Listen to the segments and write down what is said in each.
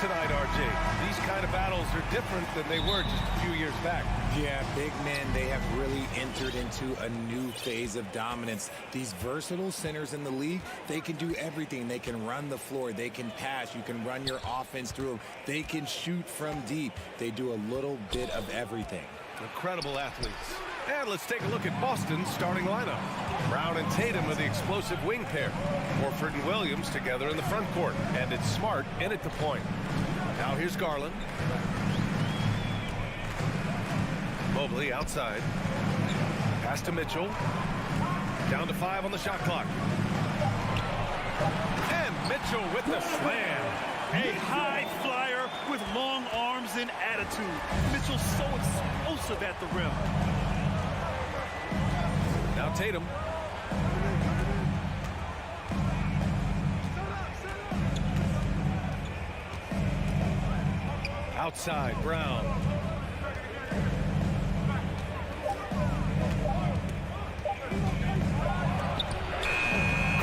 tonight, RJ. These kind of battles are different than they were just a few years back. Yeah, big men, they have really entered into a new phase of dominance. These versatile centers in the league, they can do everything. They can run the floor. They can pass. You can run your offense through them. They can shoot from deep. They do a little bit of everything. Incredible athletes. And let's take a look at Boston's starting lineup. Brown and Tatum are the explosive wing pair. Horford and Williams together in the front court. And it's Smart in at the point. Now here's Garland. Mobley outside. Pass to Mitchell. Down to 5 on the shot clock. And Mitchell with the slam. A high flyer with long arms and attitude. Mitchell's so explosive at the rim. Now Tatum. Outside, Brown.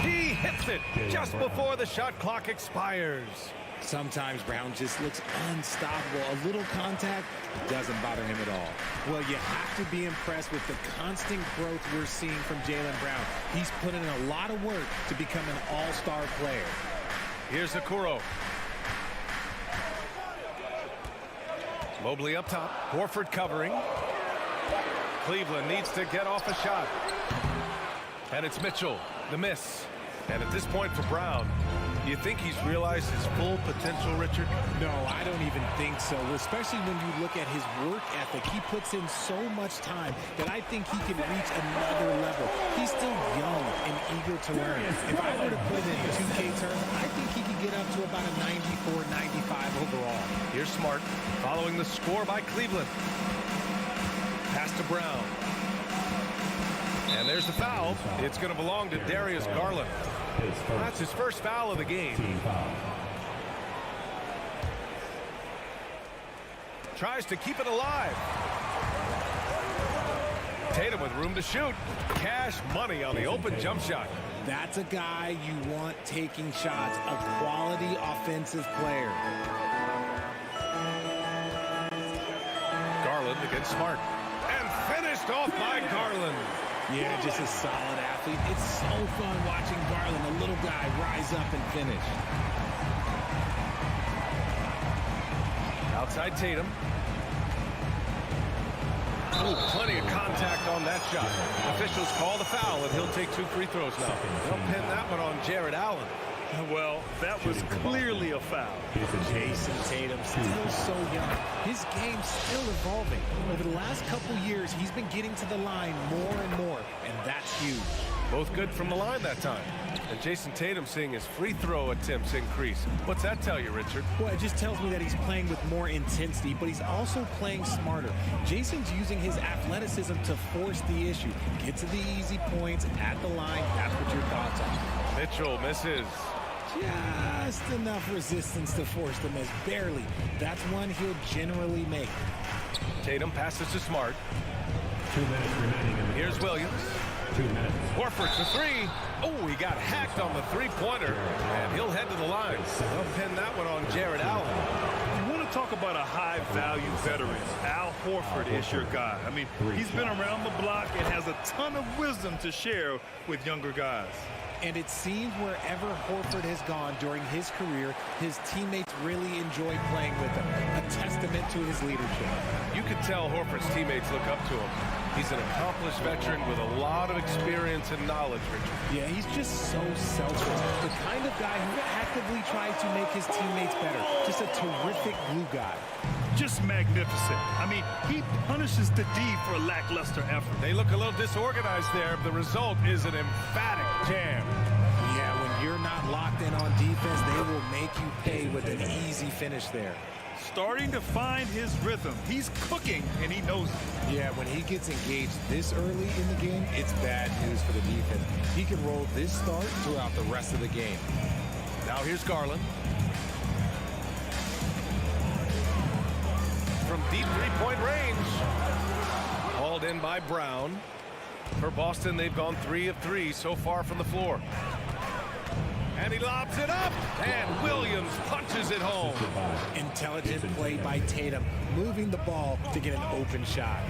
He hits it just before the shot clock expires. Sometimes Brown just looks unstoppable. A little contact doesn't bother him at all. Well, you have to be impressed with the constant growth we're seeing from Jaylen Brown. He's put in a lot of work to become an all-star player. Here's Okoro. Mobley up top. Horford covering. Cleveland needs to get off a shot. And it's Mitchell. The miss. And at this point for Brown, do you think he's realized his full potential, Richard? No, I don't even think so, especially when you look at his work ethic. He puts in so much time that I think he can reach another level. He's still young and eager to learn. If I were to put it in 2K terms, I think he could get up to about a 94, 95 overall. Here's Smart following the score by Cleveland. Pass to Brown. And there's the foul. It's going to belong to Darius Garland. That's his first foul of the game. Tries to keep it alive. Tatum with room to shoot. Cash money on the open jump shot. That's a guy you want taking shots, a quality offensive player. Garland against Smart. And finished off by Garland. Yeah, just a solid athlete. It's so fun watching Garland, a little guy, rise up and finish. Outside Tatum. Oh, plenty of contact on that shot. Officials call the foul, and he'll take 2 free throws now. They'll pin that one on Jared Allen. Well, that was clearly a foul. Jason Tatum, still so young. His game's still evolving. Over the last couple years, he's been getting to the line more and more, and that's huge. Both good from the line that time. And Jason Tatum seeing his free throw attempts increase. What's that tell you, Richard? Well, it just tells me that he's playing with more intensity, but he's also playing smarter. Jason's using his athleticism to force the issue. Get to the easy points at the line. That's what your thoughts are. Mitchell misses. Just enough resistance to force the miss. Barely. That's one he'll generally make. Tatum passes to Smart. 2 minutes remaining. Here's Williams. 2 minutes. Horford for 3. Oh, he got hacked on the three-pointer, and he'll head to the line. They'll pin that one on Jared Allen. You want to talk about a high-value veteran. Al Horford is your guy. I mean, he's been around the block and has a ton of wisdom to share with younger guys. And it seems wherever Horford has gone during his career, his teammates really enjoy playing with him. A testament to his leadership. You can tell Horford's teammates look up to him. He's an accomplished veteran with a lot of experience and knowledge, Richard. Yeah, he's just so selfless. The kind of guy who actively tries to make his teammates better. Just a terrific glue guy. Just magnificent. I mean, he punishes the D for lackluster effort. They look a little disorganized there. The result is an emphatic jam. Yeah, when you're not locked in on defense, they will make you pay with an easy finish there. Starting to find his rhythm. He's cooking, and he knows it. Yeah, when he gets engaged this early in the game, it's bad news for the defense. He can roll this start throughout the rest of the game. Now here's Garland. From deep three-point range. Hauled in by Brown. For Boston, they've gone 3 of 3 so far from the floor. And he lobs it up, and Williams punches it home. Intelligent play by Tatum, moving the ball to get an open shot.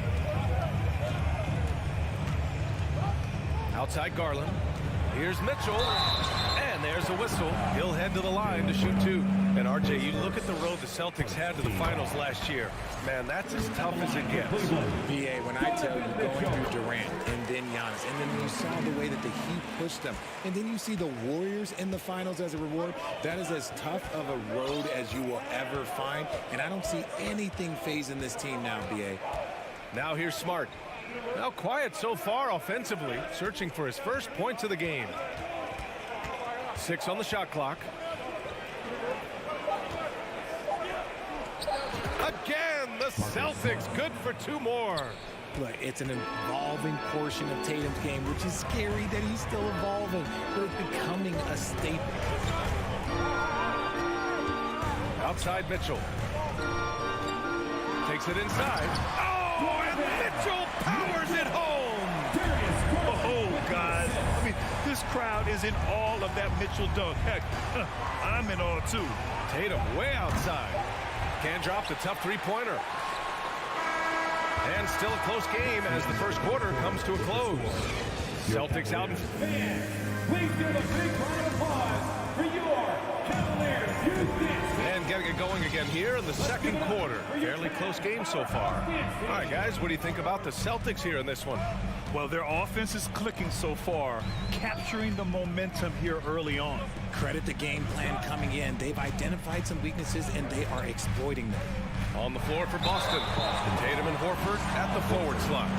Outside Garland. Here's Mitchell. And there's a whistle. He'll head to the line to shoot two. And RJ, you look at the road the Celtics had to the finals last year. Man, that's as tough as it gets. BA, when I tell you going through Durant and then Giannis, and then you saw the way that the Heat pushed them, and then you see the Warriors in the finals as a reward, that is as tough of a road as you will ever find. And I don't see anything phasing this team now, BA. Now here's Smart. Now quiet so far offensively, searching for his first points of the game. 6 on the shot clock. Again, the Celtics good for 2 more. Look, it's an evolving portion of Tatum's game, which is scary that he's still evolving, but it's becoming a staple. Outside Mitchell. Takes it inside. Oh, and Mitchell powers it home. Oh, guys. I mean, this crowd is in awe of that Mitchell dunk. Heck, I'm in awe, too. Tatum way outside. Can't drop the tough three-pointer. And still a close game as the first quarter comes to a close. Celtics out in... Please give a big round of applause for your Cavaliers. And getting it going again here in the second quarter. Fairly close game so far. All right, guys, what do you think about the Celtics here in this one? Well, their offense is clicking so far, capturing the momentum here early on. Credit the game plan coming in. They've identified some weaknesses, and they are exploiting them. On the floor for Boston. Tatum and Horford at the forward slots.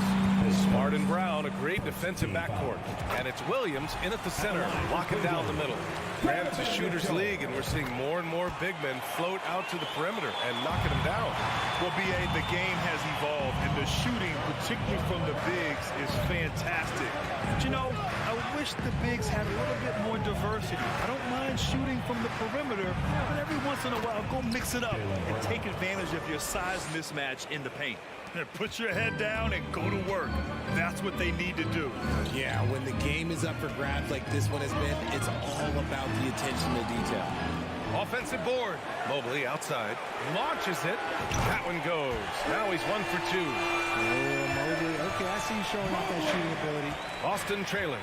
Smart and Brown, a great defensive backcourt. And it's Williams in at the center, locking down the middle. Man, it's a shooter's league, and we're seeing more and more big men float out to the perimeter and knocking them down. Well, BA, the game has evolved, and the shooting, particularly from the bigs, is fantastic. But, you know, I wish the bigs had a little bit more diversity. I don't mind shooting from the perimeter, but every once in a while, go mix it up and take advantage of your size mismatch in the paint. And put your head down and go to work. That's what they need to do. Yeah, when the game is up for grabs like this one has been, it's all about the attention to detail. Offensive board. Mobley outside. Launches it. That one goes. Now he's 1 for 2. Oh, Mobley. Okay, I see you showing off that shooting ability. Boston trailing.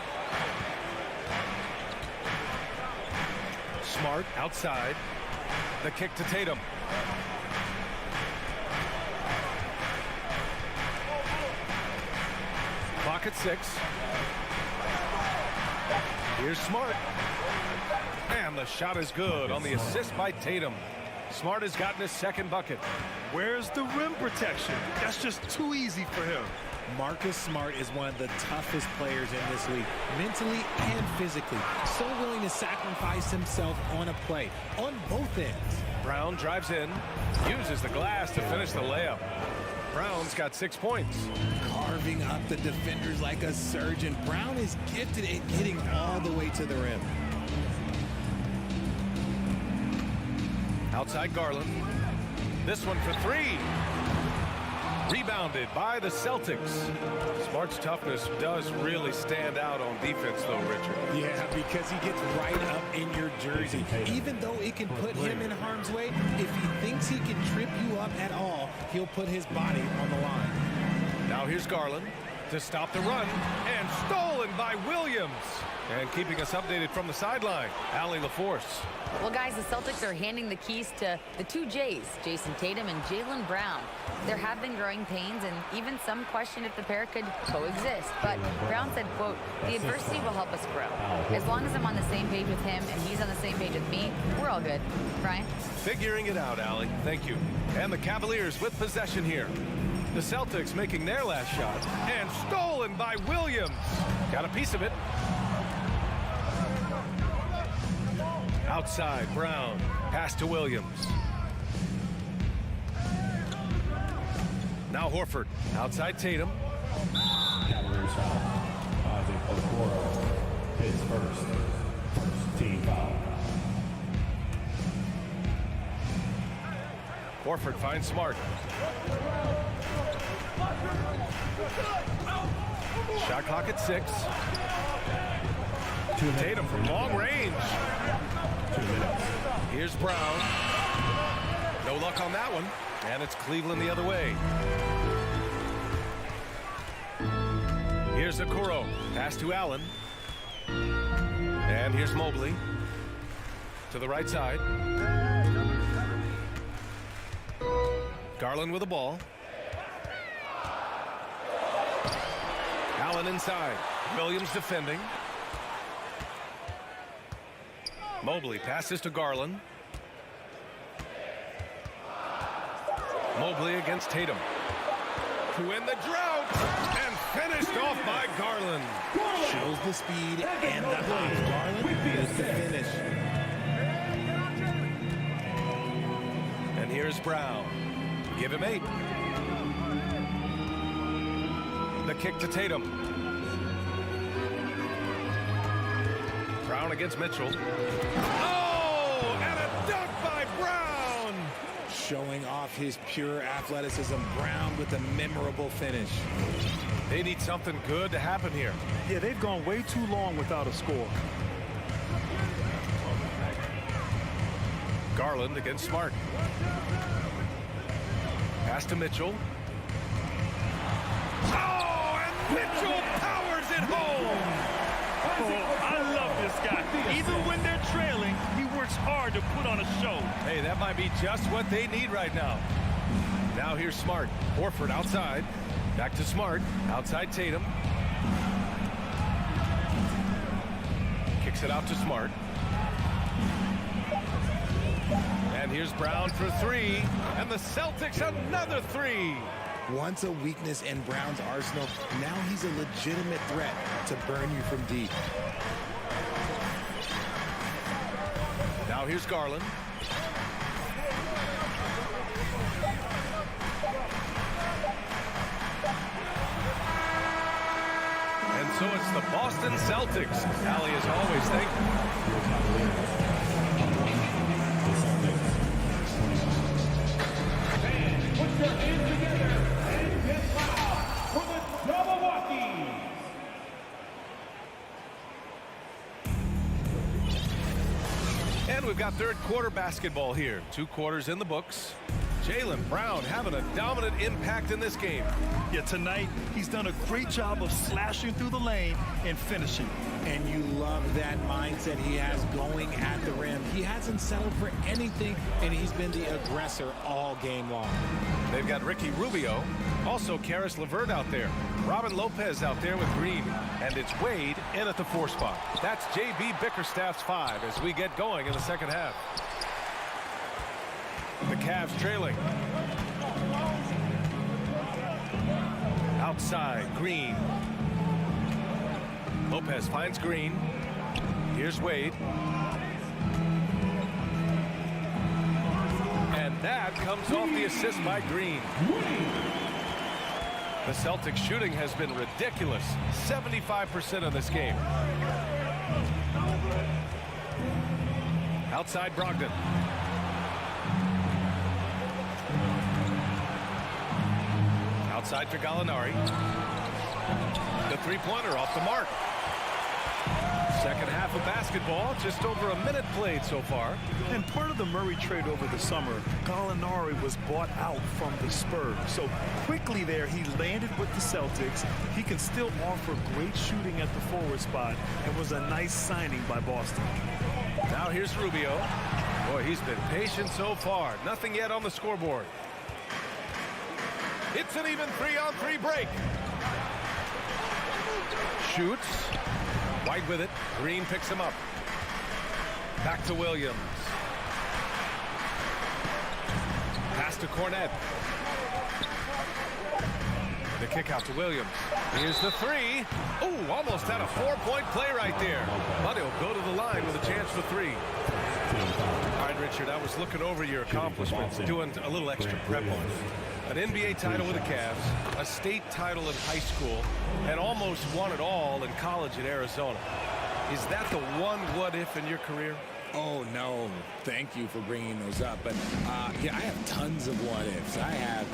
Smart outside. The kick to Tatum. Clock at 6. Here's Smart. And the shot is good on the assist by Tatum. Smart has gotten his second bucket. Where's the rim protection? That's just too easy for him. Marcus Smart is one of the toughest players in this league, mentally and physically. So willing to sacrifice himself on a play, on both ends. Brown drives in, uses the glass to finish the layup. Brown's got 6 points. Carving up the defenders like a surgeon. Brown is gifted at hitting all the way to the rim. Outside Garland. This one for 3. Rebounded by the Celtics. Smart's toughness does really stand out on defense, though, Richard. Yeah, because he gets right up in your jersey. Even though it can put him in harm's way, if he thinks he can trip you up at all, he'll put his body on the line. Now here's Garland to stop the run, and stolen by Williams. And keeping us updated from the sideline, Allie LaForce. Well, guys, the Celtics are handing the keys to the 2 J's, Jason Tatum and Jaylen Brown. There have been growing pains, and even some question if the pair could coexist. But Brown said, quote, "The adversity will help us grow. As long as I'm on the same page with him and he's on the same page with me, we're all good." Brian? Figuring it out, Allie. Thank you. And the Cavaliers with possession here. The Celtics making their last shot, and stolen by Williams. Got a piece of it. Outside, Brown. Pass to Williams. Now Horford. Outside Tatum. Cavaliers foul. Isaac Okoro. His first team foul. Horford finds Smart. Shot clock at 6. Tatum from long range. 2 minutes. Here's Brown. No luck on that one. And it's Cleveland the other way. Here's Okoro. Pass to Allen. And here's Mobley. To the right side. Garland with the ball. Allen inside. Williams defending. Mobley passes to Garland. Mobley against Tatum. To end the drought. And finished off by Garland. Shows the speed and the height. Garland is the finish. And here's Brown. Give him 8. The kick to Tatum. Brown against Mitchell. Oh, and a dunk by Brown. Showing off his pure athleticism. Brown with a memorable finish. They need something good to happen here. Yeah, they've gone way too long without a score. Garland against Smart. Pass to Mitchell. Oh, and Mitchell powers it home. Oh, I love this guy. Even when they're trailing, he works hard to put on a show. Hey, that might be just what they need right now. Now here's Smart. Horford outside. Back to Smart. Outside Tatum. Kicks it out to Smart. And here's Brown for 3. And the Celtics another 3. Once a weakness in Brown's arsenal, now he's a legitimate threat to burn you from deep. Now here's Garland. And so it's the Boston Celtics. Allie, as always, thank you. Fans, put your hands together and get loud for the Milwaukee. And we've got third quarter basketball here. 2 quarters in the books. Jaylen Brown having a dominant impact in this game. Yeah, tonight he's done a great job of slashing through the lane and finishing. And you love that mindset he has going at the rim. He hasn't settled for anything, and he's been the aggressor all game long. They've got Ricky Rubio, also Karis LeVert out there. Robin Lopez out there with Green. And it's Wade in at the 4 spot. That's J.B. Bickerstaff's 5 as we get going in the second half. The Cavs trailing. Outside, Green. Lopez finds Green. Here's Wade. And that comes off the assist by Green. The Celtics shooting has been ridiculous. 75% of this game. Outside Brogdon. Outside to Gallinari. The 3-pointer off the mark. Second half of basketball, just over a minute played so far. And part of the Murray trade over the summer, Gallinari was bought out from the Spurs. So quickly there, he landed with the Celtics. He can still offer great shooting at the forward spot and was a nice signing by Boston. Now here's Rubio. Boy, he's been patient so far. Nothing yet on the scoreboard. It's an even 3-on-3 break. Shoots. White with it. Green picks him up. Back to Williams. Pass to Cornette. The kick out to Williams. Here's the 3. Ooh, almost had a 4-point play right there. But he'll go to the line with a chance for 3. All right, Richard, I was looking over your accomplishments, doing a little extra prep on it. An NBA title with the Cavs, a state title in high school, and almost won it all in college at Arizona. Is that the one what-if in your career? Oh, no. Thank you for bringing those up. But, yeah, I have tons of what-ifs. I have,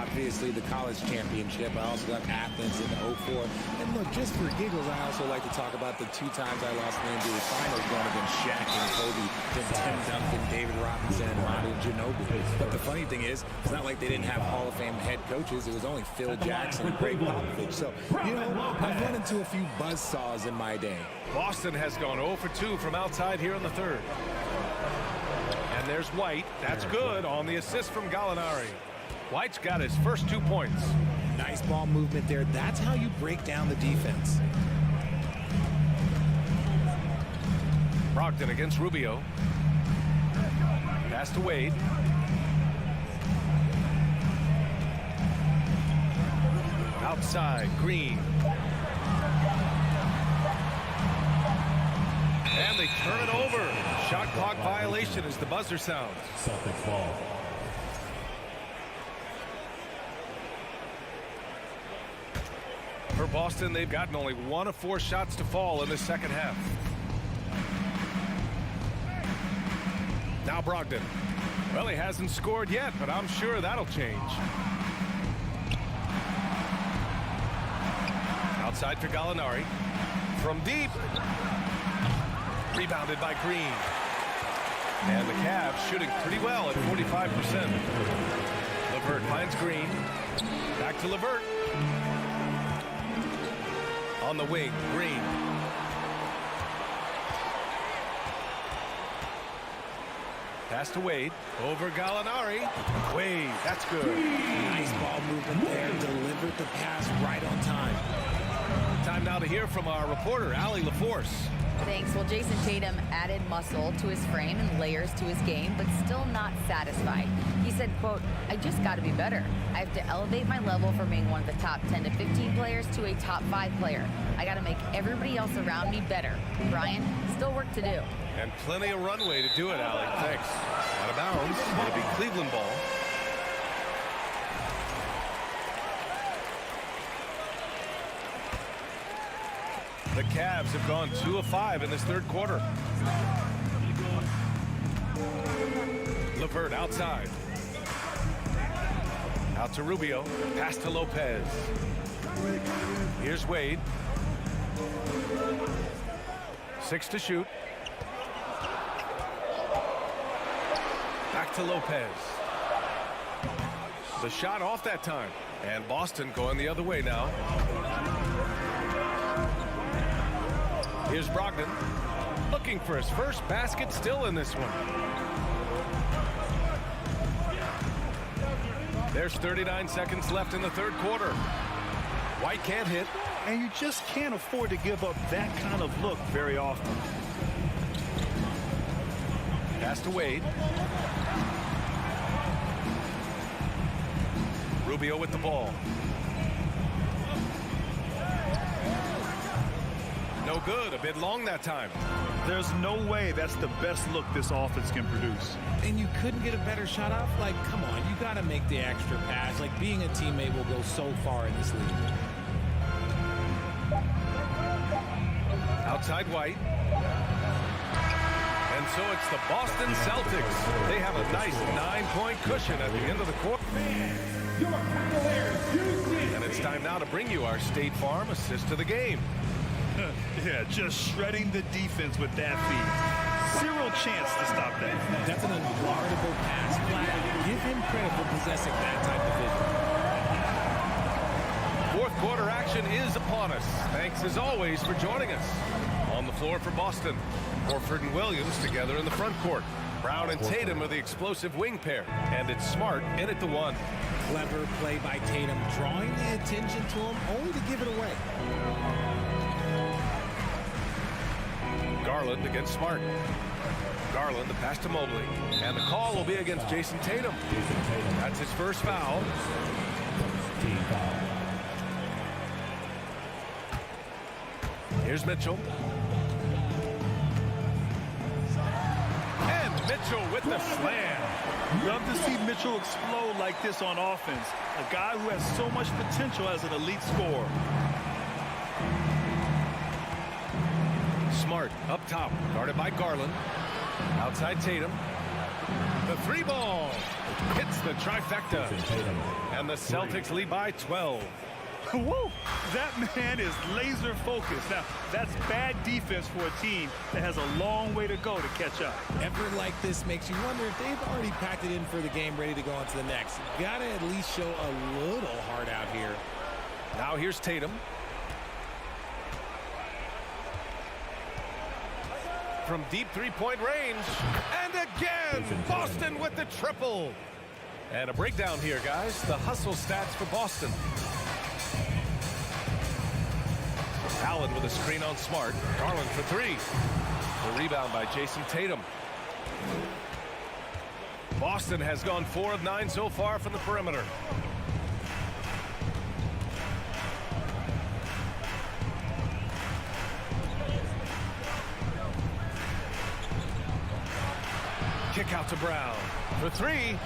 obviously the college championship. I also got Athens in '04. And, look, just for giggles, I also like to talk about the 2 times I lost the NBA Finals going against Shaq and Kobe, then Tim Duncan, David Robinson, and Manu Ginobili. But the funny thing is, it's not like they didn't have Hall of Fame head coaches. It was only Phil Jackson and Greg Popovich. So, I've run into a few buzzsaws in my day. Boston has gone 0 for 2 from outside here in the third. And there's White. That's good on the assist from Gallinari. White's got his first 2 points. Nice ball movement there. That's how you break down the defense. Brogdon against Rubio. Pass to Wade. Outside, Green. And they turn it over. Shot clock violation as the buzzer sounds. Celtics ball. For Boston, they've gotten only 1 of 4 shots to fall in the second half. Now Brogdon. Well, he hasn't scored yet, but I'm sure that'll change. Outside for Gallinari. From deep. Rebounded by Green. And the Cavs shooting pretty well at 45%. LeVert finds Green. Back to LeVert. On the wing, Green. Pass to Wade. Over Gallinari. Wade, that's good. Nice ball movement there. Delivered the pass right on time. Time now to hear from our reporter, Allie LaForce. Thanks. Well, Jason Tatum added muscle to his frame and layers to his game, but still not satisfied. He said, quote, I just got to be better. I have to elevate my level from being one of the top 10 to 15 players to a top 5 player. I got to make everybody else around me better. Brian, still work to do. And plenty of runway to do it, Allie. Thanks. Out of bounds. It'll be Cleveland ball. The Cavs have gone 2 of 5 in this third quarter. LeVert outside. Out to Rubio. Pass to Lopez. Here's Wade. 6 to shoot. Back to Lopez. The shot off that time. And Boston going the other way now. Here's Brogdon. Looking for his first basket, still in this one. There's 39 seconds left in the third quarter. White can't hit. And you just can't afford to give up that kind of look very often. Pass to Wade. Rubio with the ball. No good. A bit long that time. There's no way that's the best look this offense can produce. And you couldn't get a better shot off? Like, come on, you got to make the extra pass. Like, being a teammate will go so far in this league. Outside White. And so it's the Boston Celtics. They have a nice 9-point cushion at the end of the quarter. Your Cavaliers, And it's time now to bring you our State Farm assist to the game. Yeah, just shredding the defense with that feed. Zero chance to stop that. That's an unguardable pass. Give him credit for possessing that type of vision. Fourth quarter action is upon us. Thanks as always for joining us. On the floor for Boston, Horford and Williams together in the front court. Brown and Tatum are the explosive wing pair, and it's Smart in at the 1. Clever play by Tatum, drawing the attention to him only to give it away. Garland against Smart. Garland, the pass to Mobley. And the call will be against Jason Tatum. That's his first foul. Team foul. Here's Mitchell. And Mitchell with the slam. Love to see Mitchell explode like this on offense. A guy who has so much potential as an elite scorer. Smart up top, guarded by Garland. Outside Tatum. The three ball hits the trifecta. And the Celtics lead by 12. Woo! That man is laser focused. Now, that's bad defense for a team that has a long way to go to catch up. Effort like this makes you wonder if they've already packed it in for the game, ready to go on to the next. Gotta at least show a little heart out here. Now here's Tatum. From deep three-point range. And again, Boston with the triple. And a breakdown here, guys. The hustle stats for Boston. Allen with a screen on Smart. Garland for three. The rebound by Jason Tatum. Boston has gone 4 of 9 so far from the perimeter. Kick out to Brown for three.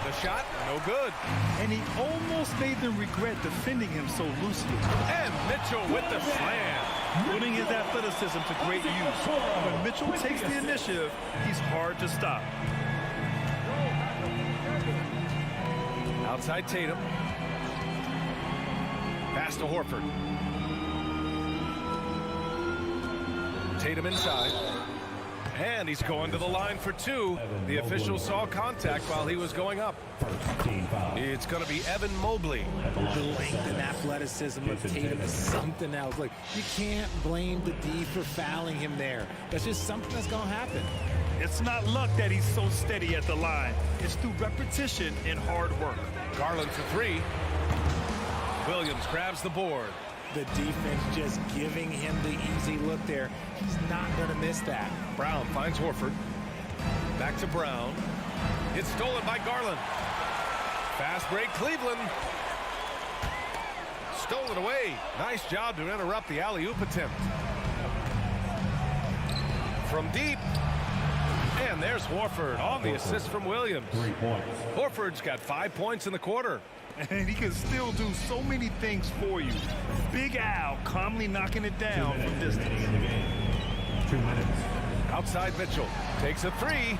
The shot, no good. And he almost made them regret defending him so loosely. And Mitchell with the slam. Putting his athleticism to great use. When Mitchell takes the initiative, he's hard to stop. Outside Tatum. Pass to Horford. Tatum inside. And he's going to the line for two. The official saw contact while he was going up. It's going to be Evan Mobley. The length and athleticism of Tatum is something else. Like, you can't blame the D for fouling him there. That's just something that's going to happen. It's not luck that he's so steady at the line. It's through repetition and hard work. Garland for three. Williams grabs the board. The defense just giving him the easy look there. He's not going to miss that. Brown finds Horford. Back to Brown. It's stolen by Garland. Fast break, Cleveland. Stolen away. Nice job to interrupt the alley-oop attempt. From deep. And there's Horford on the assist from Williams. 3 points. Horford's got 5 points in the quarter. And he can still do so many things for you. Big Al calmly knocking it down from distance. In the game. 2 minutes. Outside Mitchell. Takes a three.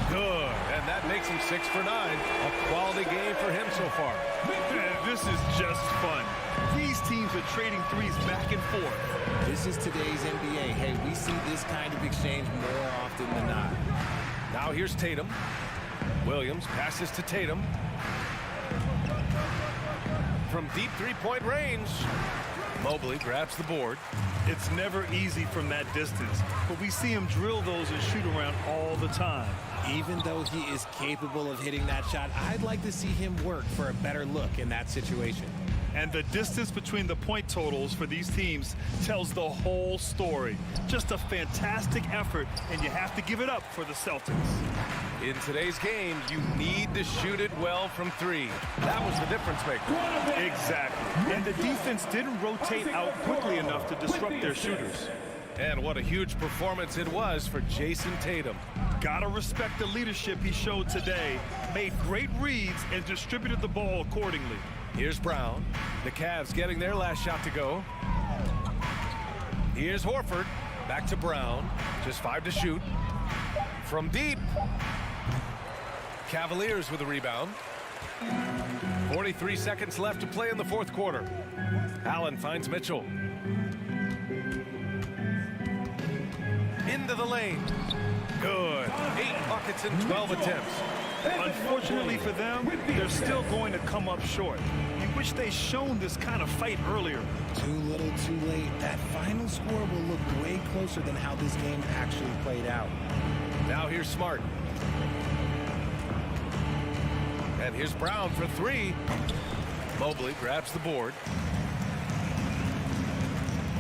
Good. And that makes him 6 for 9. A quality game for him so far. Man, this is just fun. These teams are trading threes back and forth. This is today's NBA. Hey, we see this kind of exchange more often than not. Now here's Tatum. Williams passes to Tatum. From deep three-point range. Mobley grabs the board. It's never easy from that distance, but we see him drill those and shoot around all the time. Even though he is capable of hitting that shot, I'd like to see him work for a better look in that situation. And the distance between the point totals for these teams tells the whole story. Just a fantastic effort, and you have to give it up for the Celtics. In today's game, you need to shoot it well from three. That was the difference maker. Exactly. And the defense didn't rotate out quickly enough to disrupt their shooters. And what a huge performance it was for Jason Tatum. Gotta respect the leadership he showed today. Made great reads and distributed the ball accordingly. Here's Brown. The Cavs getting their last shot to go. Here's Horford. Back to Brown. Just 5 to shoot. From deep. Cavaliers with a rebound. 43 seconds left to play in the fourth quarter. Allen finds Mitchell. Into the lane. Good. 8 buckets in 12 attempts. Unfortunately for them, they're still going to come up short. You wish they'd shown this kind of fight earlier. Too little, too late. That final score will look way closer than how this game actually played out. Now here's Smart. And here's Brown for three. Mobley grabs the board.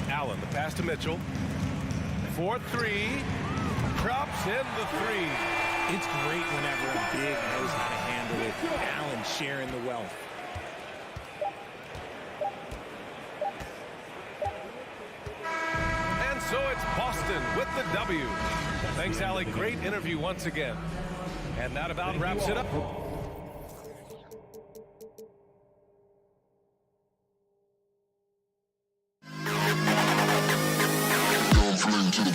Allen, the pass to Mitchell. 4-3. Drops in the three. It's great whenever a big knows how to handle it. Allen sharing the wealth. And so it's Boston with the W. Thanks, Allie. Great interview once again. And that about wraps it up. To the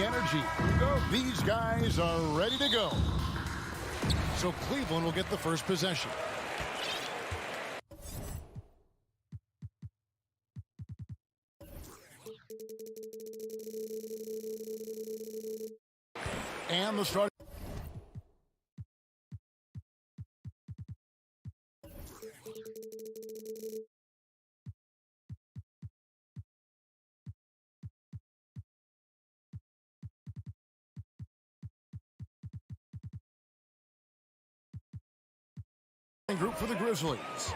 energy. These guys are ready to go. So Cleveland will get the first possession. And the start. Group for the Grizzlies.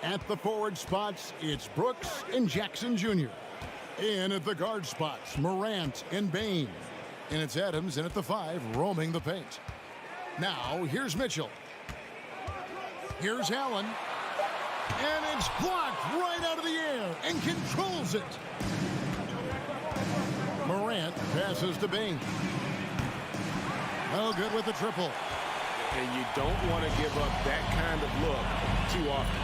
At the forward spots, it's Brooks and Jackson Jr. In at the guard spots, Morant and Bane. And it's Adams in at the 5, roaming the paint. Now, here's Mitchell. Here's Allen. And it's blocked right out of the air and controls it. Morant passes to Bane. Oh, good with the triple. And you don't want to give up that kind of look too often.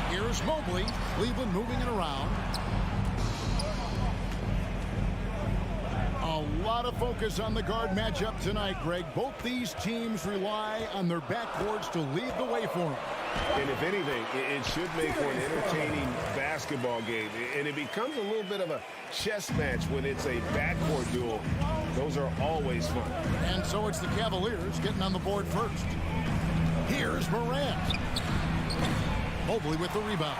Here's Mobley. Cleveland moving it around. A lot of focus on the guard matchup tonight, Greg. Both these teams rely on their backcourts to lead the way for them. And if anything, it should make for an entertaining basketball game. And it becomes a little bit of a chess match when it's a backcourt duel. Those are always fun. And so it's the Cavaliers getting on the board first. Here's Morant. Mobley with the rebound.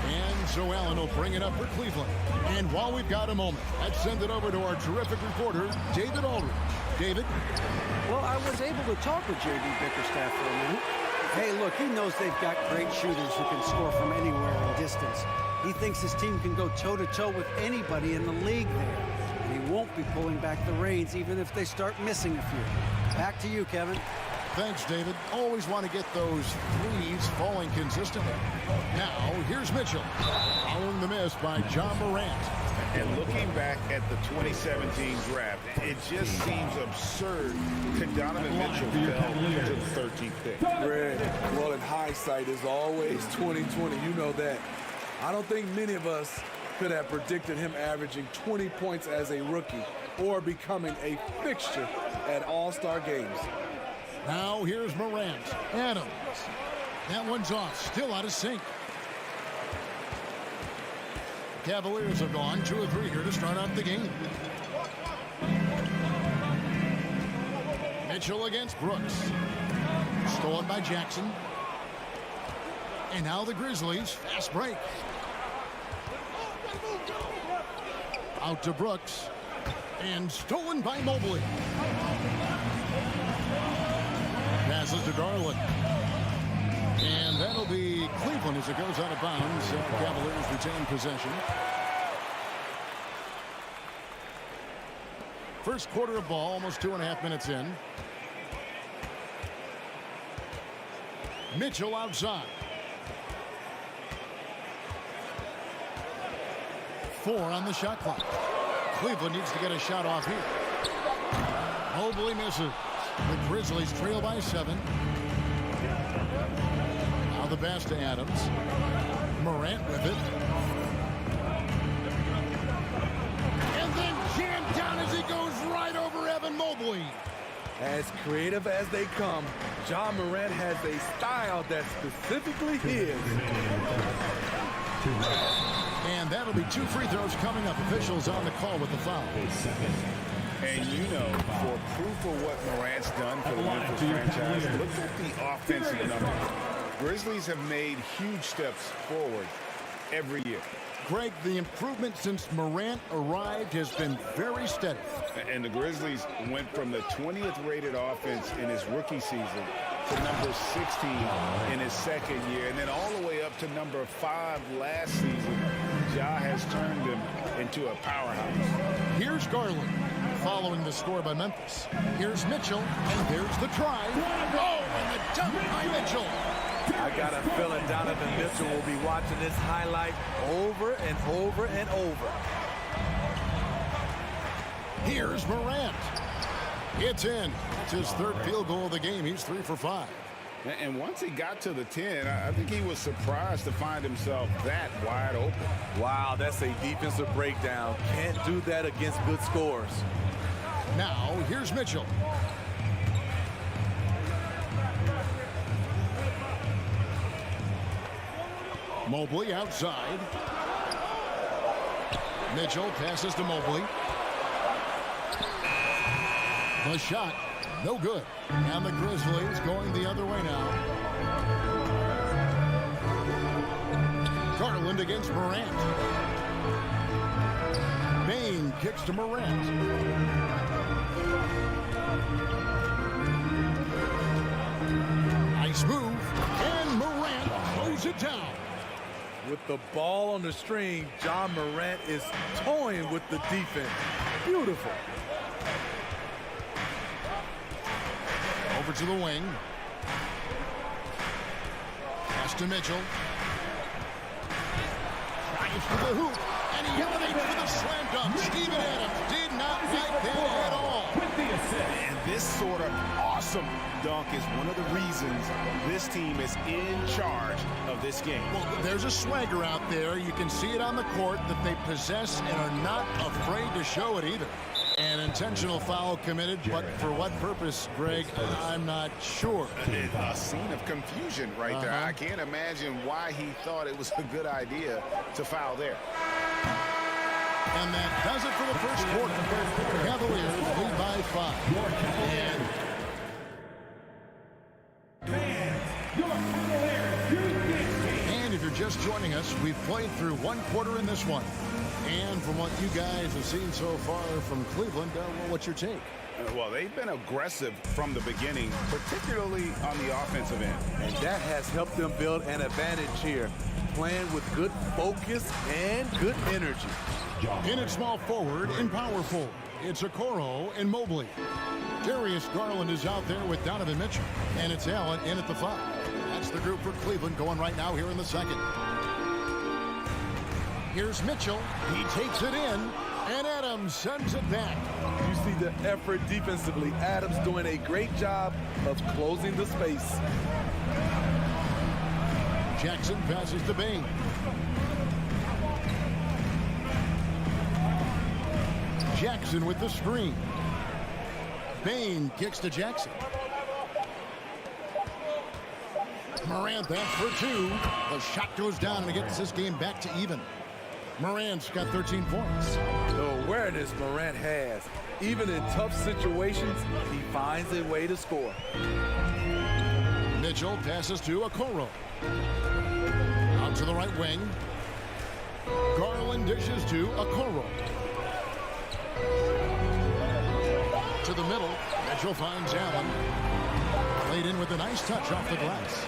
And so Allen will bring it up for Cleveland. And while we've got a moment, let's send it over to our terrific reporter, David Aldridge. David? Well, I was able to talk with J.B. Bickerstaff for a minute. Hey, look, he knows they've got great shooters who can score from anywhere in distance. He thinks his team can go toe-to-toe with anybody in the league there. And he won't be pulling back the reins even if they start missing a few. Back to you, Kevin. Thanks, David. Always want to get those threes falling consistently. Now, here's Mitchell. Following the miss by John Morant. And looking back at the 2017 draft, it just seems absurd that Donovan Mitchell fell to the 13th pick. Greg, well, in hindsight, is always 20/20. You know that. I don't think many of us could have predicted him averaging 20 points as a rookie or becoming a fixture at All-Star games. Now here's Morant. Adams. That one's off. Still out of sync. Cavaliers have gone 2 of 3 here to start out the game. Mitchell against Brooks. Stolen by Jackson. And now the Grizzlies. Fast break. Out to Brooks. And stolen by Mobley. Passes to Garland. And that'll be Cleveland as it goes out of bounds. Cavaliers retain possession. First quarter of ball, almost 2.5 minutes in. Mitchell outside. 4 on the shot clock. Cleveland needs to get a shot off here. Mobley misses. The Grizzlies trail by 7. Now the pass to Adams. Morant with it. And then jammed down as he goes right over Evan Mobley. As creative as they come, John Morant has a style that's specifically his. And that'll be 2 free throws coming up. Officials on the call with the foul. And you know, for proof of what Morant's done for the Memphis franchise, look at the offensive numbers. Grizzlies have made huge steps forward every year. Greg, the improvement since Morant arrived has been very steady. And the Grizzlies went from the 20th rated offense in his rookie season to number 16 in his second year, and then all the way up to number 5 last season. Ja has turned him into a powerhouse. Here's Garland following the score by Memphis. Here's Mitchell, and there's the try. Oh, and the dunk by Mitchell. I got a feeling Donovan Mitchell will be watching this highlight over and over and over. Here's Morant. It's in. It's his 3rd field goal of the game. He's 3 for 5. And once he got to the 10, I think he was surprised to find himself that wide open. Wow, that's a defensive breakdown. Can't do that against good scores. Now, here's Mitchell. Mobley outside. Mitchell passes to Mobley. The shot, no good. And the Grizzlies going the other way now. Garland against Morant. Bain kicks to Morant. Nice move. And Morant throws it down. With the ball on the string, John Morant is toying with the defense. Beautiful. Over to the wing. Pass to Mitchell. Drives to the hoop. And he elevates for the slam dunk. Steven Adams did not like that at all. And this sort of awesome dunk is one of the reasons this team is in charge of this game. Well, there's a swagger out there. You can see it on the court that they possess and are not afraid to show it either. An intentional foul committed, but for what purpose, Greg, I'm not sure. A scene of confusion right there. I can't imagine why he thought it was a good idea to foul there. And that does it for the first quarter. Cavaliers lead by 5. And if you're just joining us, we've played through one quarter in this one. And from what you guys have seen so far from Cleveland, well, what's your take? Well, they've been aggressive from the beginning, particularly on the offensive end. And that has helped them build an advantage here, playing with good focus and good energy. In at small forward and power forward, it's Okoro and Mobley. Darius Garland is out there with Donovan Mitchell. And it's Allen in at the 5. That's the group for Cleveland going right now here in the second. Here's Mitchell. He takes it in, and Adams sends it back. You see the effort defensively. Adams doing a great job of closing the space. Jackson passes to Bain. Jackson with the screen. Bain kicks to Jackson. Morant, that's for 2. The shot goes down and it gets this game back to even. Morant's got 13 points. The awareness Morant has. Even in tough situations, he finds a way to score. Mitchell passes to Okoro. Out to the right wing. Garland dishes to Okoro. To the middle. Mitchell finds Allen. Played in with a nice touch off the glass.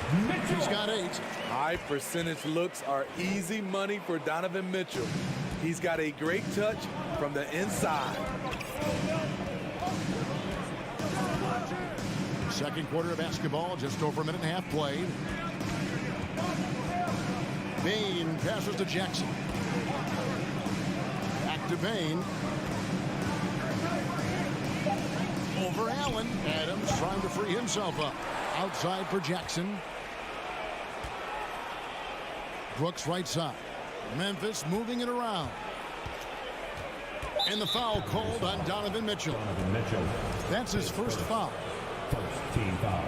He's got 8. High percentage looks are easy money for Donovan Mitchell. He's got a great touch from the inside. Second quarter of basketball, just over a minute and a half played. Bain passes to Jackson. Back to Bain. Over Allen. Adams trying to free himself up. Outside for Jackson. Brooks right side. Memphis moving it around. And the foul called on Donovan Mitchell. That's his first foul. First team foul.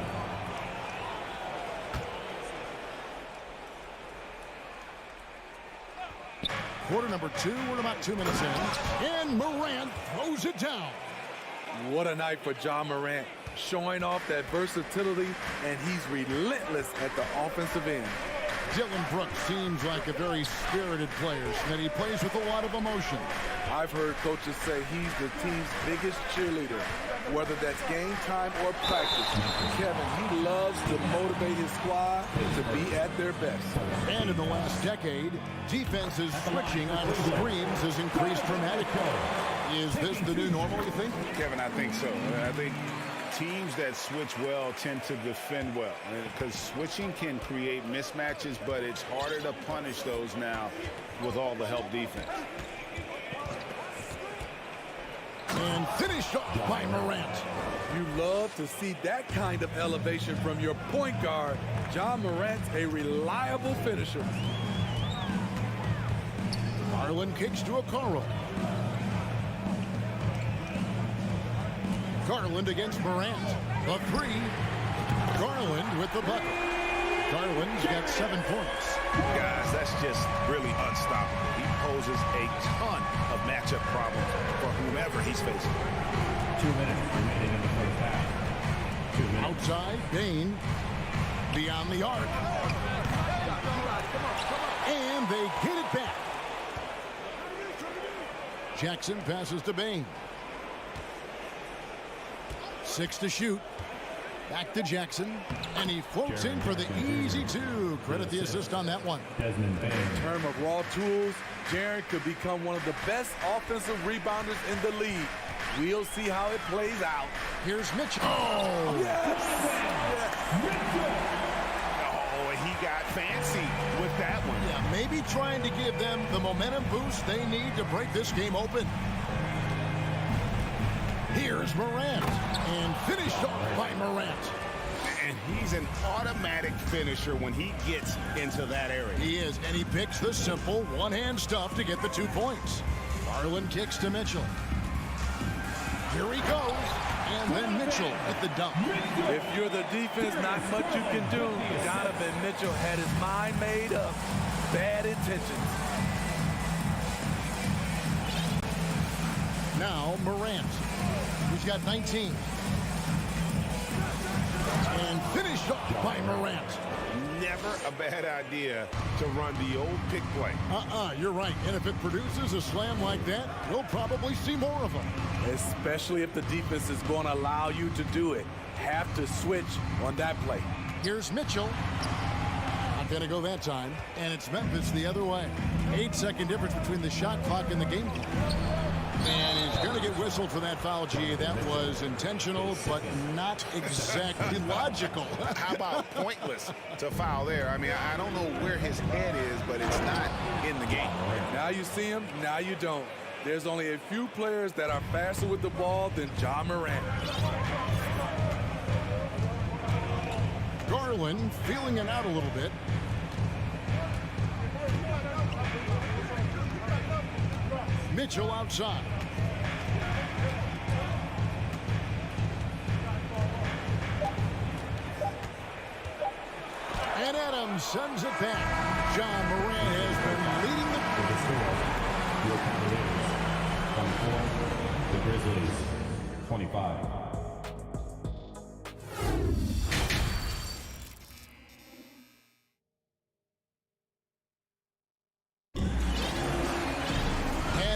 Quarter number 2. We're about 2 minutes in. And Morant throws it down. What a night for John Morant, showing off that versatility, and he's relentless at the offensive end. Dylan Brooks seems like a very spirited player, that he plays with a lot of emotion. I've heard coaches say he's the team's biggest cheerleader, whether that's game time or practice. Kevin, he loves to motivate his squad to be at their best. And in the last decade, defenses switching on screens has increased dramatically. Is this the new normal, you think? Kevin, I think so. I think teams that switch well tend to defend well, because switching can create mismatches, but it's harder to punish those now with all the help defense. And Finney finished off by Morant. You love to see that kind of elevation from your point guard. John Morant's a reliable finisher. Garland kicks to Okoro. Garland against Morant. The three. Garland with the bucket. Garland's got 7 points. Guys, that's just really unstoppable. He poses a ton of matchup problems for whomever he's facing. 2 minutes remaining in the first half. 2 minutes. Outside, Bain. Beyond the arc. And they get it back. Jackson passes to Bain. 6 to shoot. Back to Jackson. And he floats in for the easy 2. Credit the assist on that one. Desmond Bain. In terms of raw tools, Jaren could become one of the best offensive rebounders in the league. We'll see how it plays out. Here's Mitchell. Oh, yes! Oh, and he got fancy with that one. yeah, maybe trying to give them the momentum boost they need to break this game open. Here's Morant, and finished off by Morant. And he's an automatic finisher when he gets into that area. He is, and he picks the simple one-hand stuff to get the 2 points. Garland kicks to Mitchell. Here he goes, and then Mitchell at the dump. If you're the defense, not much you can do. Donovan Mitchell had his mind made up. Bad intentions. Now Morant. He's got 19. And finished off by Morant. Never a bad idea to run the old pick play. You're right. And if it produces a slam like that, we'll probably see more of them. Especially if the defense is going to allow you to do it. Have to switch on that play. Here's Mitchell. Not going to go that time. And it's Memphis the other way. 8-second difference between the shot clock and the game clock. And he's going to get whistled for that foul, G. That was intentional, but not exactly logical. How about pointless to foul there? I mean, I don't know where his head is, but it's not in the game. Now you see him, now you don't. There's only a few players that are faster with the ball than John Morant. Garland feeling it out a little bit. Mitchell outside. And Adams sends it back. John Morant has been leading the... Your Cavaliers, 24. The Grizzlies, 25.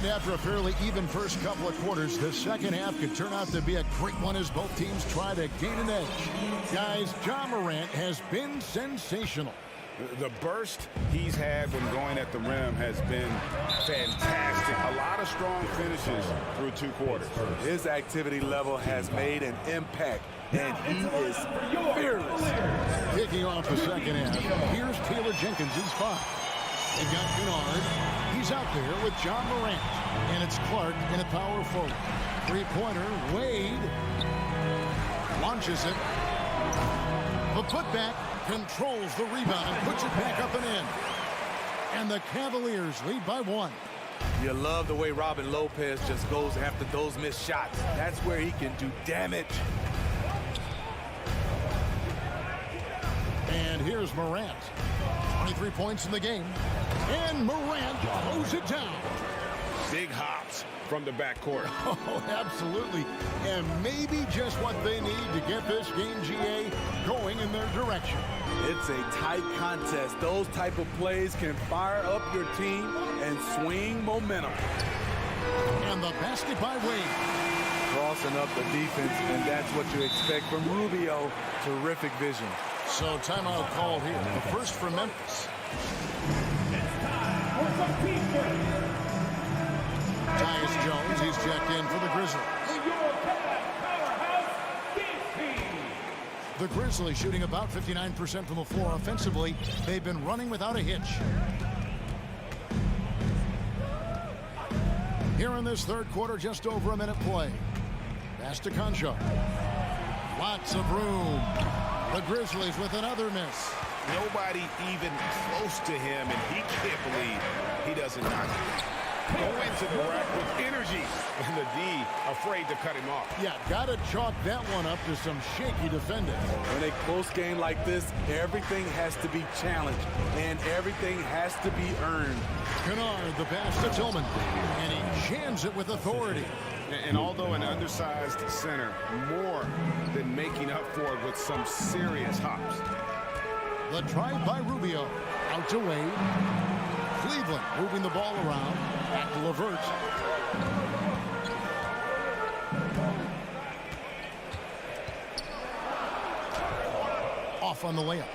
After a fairly even first couple of quarters, the second half could turn out to be a great one as both teams try to gain an edge. Guys, John Morant has been sensational. The burst he's had when going at the rim has been fantastic. A lot of strong finishes through 2 quarters. His activity level has made an impact, and he is fearless. Kicking off the second half, here's Taylor Jenkins' 5. They've got Kennard. He's out there with John Morant. And it's Clark in a power forward. 3-pointer, Wade. Launches it. The putback controls the rebound and puts it back up and in. And the Cavaliers lead by 1. You love the way Robin Lopez just goes after those missed shots. That's where he can do damage. And here's Morant. 23 points in the game. And Morant throws it down. Big hops from the backcourt. Oh, absolutely. And maybe just what they need to get this game, GA, going in their direction. It's a tight contest. Those type of plays can fire up your team and swing momentum. And the basket by Wade. Crossing up the defense, and that's what you expect from Rubio. Terrific vision. So timeout called here. The first for Memphis. Tyus Jones, he's checked in for the Grizzlies. The Grizzlies shooting about 59% from the floor offensively. They've been running without a hitch. Here in this third quarter, just over a minute play. Pass to Concha. Lots of room. The Grizzlies with another miss. Nobody even close to him, and he can't believe he doesn't knock it. Go into the rack with energy, and the D afraid to cut him off. Yeah, got to chalk that one up to some shaky defending. In a close game like this, everything has to be challenged, and everything has to be earned. Kennard, the pass to Tillman, and he jams it with authority. And although an undersized center, more than making up for it with some serious hops. The drive by Rubio. Out to Wade. Cleveland moving the ball around. Back to LeVert. Off on the layup.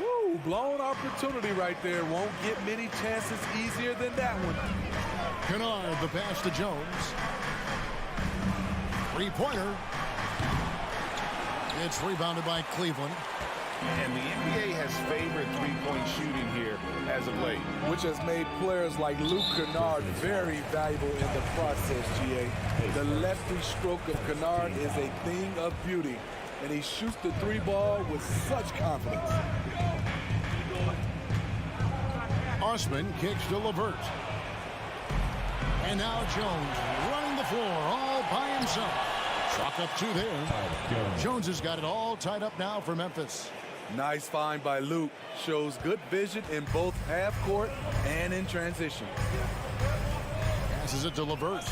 Woo, blown opportunity right there. Won't get many chances easier than that one. Kennard, the pass to Jones. Three-pointer. It's rebounded by Cleveland. And the NBA has favored three-point shooting here as of late. Which has made players like Luke Kennard very valuable in the process, GA. The lefty stroke of Kennard is a thing of beauty, and he shoots the three ball with such confidence. Osman kicks to LeVert. And now Jones running the floor all by himself. Chalk up two there. Jones has got it all tied up now for Memphis. Nice find by Luke. Shows good vision in both half court and in transition. Passes it to LeVert.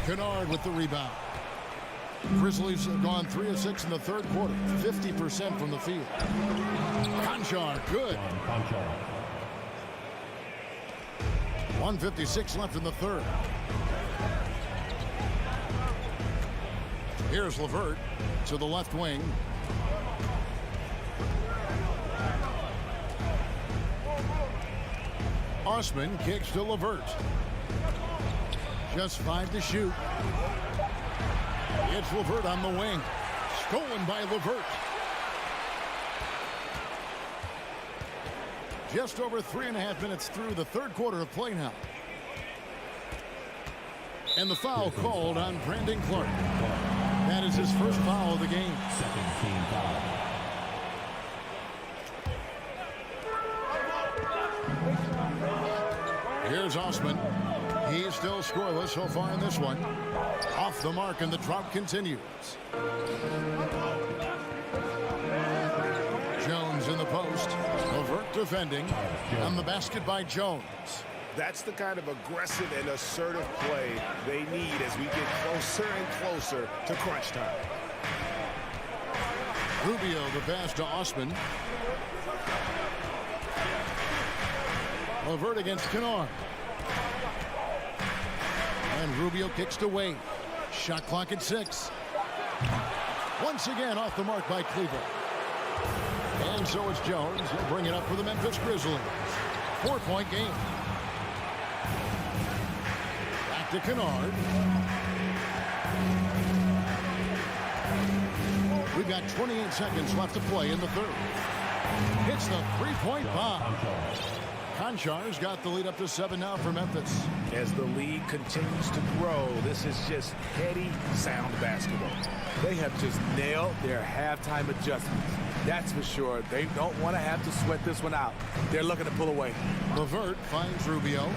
Kennard with the rebound. Grizzlies have gone 3 of 6 in the third quarter. 50% from the field. Conchar, good. 1:56 left in the third. Here's LeVert to the left wing. Osman kicks to LeVert. Just 5 to shoot. It's LeVert on the wing. Stolen by LeVert. Just over 3.5 minutes through the third quarter of play now. And the foul called on Brandon Clark. That is his first foul of the game. Second team foul. Here's Osman. He's still scoreless so far in this one. Off the mark, and the drought continues. Jones in the post. LeVert defending. On the basket by Jones. That's the kind of aggressive and assertive play they need as we get closer and closer to crunch time. Rubio the pass to Osman. LeVert against Kennard. And Rubio kicks to Wade. Shot clock at 6. Once again off the mark by Cleveland. And so it's Jones. He'll bring it up for the Memphis Grizzlies. 4-point game. Back to Kennard. We've got 28 seconds left to play in the third. Hits the three-point bomb. Conchar's got the lead up to 7 now for Memphis. As the lead continues to grow, this is just heady, sound basketball. They have just nailed their halftime adjustments. That's for sure. They don't want to have to sweat this one out. They're looking to pull away. LeVert finds Rubio.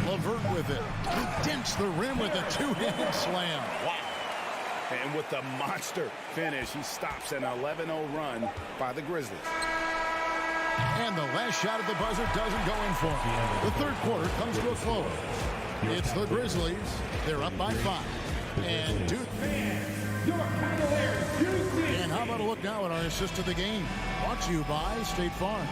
LeVert with it. He dents the rim with a two-hand slam. Wow. And with the monster finish, he stops an 11-0 run by the Grizzlies. And the last shot at the buzzer doesn't go in for him. The third quarter comes to a close. It's the Grizzlies. They're up by 5. And Duke. And how about a look now at our assist of the game? Brought to you by State Farm.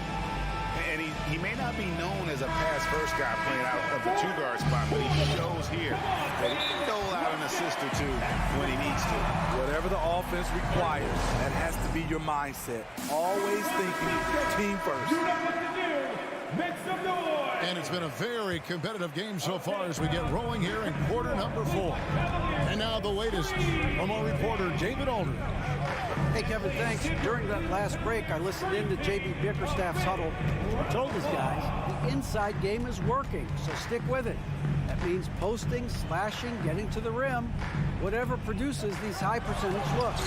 And he may not be known as a pass-first guy playing out of the two-guard spot, but he shows here that he can dole out an assist or two when he needs to. Whatever the offense requires, that has to be your mindset. Always thinking team first. And it's been a very competitive game so far as we get rolling here in quarter number 4. And now the latest from our reporter, David Aldridge. Hey, Kevin, thanks. During that last break, I listened in to J.B. Bickerstaff's huddle. He told his guys the inside game is working, so stick with it. That means posting, slashing, getting to the rim, whatever produces these high percentage looks.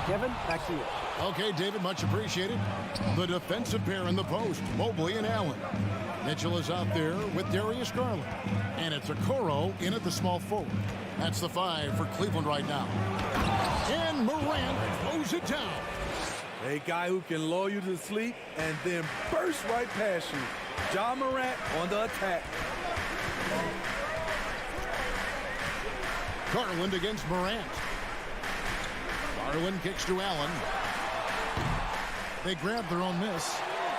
Kevin, back to you. Okay, David, much appreciated. The defensive pair in the post, Mobley and Allen. Mitchell is out there with Darius Garland. And it's Okoro in at the small forward. That's the 5 for Cleveland right now. And Morant throws it down. A guy who can lull you to sleep and then burst right past you. Ja Morant on the attack. Garland against Morant. Garland kicks to Allen. They grab their own miss.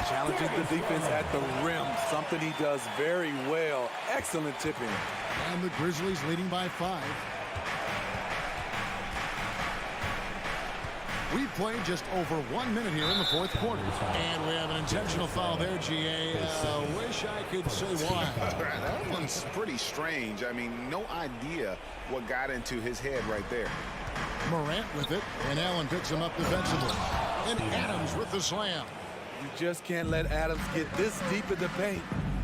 Challenging the defense at the rim, something he does very well. Excellent tipping. And the Grizzlies leading by 5. We played just over 1 minute here in the fourth quarter. And we have an intentional foul there, GA. Wish I could say why. That one's pretty strange. I mean, no idea what got into his head right there. Morant with it, and Allen picks him up defensively. And Adams with the slam. You just can't let Adams get this deep in the paint,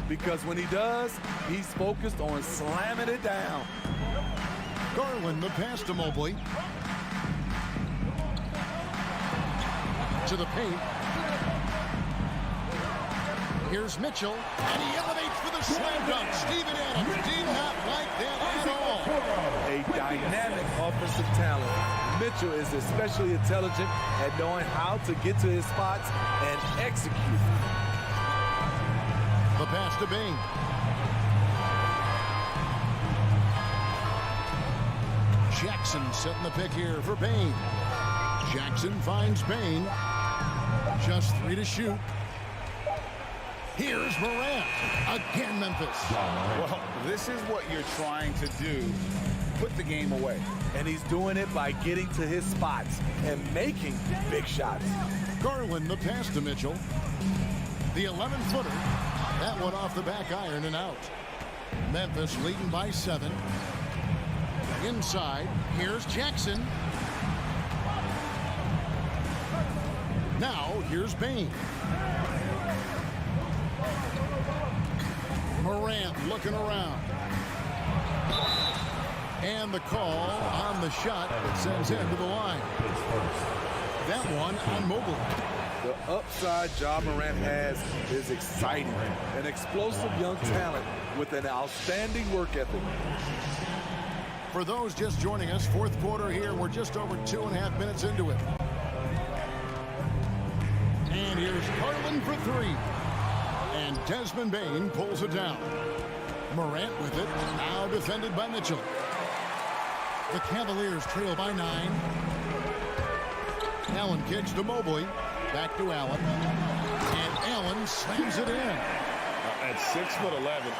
because when he does, he's focused on slamming it down. Garland, the pass to Mobley. To the paint. Here's Mitchell, and he elevates for the slam dunk. Steven Adams did not like that at all. A dynamic offensive talent. Mitchell is especially intelligent at knowing how to get to his spots and execute. The pass to Bain. Jackson setting the pick here for Bain. Jackson finds Bain. Just 3 to shoot. Here's Morant. Again, Memphis. Well, this is what you're trying to do. Put the game away. And he's doing it by getting to his spots and making big shots. Garland, the pass to Mitchell. The 11-footer. That one off the back iron and out. Memphis leading by 7. Inside, here's Jackson. Now, here's Bain. Morant looking around. And the call on the shot that sends him to the line. That one on Mobley. The upside Ja Morant has is exciting. An explosive young talent with an outstanding work ethic. For those just joining us, fourth quarter here. We're just over 2.5 minutes into it. And here's Garland for 3. And Desmond Bain pulls it down. Morant with it, now defended by Mitchell. The Cavaliers trail by 9. Allen kicks to Mobley. Back to Allen. And Allen slams it in. At 6'11",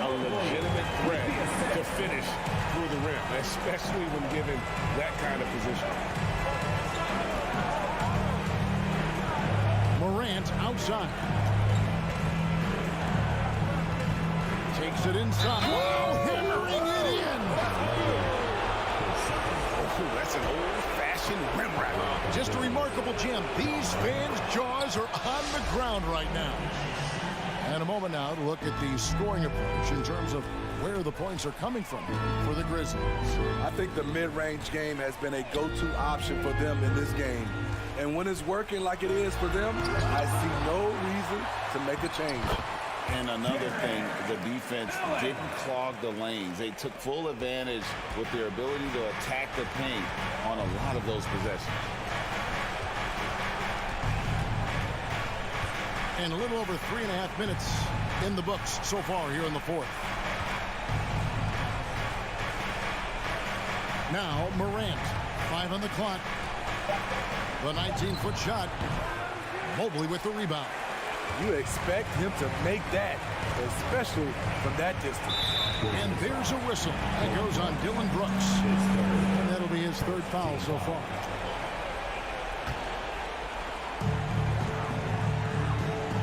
Allen, a legitimate threat to finish through the rim, especially when given that kind of position. Morant outside. Takes it inside. Oh, hammering it in. Oh, that's an old-fashioned rim wrap. Just a remarkable gem. These fans' jaws are on the ground right now. And a moment now to look at the scoring approach in terms of where the points are coming from for the Grizzlies. I think the mid-range game has been a go-to option for them in this game. And when it's working like it is for them, I see no reason to make a change. And another thing, the defense didn't clog the lanes. They took full advantage with their ability to attack the paint on a lot of those possessions. And a little over 3.5 minutes in the books so far here in the fourth. Now Morant, 5 on the clock. The 19-foot shot. Mobley with the rebound. You expect him to make that, especially from that distance. And there's a whistle that goes on Dylan Brooks. And that'll be his 3rd foul so far.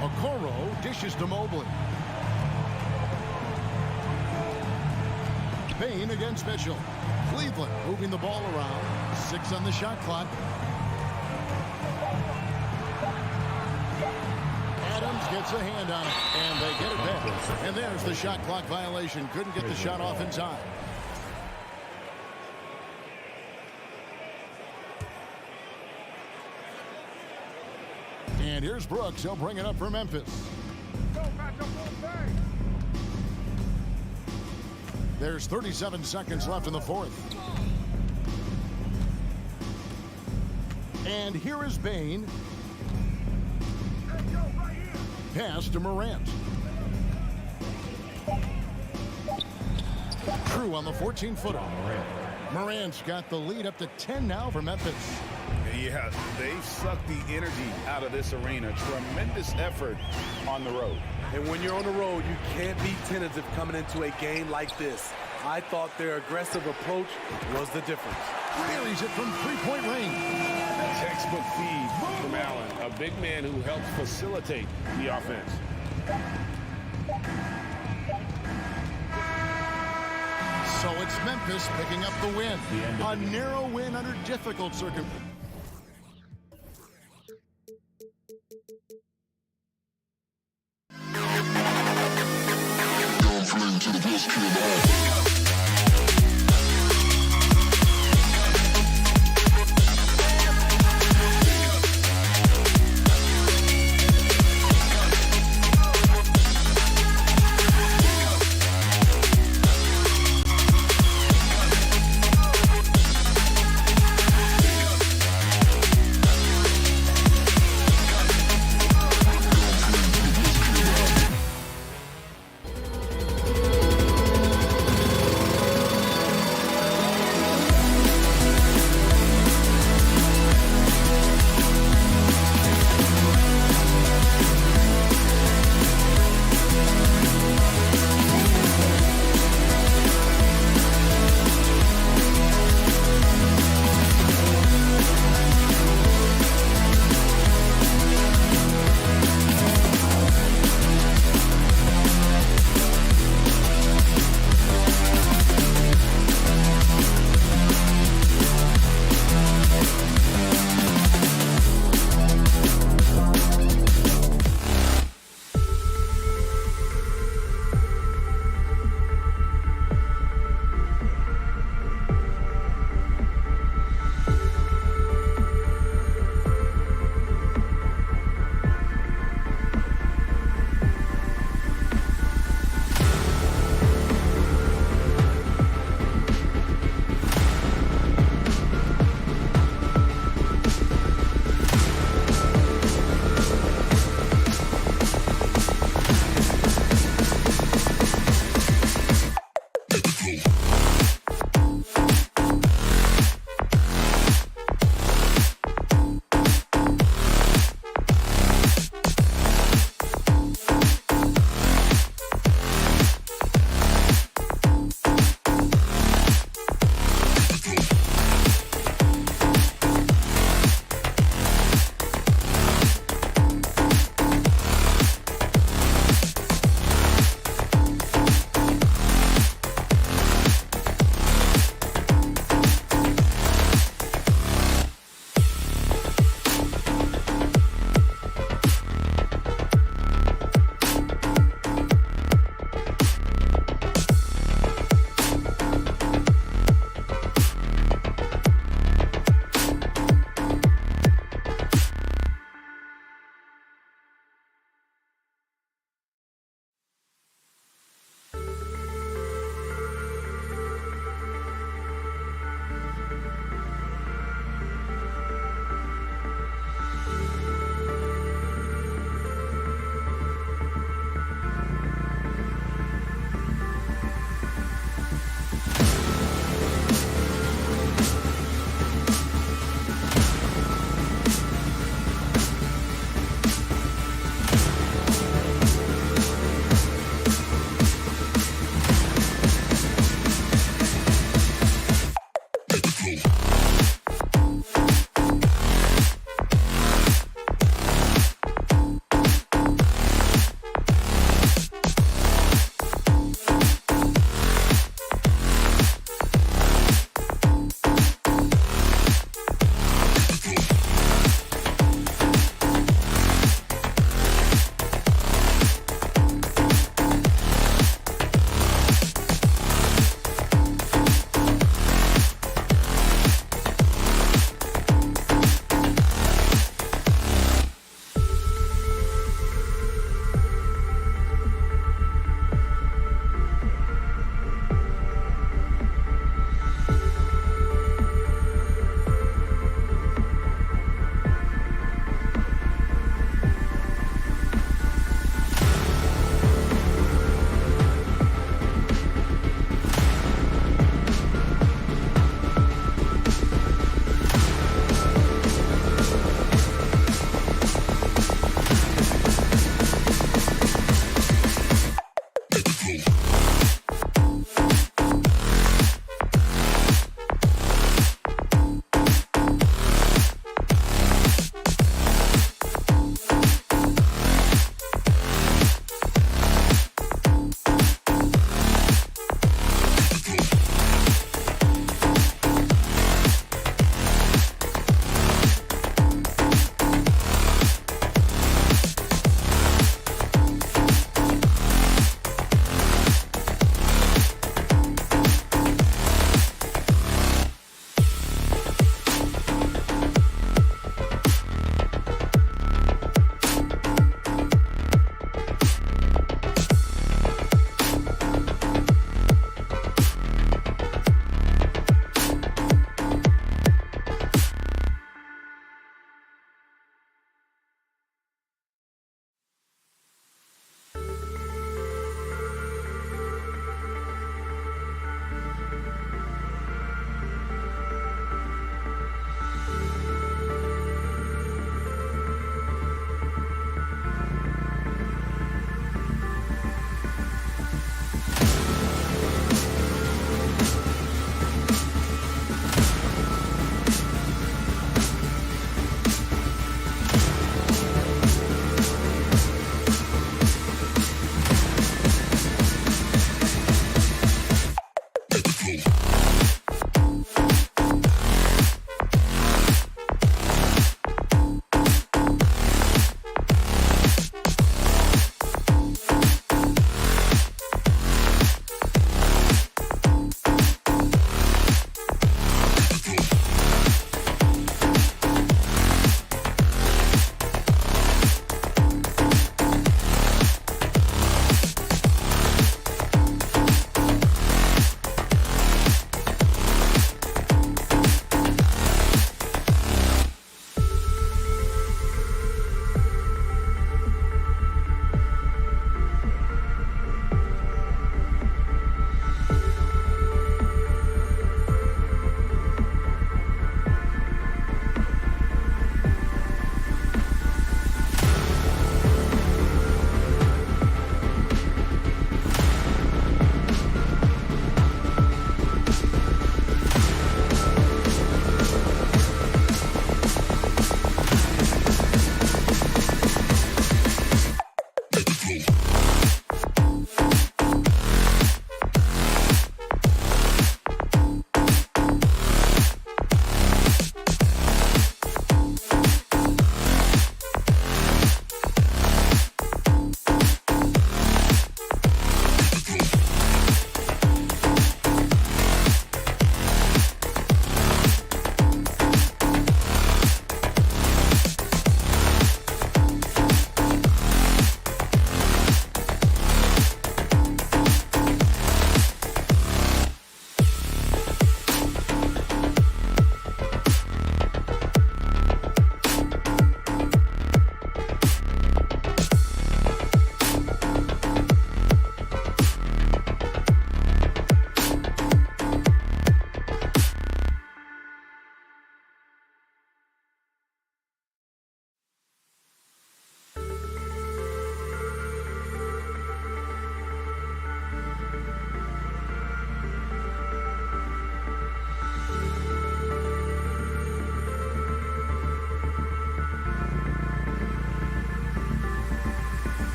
Okoro dishes to Mobley. Bain against Mitchell. Cleveland moving the ball around. 6 on the shot clock. Gets a hand on it, and they get it back. And there's the shot clock violation. Couldn't get the shot off in time. And here's Brooks. He'll bring it up for Memphis. There's 37 seconds left in the fourth. And here is Bane. Pass to Morant. True on the 14-footer. Morant's got the lead up to 10 now for Memphis. Yeah, they sucked the energy out of this arena. Tremendous effort on the road. And when you're on the road, you can't be tentative coming into a game like this. I thought their aggressive approach was the difference. Buries it from three-point range. Textbook feed from Allen, a big man who helps facilitate the offense. So it's Memphis picking up the win. A narrow win under difficult circumstances.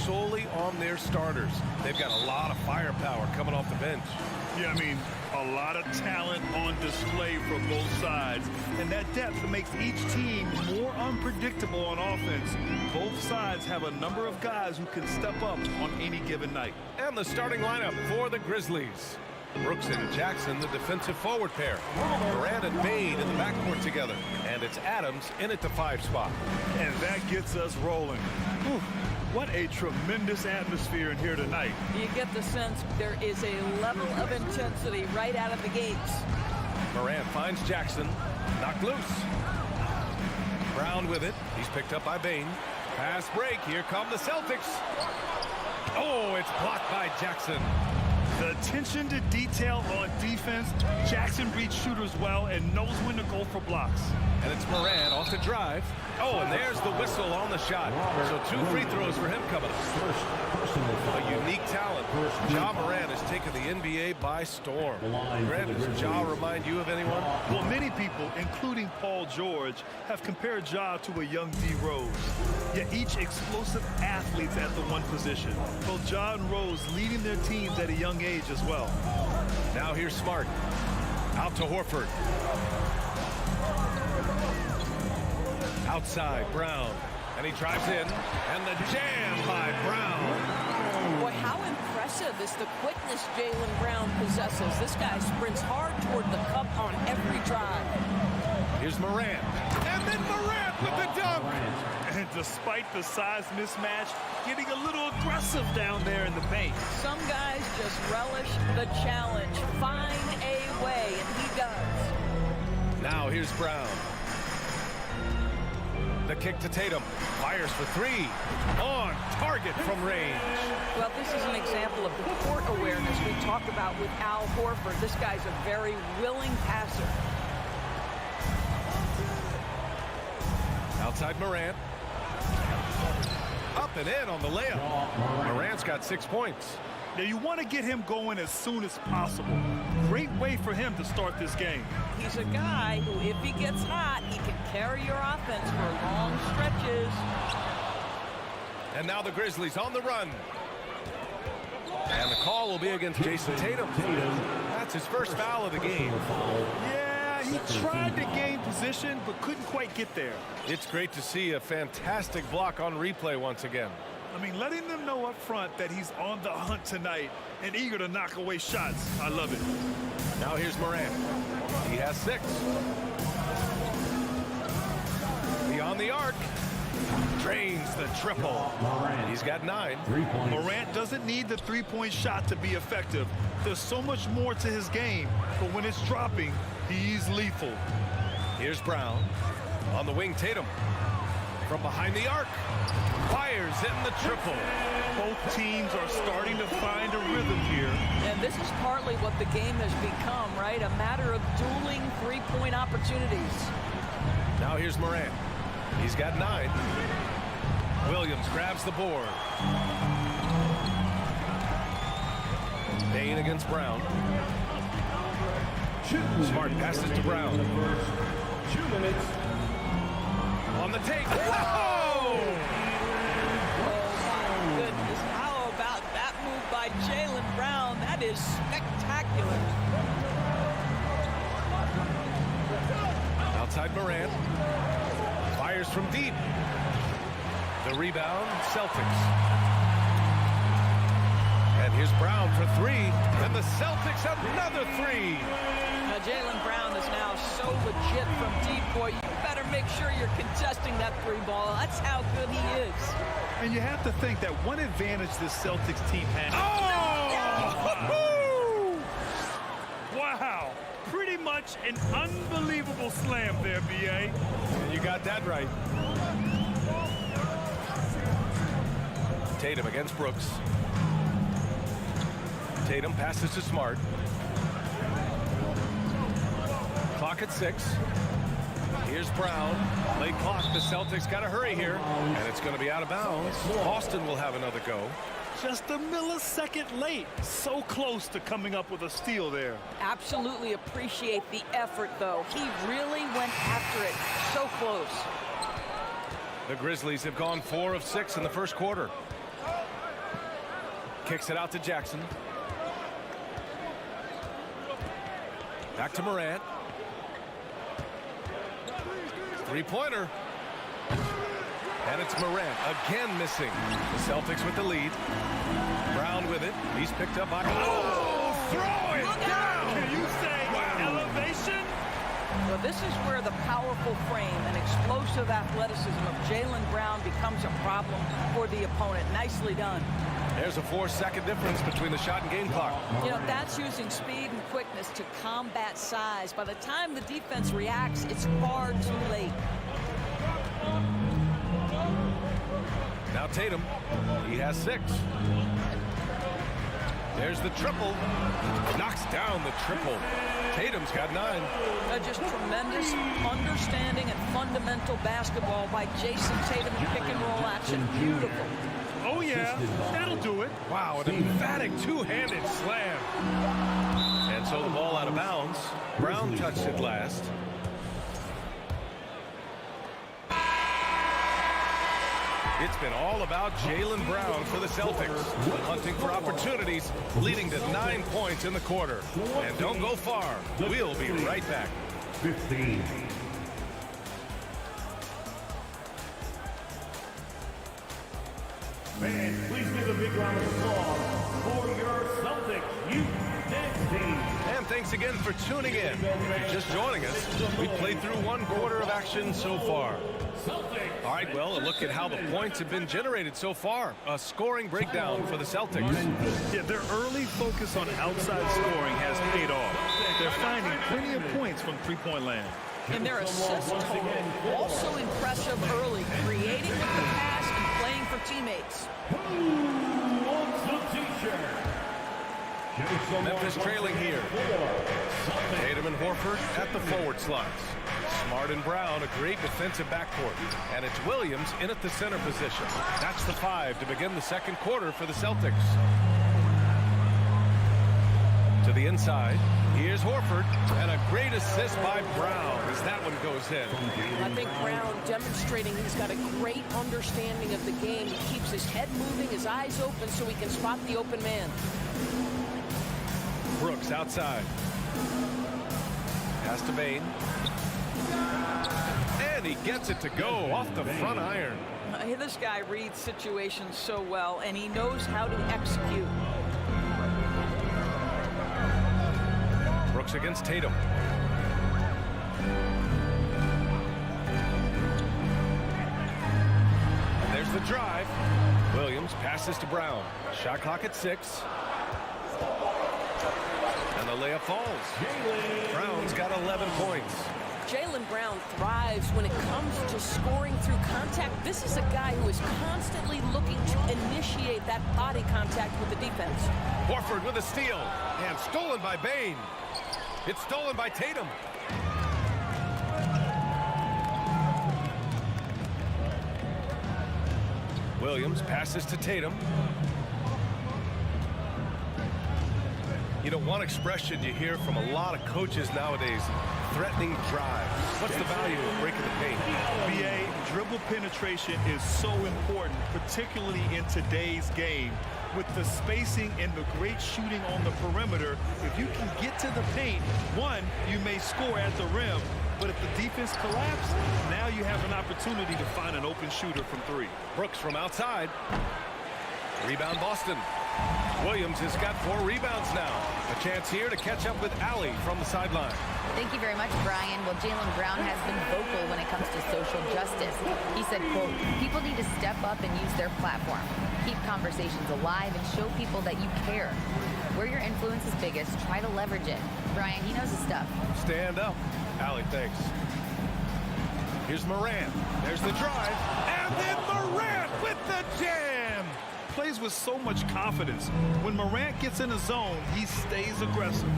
solely on their starters. They've got a lot of firepower coming off the bench. Yeah, I mean, a lot of talent on display for both sides. And that depth makes each team more unpredictable on offense. Both sides have a number of guys who can step up on any given night. And the starting lineup for the Grizzlies. Brooks and Jackson, the defensive forward pair. Morant and Bane in the backcourt together. And it's Adams in at the 5 spot. And that gets us rolling. Whew. What a tremendous atmosphere in here tonight. You get the sense there is a level of intensity right out of the gates. Morant finds Jackson. Knocked loose. Brown with it. He's picked up by Bane. Pass break. Here come the Celtics. Oh, it's blocked by Jackson. The attention to detail on defense. Jackson reads shooters well and knows when to go for blocks. And it's Morant off the drive. Oh, and there's the whistle on the shot. So 2 free throws for him coming up. A unique talent. Ja Morant has taken the NBA by storm. Grant, does Ja remind you of anyone? Well, many people, including Paul George, have compared Ja to a young D. Rose. Yet each explosive athletes at the one position. Both Ja and Rose leading their teams at a young age as well. Now here's Smart. Out to Horford. Outside, Brown. And he drives in. And the jam by Brown. Boy, how impressive is the quickness Jaylen Brown possesses. This guy sprints hard toward the cup on every drive. Here's Morant. And then Morant with the dunk. And despite the size mismatch, getting a little aggressive down there in the paint. Some guys just relish the challenge. Find a way, and he does. Now here's Brown. The kick to Tatum. Fires for 3. On target from range. Well, this is an example of the court awareness we talk about with Al Horford. This guy's a very willing passer. Outside Morant. Up and in on the layup. Morant's got 6 points. Now you want to get him going as soon as possible. Great way for him to start this game. He's a guy who, if he gets hot, he can carry your offense for long stretches. And now the Grizzlies on the run. And the call will be against Jason Tatum. That's his first foul of the game. Yeah, he tried to gain position, but couldn't quite get there. It's great to see a fantastic block on replay once again. I mean, letting them know up front that he's on the hunt tonight and eager to knock away shots. I love it. Now here's Morant. He has 6. Beyond the arc. Drains the triple. He's got 9. Morant doesn't need the three-point shot to be effective. There's so much more to his game, but when it's dropping, he's lethal. Here's Brown. On the wing, Tatum. From behind the arc. Fires in the triple. Both teams are starting to find a rhythm here. And this is partly what the game has become, right? A matter of dueling three-point opportunities. Now here's Morant. He's got 9. Williams grabs the board. Bane against Brown. Smart passes to Brown. 2 minutes. On the take. Oh! Oh, my goodness. How about that move by Jaylen Brown? That is spectacular. Outside Morant. Fires from deep. The rebound, Celtics. And here's Brown for 3. And the Celtics another 3. Now, Jaylen Brown is now so legit from deep, boy. You better make sure you're contesting that 3-ball. That's how good he is. And you have to think that one advantage this Celtics team has. Oh! Wow. Pretty much an unbelievable slam there, B.A. You got that right. Tatum against Brooks. Tatum passes to Smart. Clock at 6. Here's Brown. Late clock. The Celtics got to hurry here. And it's going to be out of bounds. Boston will have another go. Just a millisecond late. So close to coming up with a steal there. Absolutely appreciate the effort, though. He really went after it. So close. The Grizzlies have gone 4 of 6 in the first quarter. kicks it out to Jackson. Back to Morant. Three-pointer. And it's Morant again missing. The Celtics with the lead. Brown with it. He's picked up by... Oh, throw it down! Can you say elevation? Well, this is where the powerful frame and explosive athleticism of Jaylen Brown becomes a problem for the opponent. Nicely done. There's a 4-second difference between the shot and game clock. You know, that's using speed and quickness to combat size. By the time the defense reacts, it's far too late. Now Tatum, he has 6. There's the triple. Knocks down the triple. Tatum's got 9. Just tremendous understanding and fundamental basketball by Jason Tatum in pick and roll action. Beautiful. Oh, yeah, that'll do it. Wow, an emphatic two-handed slam. And so the ball out of bounds. Brown touched it last. It's been all about Jaylen Brown for the Celtics, hunting for opportunities, leading to 9 points in the quarter. And don't go far. We'll be right back. 15. Fans, please give a big round of applause for your Celtics youth dance team. And thanks again for tuning in. If you're just joining us, we've played through 1 quarter of action so far. All right, well, a look at how the points have been generated so far. A scoring breakdown for the Celtics. Yeah, their early focus on outside scoring has paid off. They're finding plenty of points from three-point land. And their assist total also impressive early, creating with the pass and playing for teammates. Who wants the t-shirt? Memphis trailing here. Tatum and Horford at the forward slots. Smart and Brown, a great defensive backcourt. And it's Williams in at the center position. That's the 5 to begin the second quarter for the Celtics. To the inside, here's Horford, and a great assist by Brown as that one goes in. I think Brown demonstrating he's got a great understanding of the game. He keeps his head moving, his eyes open so he can spot the open man. Brooks outside. Pass to Bane. And he gets it to go off the front iron. This guy reads situations so well, and he knows how to execute. Brooks against Tatum. And there's the drive. Williams passes to Brown. Shot clock at 6. And the layup falls. Brown's got 11 points. Jaylen Brown thrives when it comes to scoring through contact. This is a guy who is constantly looking to initiate that body contact with the defense. Horford with a steal. And stolen by Bane. It's stolen by Tatum. Williams passes to Tatum. You know, one expression you hear from a lot of coaches nowadays, threatening drive. What's the value of breaking the paint? BA, dribble penetration is so important, particularly in today's game. With the spacing and the great shooting on the perimeter, if you can get to the paint, one, you may score at the rim, but if the defense collapses, now you have an opportunity to find an open shooter from 3. Brooks from outside. Rebound Boston. Williams has got 4 rebounds now. A chance here to catch up with Allie from the sideline. Thank you very much, Brian. Well, Jaylen Brown has been vocal when it comes to social justice. He said, quote, people need to step up and use their platform. Keep conversations alive and show people that you care. Where your influence is biggest, try to leverage it. Brian, he knows his stuff. Stand up. Allie, thanks. Here's Morant. There's the drive. And then Morant with the jam. Plays with so much confidence. When Morant gets in a zone, he stays aggressive.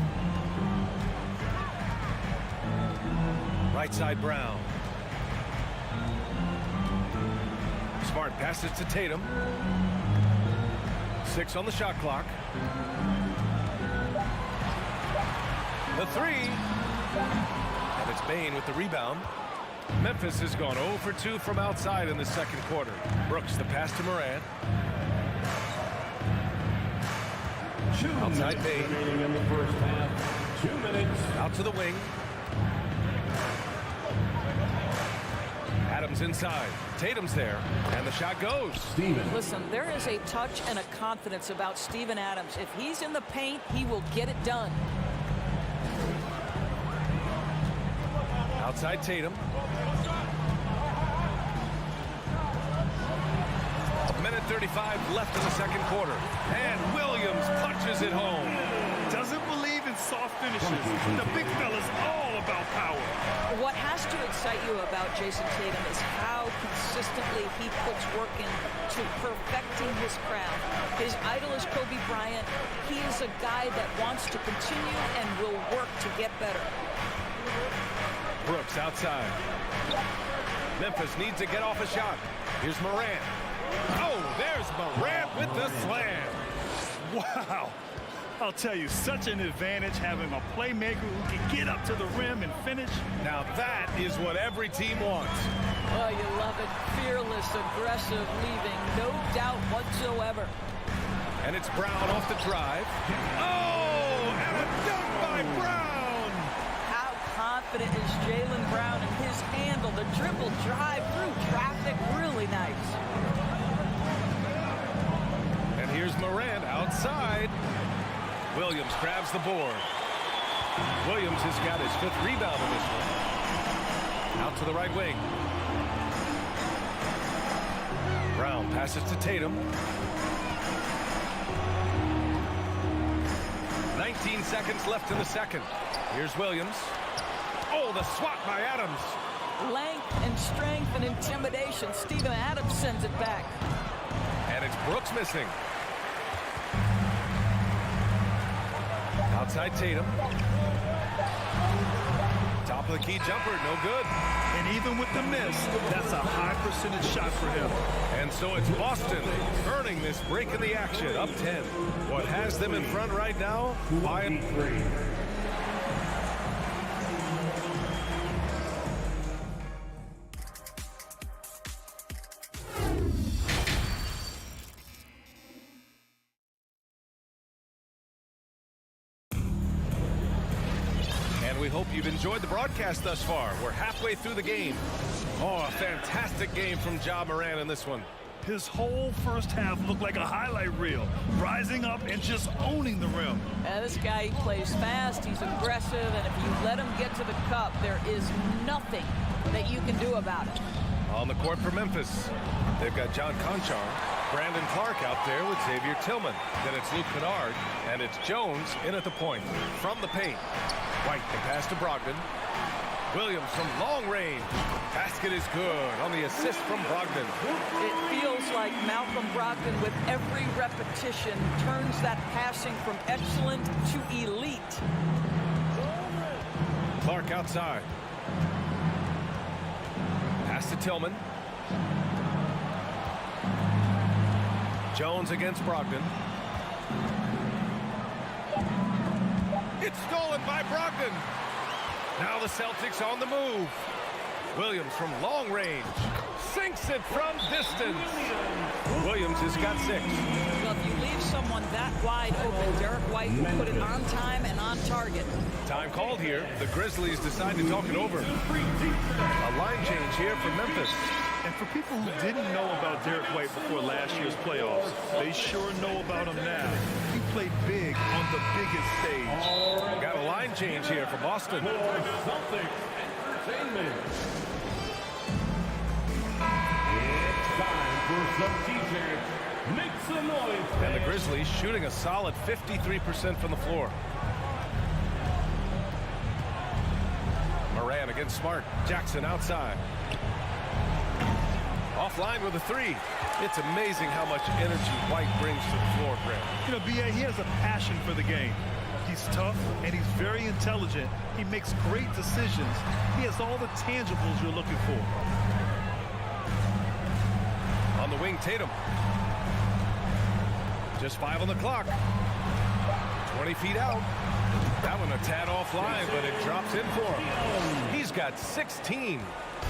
Right side Brown. Smart passes to Tatum. 6 on the shot clock. The 3. And it's Bane with the rebound. Memphis has gone 0 for 2 from outside in the second quarter. Brooks the pass to Morant. Outside Bane. Remaining in the first half. 2 minutes. Out to the wing. Adams inside. Tatum's there. And the shot goes. Listen, there is a touch and a confidence about Steven Adams. If he's in the paint, he will get it done. Outside Tatum. A minute 35 left in the second quarter. And Williams punches it home. Doesn't believe in soft finishes. The big fella's all about power. What has to excite you about Jason Tatum is how consistently he puts work into perfecting his craft. His idol is Kobe Bryant. He is a guy that wants to continue and will work to get better. Brooks outside. Memphis needs to get off a shot. Here's Morant. Oh, there's Morant with the slam. Wow. I'll tell you, such an advantage having a playmaker who can get up to the rim and finish. Now that is what every team wants. Oh, you love it. Fearless, aggressive, leaving. No doubt whatsoever. And it's Brown off the drive. Oh, and a dunk by Brown. How confident is Jaylen Brown in his handle? The dribble drive through traffic, really nice. And here's Morant outside. Williams grabs the board. Williams has got his 5th rebound in this one. Out to the right wing. Brown passes to Tatum. 19 seconds left in the second. Here's Williams. Oh, the swat by Adams. Length and strength and intimidation. Steven Adams sends it back. And it's Brooks missing. Outside Tatum. Top of the key jumper, no good. And even with the miss, that's a high percentage shot for him. And so it's Boston earning this break in the action, up 10. What has them in front right now? By 3. We hope you've enjoyed the broadcast thus far. We're halfway through the game. Oh, a fantastic game from Ja Morant in this one. His whole first half looked like a highlight reel, rising up and just owning the rim. And this guy, he plays fast, he's aggressive, and if you let him get to the cup, there is nothing that you can do about it. On the court for Memphis, they've got John Conchar, Brandon Clark out there with Xavier Tillman. Then it's Luke Kennard, and it's Jones in at the point from the paint. White the pass to Brogdon. Williams from long range. Basket is good on the assist from Brogdon. It feels like Malcolm Brogdon with every repetition turns that passing from excellent to elite. Clark outside. Pass to Tillman. Jones against Brogdon. It's stolen by Brogdon. Now the Celtics on the move. Williams from long range. Sinks it from distance. Williams has got 6. Well, if you leave someone that wide open, Derek White will put it on time and on target. Time called here. The Grizzlies decide to talk it over. A line change here for Memphis. And for people who didn't know about Derek White before last year's playoffs, they sure know about him now. He played big on the biggest stage. Got a line change here for Boston. Celtics Entertainment. It's time for some t-shirts. Make some noise. And the Grizzlies shooting a solid 53% from the floor. Moran against Smart. Jackson outside. Offline with a 3. It's amazing how much energy White brings to the floor, Grant. You know, B.A., he has a passion for the game. He's tough, and he's very intelligent. He makes great decisions. He has all the tangibles you're looking for. On the wing, Tatum. Just 5 on the clock. 20 feet out. That one a tad offline, but it drops in for him. He's got 16.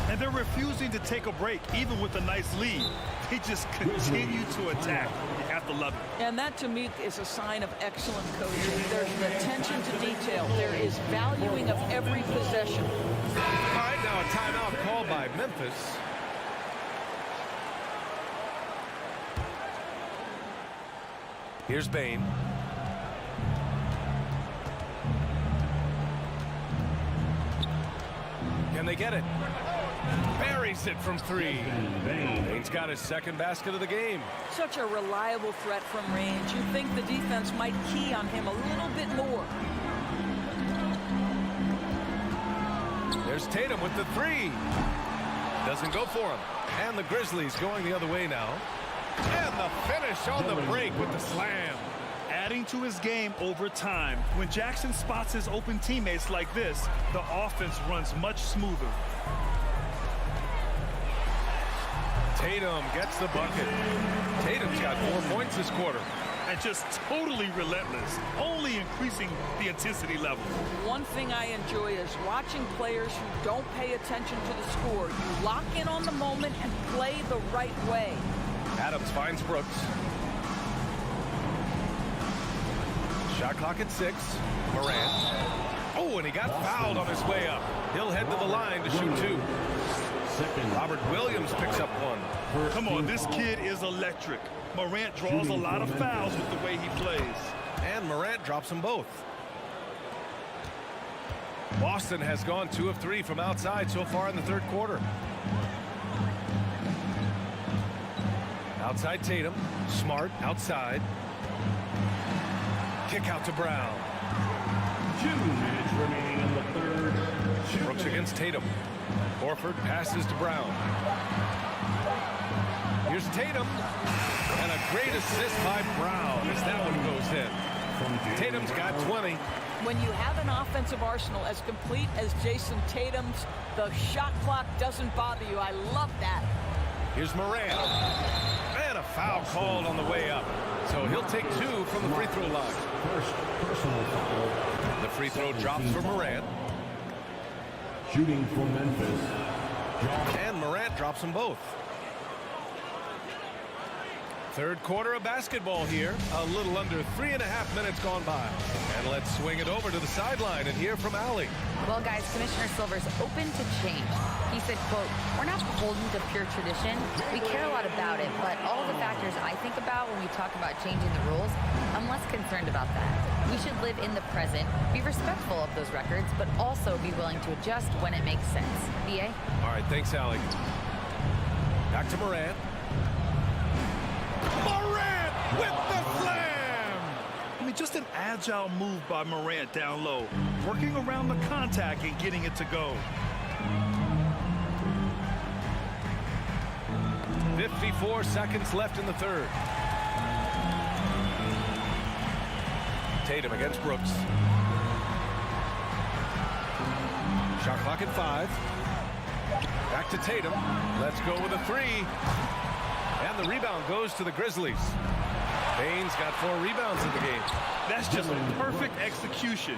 And they're refusing to take a break, even with a nice lead. They just continue to attack. You have 11. And that, to me, is a sign of excellent coaching. There's an attention to detail. There is valuing of every possession. All right, now a timeout called by Memphis. Here's Bane. Can they get it? Buries it from three. Bane's got his second basket of the game. Such a reliable threat from range. You'd think the defense might key on him a little bit more. There's Tatum with the three. Doesn't go for him. And the Grizzlies going the other way now. And the finish on the break with the slam. Adding to his game over time. When Jackson spots his open teammates like this, the offense runs much smoother. Tatum gets the bucket. Tatum's got 4 points this quarter. And just totally relentless, only increasing the intensity level. One thing I enjoy is watching players who don't pay attention to the score. You lock in on the moment and play the right way. Adams finds Brooks. Shot clock at 6. Morant. Oh, and he got fouled on his way up. He'll head to the line to shoot 2. Robert Williams picks up 1. Come on, this kid is electric. Morant draws a lot of fouls with the way he plays. And Morant drops them both. Boston has gone 2 of 3 from outside so far in the third quarter. Outside Tatum. Smart outside. Kick out to Brown. 2 minutes remaining in the third. Brooks against Tatum. Horford passes to Brown. Here's Tatum. And a great assist by Brown as that one goes in. Tatum's got 20. When you have an offensive arsenal as complete as Jason Tatum's, the shot clock doesn't bother you. I love that. Here's Morant. And a foul called on the way up. So he'll take 2 from the free throw line. First personal foul. The free throw drops for Morant. Shooting for Memphis. And Morant drops them both. Third quarter of basketball here. A little under 3.5 minutes gone by. And let's swing it over to the sideline and hear from Allie. Well, guys, Commissioner Silver's open to change. He said, quote, "We're not beholden to pure tradition. We care a lot about it, but all the factors I think about when we talk about changing the rules, I'm less concerned about that. We should live in the present, be respectful of those records, but also be willing to adjust when it makes sense." B.A.? All right, thanks, Allie. Back to Morant. Morant with the slam! I mean, just an agile move by Morant down low, working around the contact and getting it to go. 54 seconds left in the third. Tatum against Brooks. Shot clock at 5. Back to Tatum. Let's go with a 3. And the rebound goes to the Grizzlies. Bane's got 4 rebounds in the game. That's just a perfect execution.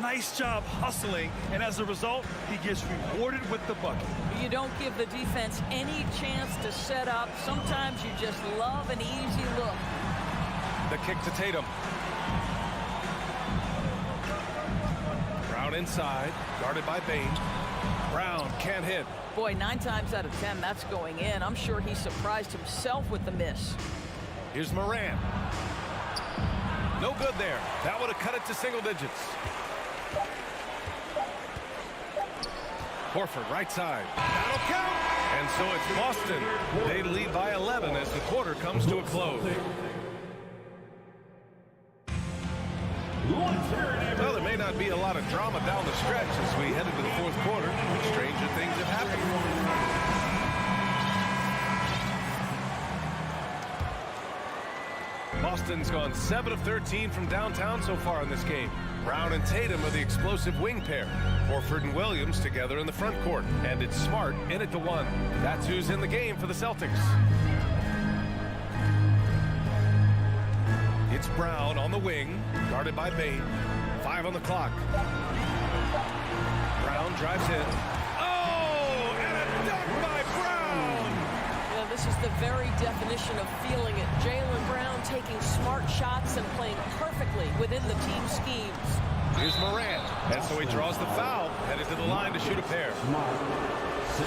Nice job hustling, and as a result, he gets rewarded with the bucket. You don't give the defense any chance to set up. Sometimes you just love an easy look. The kick to Tatum. Brown inside, guarded by Bane. Brown can't hit. Boy, 9 times out of 10, that's going in. I'm sure he surprised himself with the miss. Here's Morant. No good there. That would have cut it to single digits. Horford right side. That'll count. And so it's Boston. They lead by 11 as the quarter comes to a close. Well, there may not be a lot of drama down the stretch as we head into the fourth quarter. Stranger things have happened. Boston's gone 7 of 13 from downtown so far in this game. Brown and Tatum are the explosive wing pair. Horford and Williams together in the front court. And it's Smart in it to 1. That's who's in the game for the Celtics. It's Brown on the wing, guarded by Bane. 5 on the clock. Brown drives in. Oh, and a dunk by Brown! Yeah, this This is the very definition of feeling it. Jaylen Brown taking smart shots and playing perfectly within the team schemes. Here's Morant, and so he draws the foul, headed to the line to shoot a pair.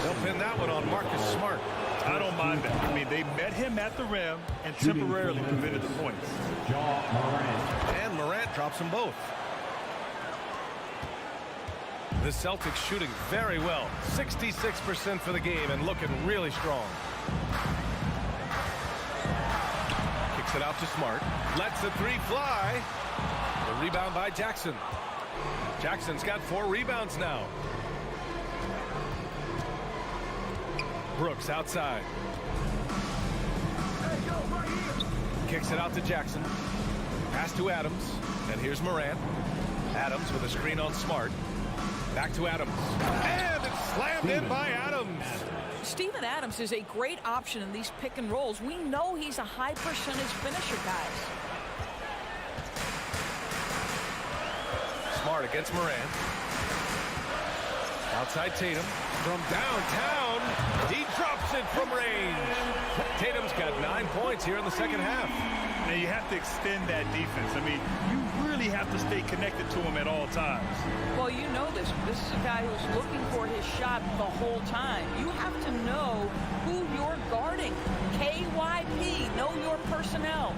They'll pin that one on Marcus Smart. I don't mind that. I mean, they met him at the rim and temporarily prevented the points. And Morant drops them both. The Celtics shooting very well. 66% for the game and looking really strong. Kicks it out to Smart. Lets the three fly. The rebound by Jackson. Jackson's got 4 rebounds now. Brooks outside. Kicks it out to Jackson. Pass to Adams. And here's Morant. Adams with a screen on Smart. Back to Adams. And it's slammed in by Adams. Steven Adams is a great option in these pick and rolls. We know he's a high percentage finisher, guys. Smart against Morant. Outside Tatum. From downtown, he drops it from range. Tatum's got 9 points here in the second half. Now you have to extend that defense. I mean, you really have to stay connected to him at all times. Well, you know this. This is a guy who's looking for his shot the whole time. You have to know who you're guarding. KYP, know your personnel.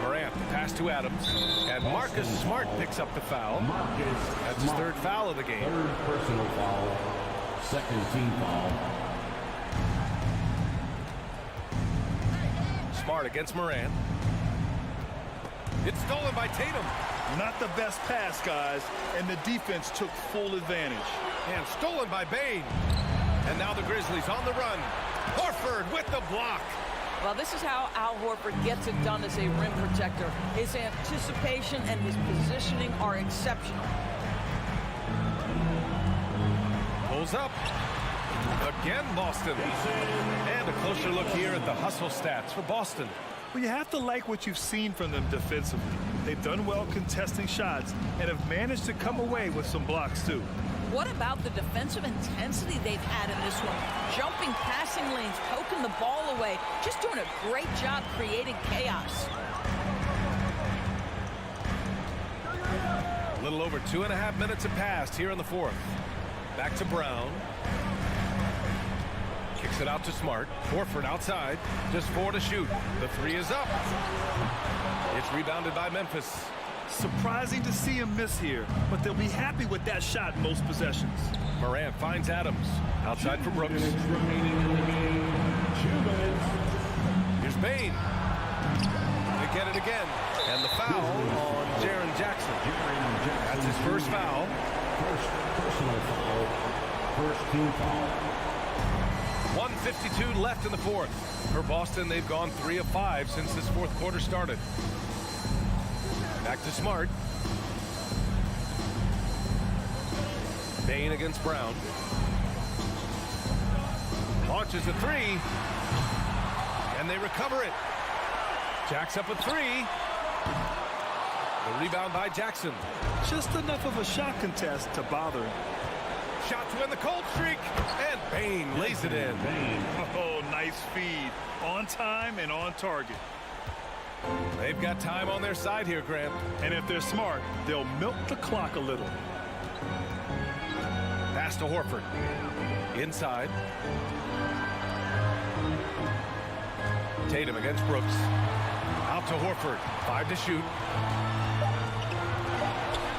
Morant, pass to Adams. And Marcus Smart picks up the foul. That's his 3rd foul of the game. 3rd personal foul. 2nd team foul. Smart against Morant. It's stolen by Tatum. Not the best pass, guys, and the defense took full advantage. And stolen by Bane. And now the Grizzlies on the run. Horford with the block. Well, this is how Al Horford gets it done as a rim protector. His anticipation and his positioning are exceptional. Pulls up. Again, Boston. And a closer look here at the hustle stats for Boston. Well, you have to like what you've seen from them defensively. They've done well contesting shots and have managed to come away with some blocks, too. What about the defensive intensity they've had in this one? Jumping passing lanes, poking the ball away, just doing a great job creating chaos. A little over 2.5 minutes have passed here in the 4th. Back to Brown. Kicks it out to Smart. Horford outside. Just 4 to shoot. The 3 is up. It's rebounded by Memphis. Surprising to see him miss here, but they'll be happy with that shot in most possessions. Morant finds Adams. Outside for Brooks. Remaining in the game. 2 minutes. Here's Bane. They get it again. And the foul on Jaren Jackson. That's his 1st foul. 1st personal foul. 1st team foul. 1:52 left in the 4th. For Boston, they've gone 3 of 5 since this 4th quarter started. Back to Smart. Bane against Brown. Launches a 3. And they recover it. Jacks up a 3. The rebound by Jackson. Just enough of a shot contest to bother him. Shot to end the cold streak. And Bane lays it in. Oh, nice feed. On time and on target. They've got time on their side here, Grant. And if they're smart, they'll milk the clock a little. Pass to Horford. Inside. Tatum against Brooks. Out to Horford. 5 to shoot.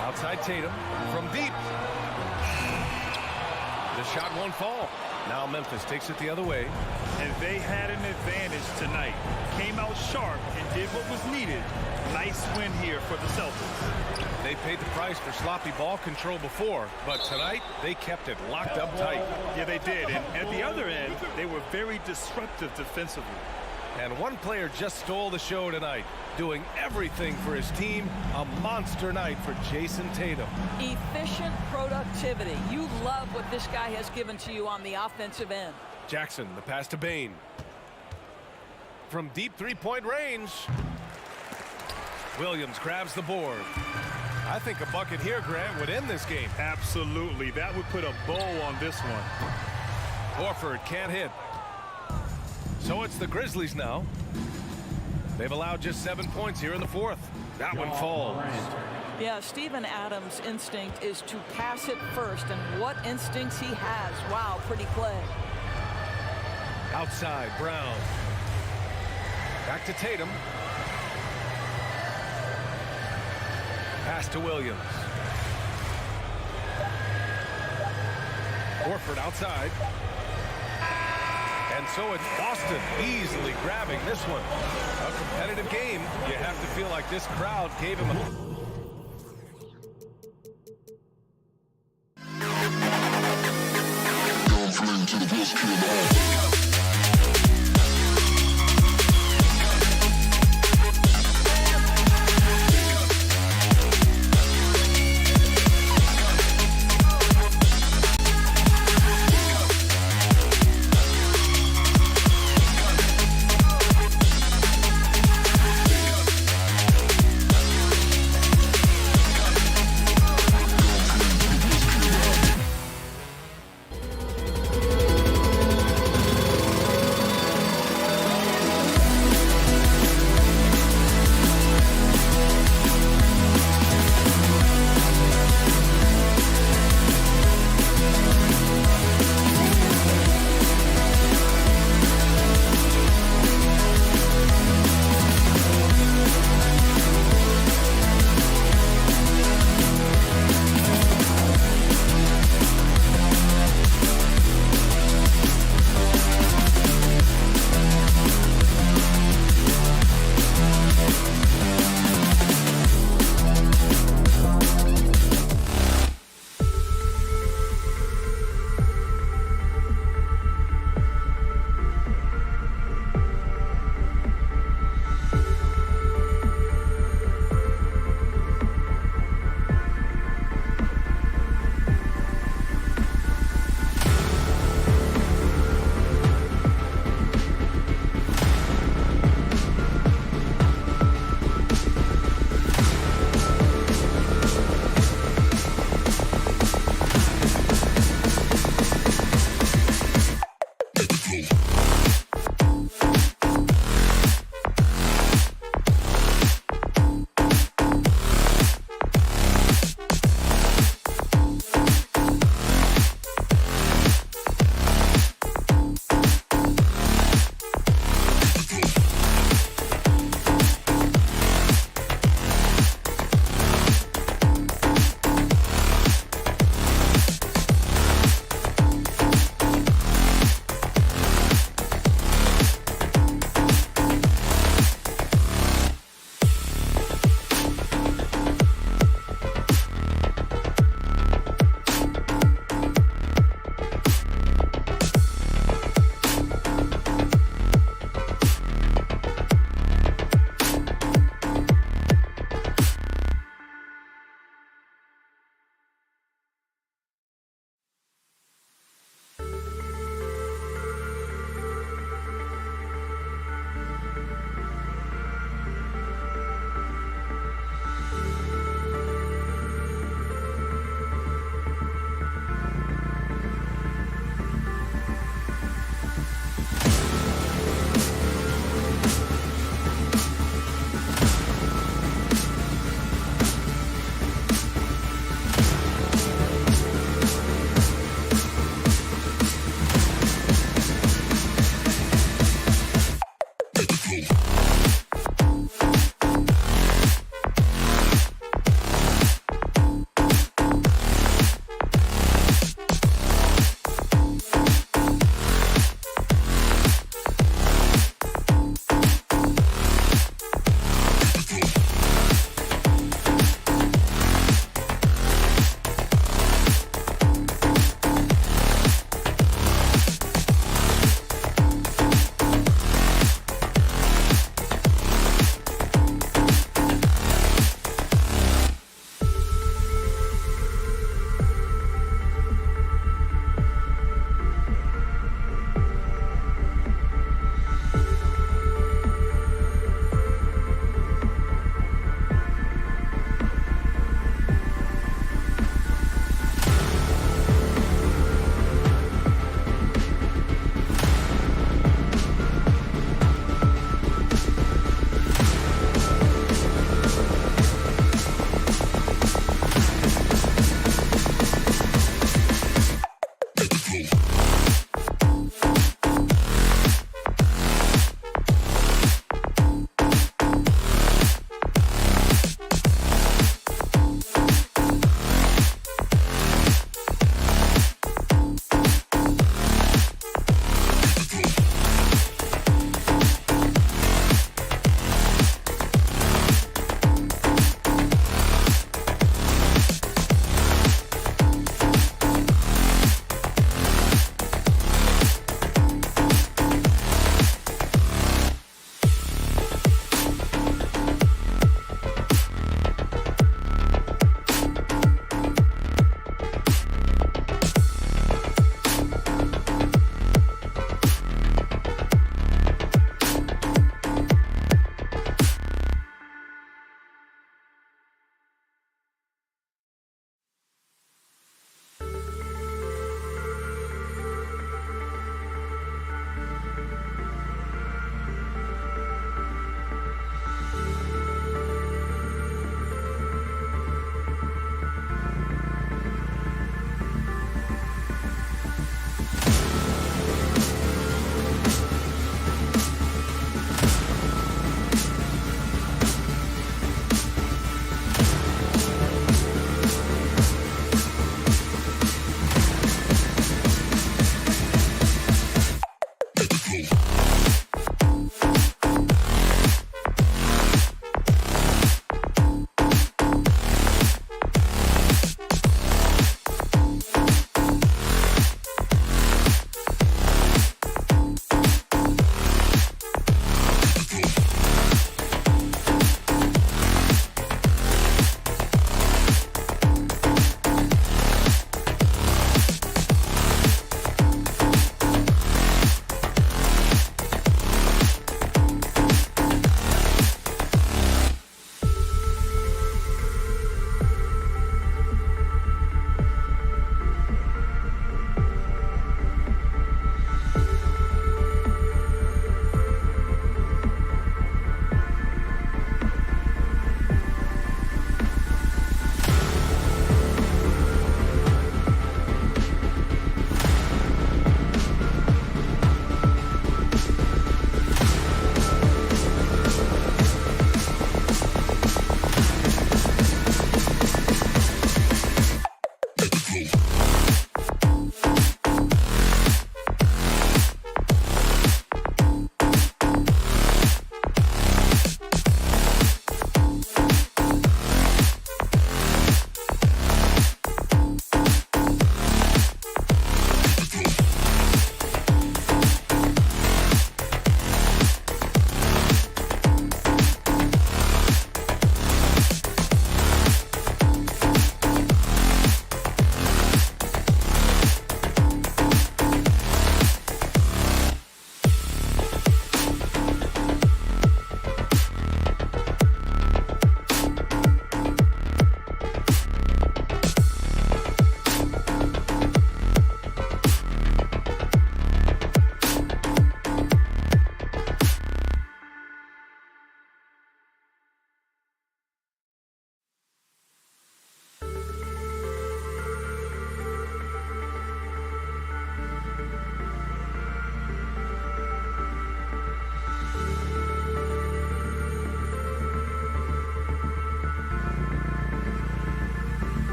Outside Tatum. From deep. The shot won't fall. Now Memphis takes it the other way. And they had an advantage tonight. Came out sharp and did what was needed. Nice win here for the Celtics. They paid the price for sloppy ball control before, but tonight they kept it locked up tight. Yeah, they did. And at the other end, they were very disruptive defensively. And one player just stole the show tonight, doing everything for his team. A monster night for Jason Tatum. Efficient productivity. You love what this guy has given to you on the offensive end. Jackson, the pass to Bane. From deep 3-point range. Williams grabs the board. I think a bucket here, Grant, would end this game. Absolutely. That would put a bow on this one. Horford can't hit. So it's the Grizzlies now. They've allowed just 7 points here in the fourth. That one falls. Yeah, Steven Adams' instinct is to pass it first, and what instincts he has. Wow, pretty play. Outside, Brown. Back to Tatum. Pass to Williams. Horford outside. And so it's Boston easily grabbing this one. A competitive game. You have to feel like this crowd gave him a...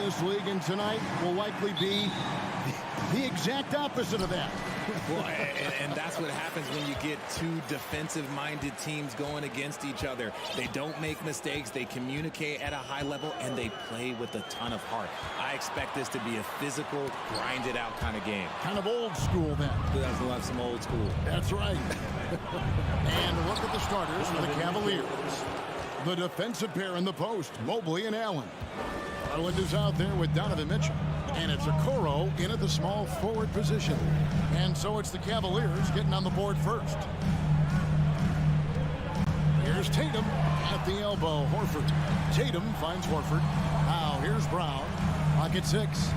this league, and tonight will likely be the exact opposite of that. Well, and that's what happens when you get two defensive-minded teams going against each other. They don't make mistakes, they communicate at a high level, and they play with a ton of heart. I expect this to be a physical, grinded-out kind of game. Kind of old school, then. That's love some old school. That's right. And look at the starters for the Cavaliers. The defensive pair in the post, Mobley and Allen. Garland is out there with Donovan Mitchell. And it's Okoro in at the small forward position. And so it's the Cavaliers getting on the board first. Here's Tatum at the elbow. Horford. Tatum finds Horford. Now here's Brown. Pocket 6.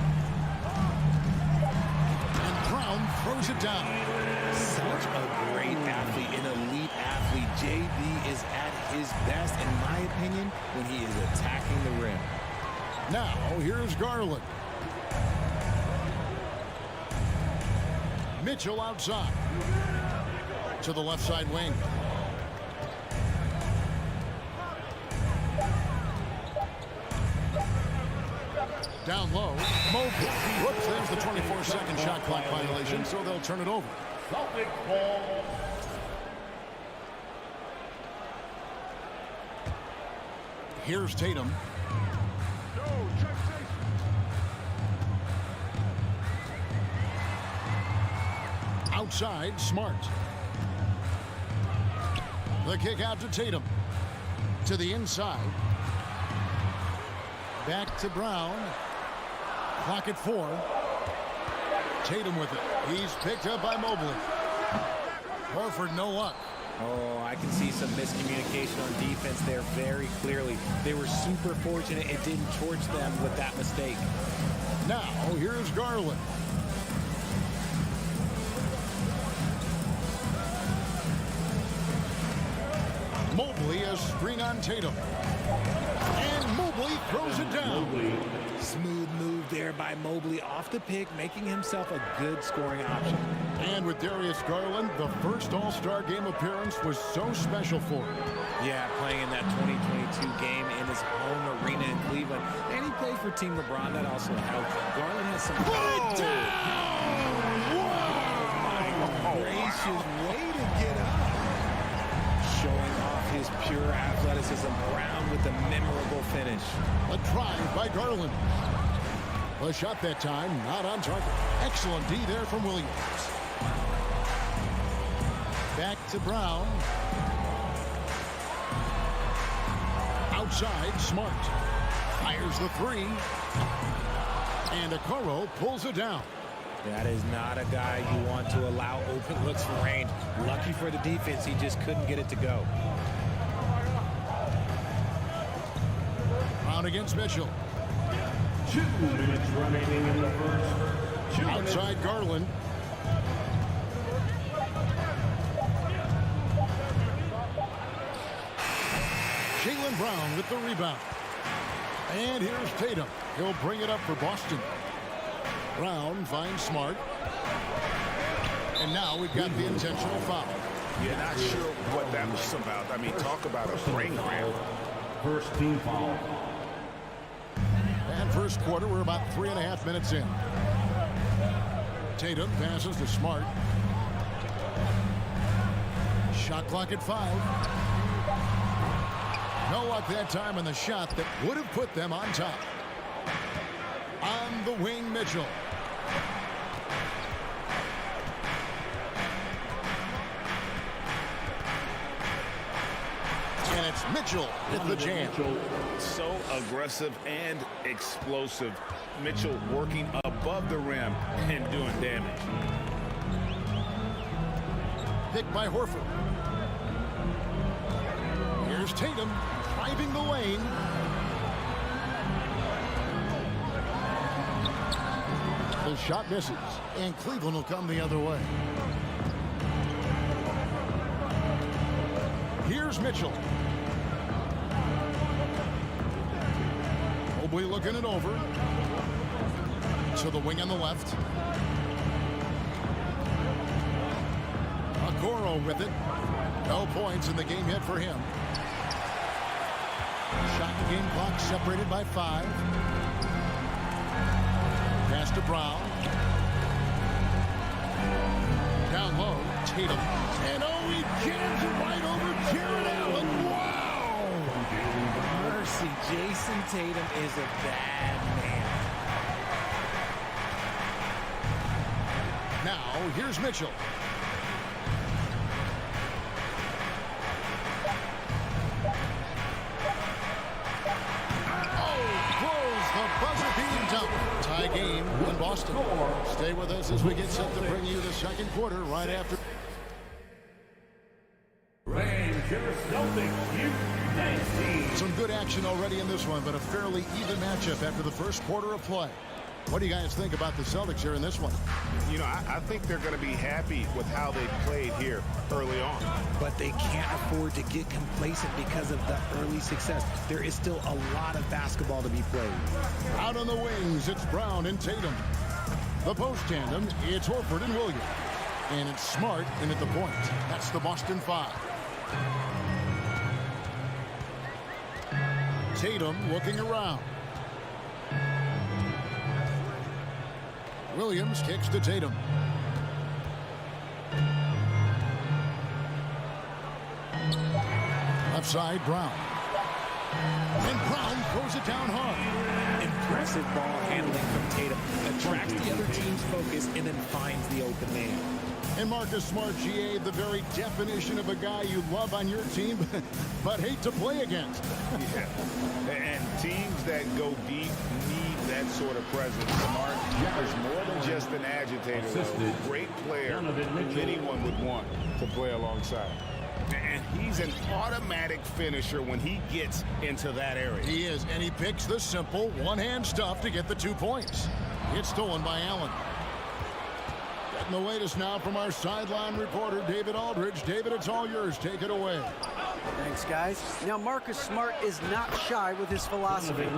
And Brown throws it down. Such a great athlete, an elite athlete. JB is at his best, in my opinion, when he is attacking the rim. Now here's Garland. Mitchell outside to the left side wing. Down low, Mobley. Whoops, there's the 24-second shot clock violation, so they'll turn it over. Celtics ball. Here's Tatum. Outside, Smart. The kick out to Tatum. To the inside. Back to Brown. Clock at 4. Tatum with it. He's picked up by Mobley. Horford, no luck. Oh, I can see some miscommunication on defense there very clearly. They were super fortunate it didn't torch them with that mistake. Now, here's Garland. Mobley a screen on Tatum. And Mobley throws it down. Smooth move there by Mobley off the pick, making himself a good scoring option. And with Darius Garland, the first All-Star game appearance was so special for him. Yeah, playing in that 2022 game in his home arena in Cleveland. And he played for Team LeBron. That also helped. Garland has some... Oh, my gracious, way to get up. Showing off his pure athleticism. Brown with the memorable finish. A drive by Garland. A shot that time, not on target. Excellent D there from Williams. Back to Brown. Outside, Smart. Fires the 3. And Okoro pulls it down. That is not a guy you want to allow open looks for range. Lucky for the defense, he just couldn't get it to go. Brown against Mitchell. 2 minutes remaining in the first. Outside Garland. Jaylen Brown with the rebound. And here's Tatum. He'll bring it up for Boston. Brown finds Smart. And now we've got the intentional foul. Yeah, not sure what that was about. I mean, talk about a brain cramp. First team foul. And first quarter, we're about 3.5 minutes in. Tatum passes to Smart. Shot clock at 5. No luck that time on the shot that would have put them on top. On the wing, Mitchell. And it's Mitchell with the jam. So aggressive and explosive. Mitchell working above the rim and doing damage. Picked by Horford. Here's Tatum driving the lane. The shot misses, and Cleveland will come the other way. Here's Mitchell. Mobley looking it over. To the wing on the left. Okoro with it. No points in the game yet for him. Shot and game clock separated by 5. Pass to Brown. Down low, Tatum. And oh, he jams it right over Jared Allen. Wow! Mercy, Jason Tatum is a bad man. Now, here's Mitchell. Tie game in Boston. Stay with us as we get set to bring you the second quarter right after. Rangers Celtics, Some good action already in this one, but a fairly even matchup after the first quarter of play. What do you guys think about the Celtics here in this one? You know, I think they're going to be happy with how they played here early on. But they can't afford to get complacent because of the early success. There is still a lot of basketball to be played. Out on the wings, it's Brown and Tatum. The post tandem, it's Horford and Williams. And it's Smart in at the point. That's the Boston 5. Tatum looking around. Williams kicks to Tatum. Left side, Brown. And Brown throws it down hard. Impressive ball handling from Tatum. Attracts the other team's focus and then finds the open man. And Marcus Smart, GA, the very definition of a guy you love on your team, but hate to play against. Yeah. And teams that go deep need that sort of presence. Smart is more than just an agitator, though. Great player who anyone would want to play alongside. And he's an automatic finisher when he gets into that area. He is, and he picks the simple one-hand stuff to get the 2 points. It's stolen by Allen. Getting the latest now from our sideline reporter, David Aldridge. David, it's all yours. Take it away. Thanks, guys. Now, Marcus Smart is not shy with his philosophy.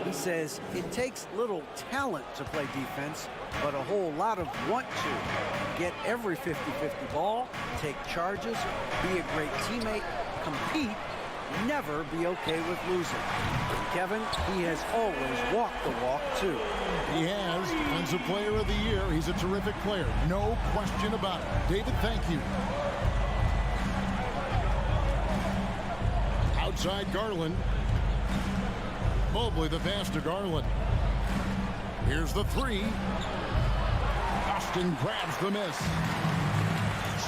He says it takes little talent to play defense, but a whole lot of want to. Get every 50-50 ball, take charges, be a great teammate, compete, never be okay with losing. And Kevin, he has always walked the walk, too. He has. Defensive Player of the Year. He's a terrific player. No question about it. David, thank you. Outside Garland. Mobley the pass to Garland. Here's the 3. Austin grabs the miss.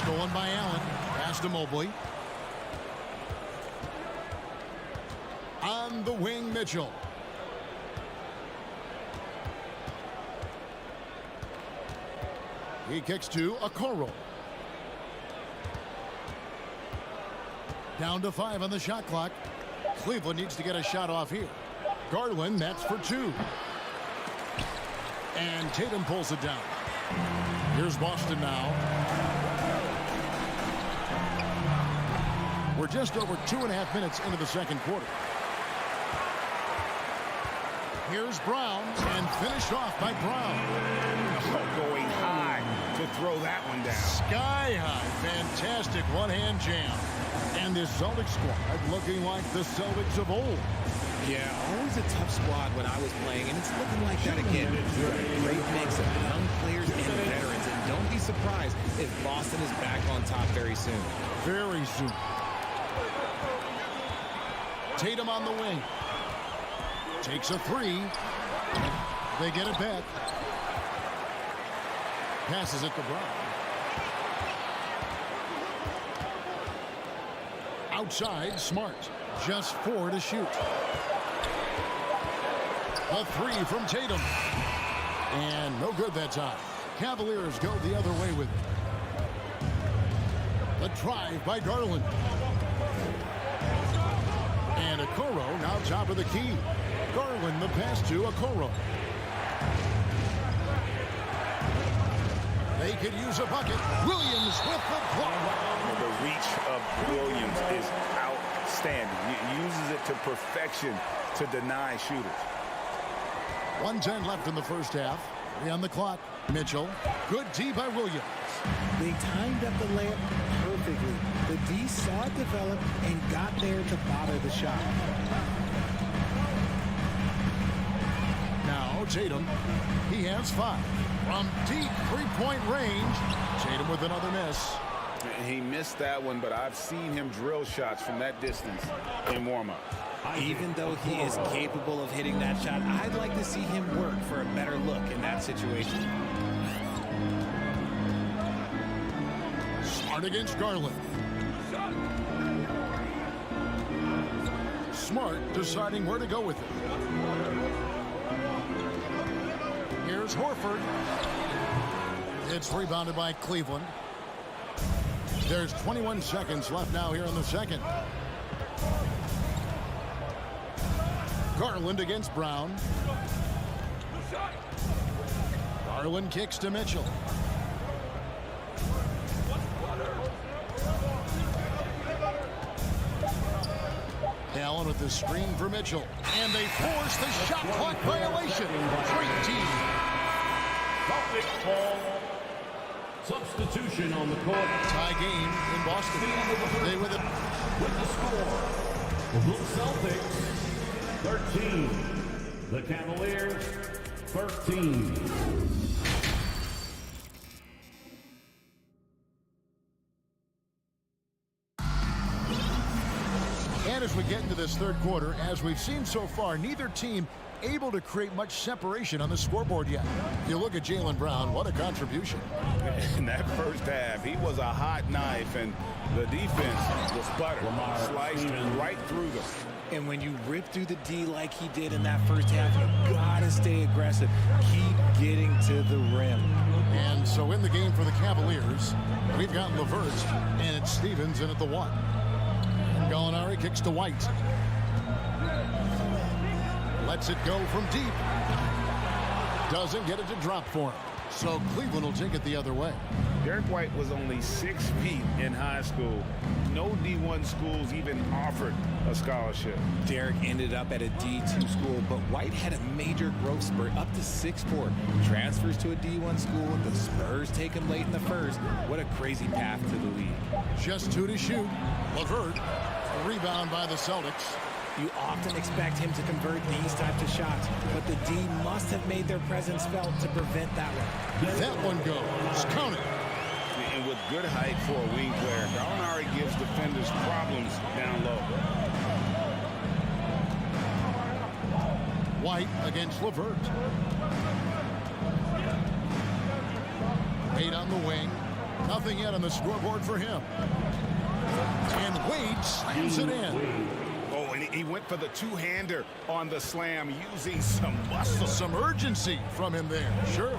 Stolen by Allen. Pass to Mobley. On the wing, Mitchell. He kicks to Okoro. Down to 5 on the shot clock. Cleveland needs to get a shot off here. Garland, that's for 2. And Tatum pulls it down. Here's Boston now. We're just over 2.5 minutes into the second quarter. Here's Brown, and finished off by Brown. Going high to throw that one down. Sky high. Fantastic one-hand jam. And this Celtics squad looking like the Celtics of old. Yeah, always a tough squad when I was playing, and it's looking like that again. Great mix of young players and veterans, and don't be surprised if Boston is back on top very soon. Very soon. Tatum on the wing. Takes a 3. They get it back. Passes it to Brown. Outside, Smart. Just 4 to shoot. A 3 from Tatum. And no good that time. Cavaliers go the other way with it. The drive by Garland. And Okoro now top of the key. Garland the pass to Okoro. They could use a bucket. Williams with the block. The reach of Williams is outstanding. He uses it to perfection to deny shooters. 1:10 left in the first half. 3 on the clock. Mitchell. Good D by Williams. They timed up the layup perfectly. The D saw it develop and got there to bother the shot. Now Tatum. He has 5. From deep three-point range, Tatum with another miss. He missed that one, but I've seen him drill shots from that distance in warm-up. Even though he is capable of hitting that shot, I'd like to see him work for a better look in that situation. Smart against Garland. Smart deciding where to go with it. Here's Horford. It's rebounded by Cleveland. There's 21 seconds left now here in the second. Garland against Brown. Garland kicks to Mitchell. Allen with the screen for Mitchell. And they force the shot clock violation. Great team. Celtics ball. Substitution on the court. Tie game in Boston. They with it. With the score, the Celtics 13, the Cavaliers 13. And as we get into this third quarter, as we've seen so far, neither team able to create much separation on the scoreboard yet. You look at Jaylen Brown, what a contribution. In that first half, he was a hot knife, and the defense was butter, sliced right through them. And when you rip through the D like he did in that first half, you gotta stay aggressive. Keep getting to the rim. And so in the game for the Cavaliers, we've got LeVert, and it's Stevens in at the 1. Gallinari kicks to White. Lets it go from deep. Doesn't get it to drop for him. So Cleveland will take it the other way. Derek White was only 6 feet in high school. No D1 schools even offered a scholarship. Derek ended up at a D2 school, but White had a major growth spurt up to 6'4". Transfers to a D1 school. The Spurs take him late in the first. What a crazy path to the league. Just 2 to shoot. LeVert, a rebound by the Celtics. You often expect him to convert these types of shots, but the D must have made their presence felt to prevent that one. That one goes. Count it. And with good height for a wing player, Gallinari gives defenders problems down low. White against LeVert. 8 on the wing. Nothing yet on the scoreboard for him. And Wade slams it in. Oh, and he went for the two-hander on the slam, using some muscle. Some urgency from him there. Sure.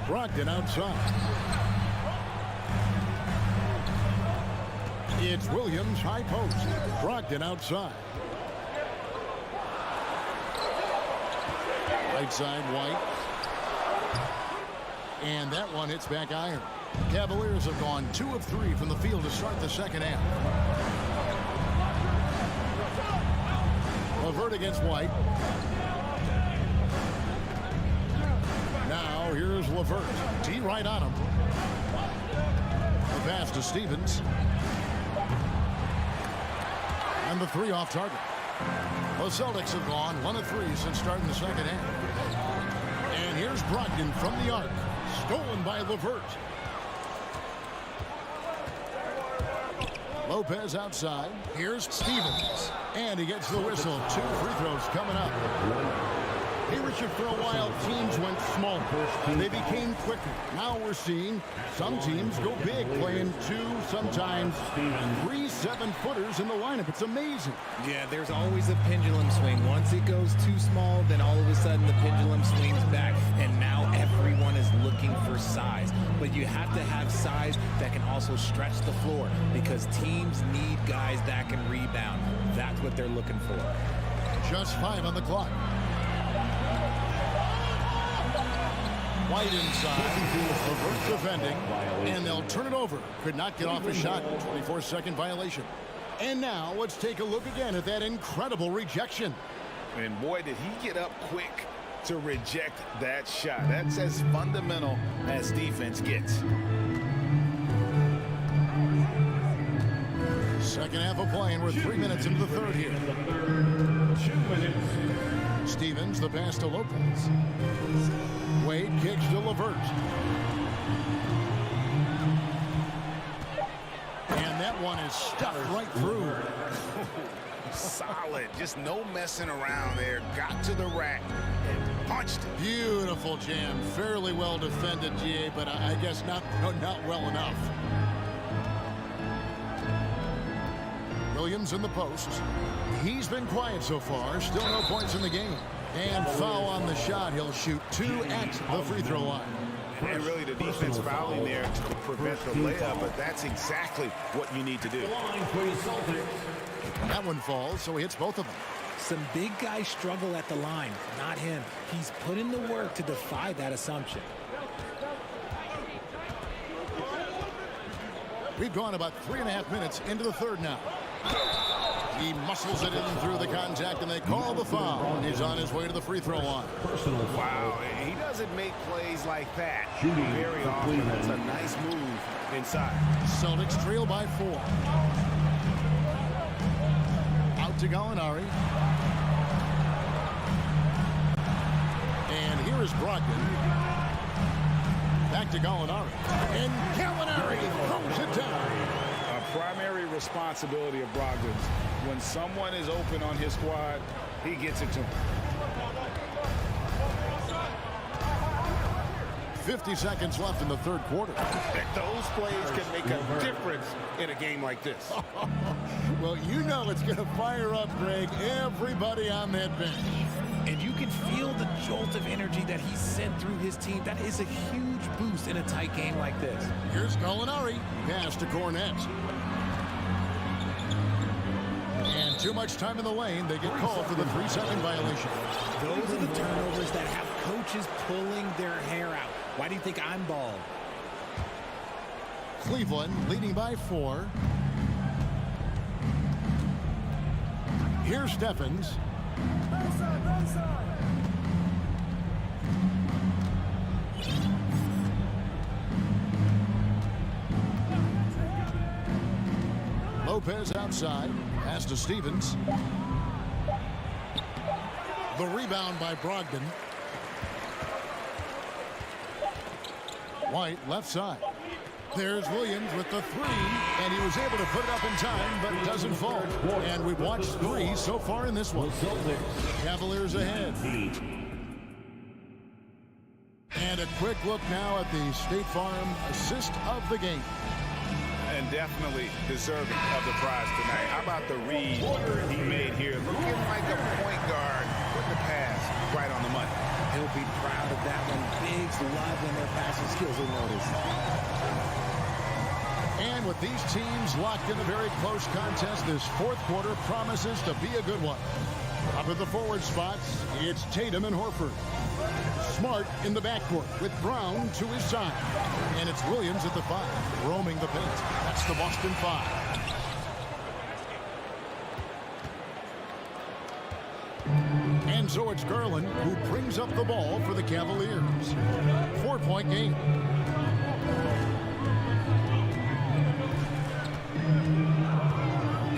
Brogdon outside. It's Williams, high post. Brogdon outside. Right side, White. And that one hits back iron. Cavaliers have gone 2 of 3 from the field to start the second half. LeVert against White. Now here's LeVert. D right on him. The pass to Stevens. And the 3 off target. The Celtics have gone 1 of 3 since starting the second half. And here's Brogdon from the arc. Stolen by LeVert. Lopez outside. Here's Stevens. And he gets the whistle. 2 free throws coming up. Hey, Richard, for a while, teams went smaller. They became quicker. Now we're seeing some teams go big, playing 2, sometimes 3 7-footers in the lineup. It's amazing. Yeah, there's always a pendulum swing. Once it goes too small, then all of a sudden the pendulum swings back, and now everyone is looking for size. But you have to have size that can also stretch the floor, because teams need guys that can rebound. That's what they're looking for. Just 5 on the clock. White inside. LeVert defending. And they'll turn it over. Could not get off a shot. 24-second violation. And now let's take a look again at that incredible rejection. And boy, did he get up quick to reject that shot. That's as fundamental as defense gets. Second half of play, and we're 3 minutes into the third here. 2 minutes Williams, the pass to Lopez. Wade kicks to Levert. And that one is stuffed right through. Solid. Just no messing around there. Got to the rack and punched it. Beautiful jam. Fairly well defended, GA, but I guess not well enough. Williams in the post. He's been quiet so far. Still no points in the game. And foul on the shot. He'll shoot 2 at the free throw line. And really the defense fouling there to prevent the layup, but that's exactly what you need to do. That one falls, so he hits both of them. Some big guys struggle at the line, not him. He's put in the work to defy that assumption. We've gone about 3.5 minutes into the third now. He muscles it in through the contact, and they call the foul. He's on his way to the free throw line. Wow, he doesn't make plays like that very often. That's a nice move inside. Celtics trail by 4. Out to Gallinari. And here is Brogdon. Back to Gallinari. And Gallinari throws it down. A primary responsibility of Brogdon's. When someone is open on his squad, he gets it to him. 50 seconds left in the third quarter. Those plays can make a difference in a game like this. Well, you know it's going to fire up, Greg, everybody on that bench. And you can feel the jolt of energy that he sent through his team. That is a huge boost in a tight game like this. Here's Gallinari. Pass to Cornette. And too much time in the lane. They get called for the 3-second violation. Those are the turnovers that have coaches pulling their hair out. Why do you think I'm bald? Cleveland leading by 4. Here's Steffens. Lopez outside. Pass to Stevens. The rebound by Brogdon. White left side. There's Williams with the 3, and he was able to put it up in time, but it doesn't fall. And we've watched 3 so far in this one. Cavaliers ahead. And a quick look now at the State Farm assist of the game. And definitely deserving of the prize tonight. How about the read he made here? Looking like a point guard with the pass right on the money. He'll be proud of that one. Bigs love when their passing skills are noticed. And with these teams locked in a very close contest, this fourth quarter promises to be a good one. Up at the forward spots, it's Tatum and Horford. Smart in the backcourt with Brown to his side. And it's Williams at the 5, roaming the paint. That's the Boston 5. And so it's Garland who brings up the ball for the Cavaliers. 4-point game.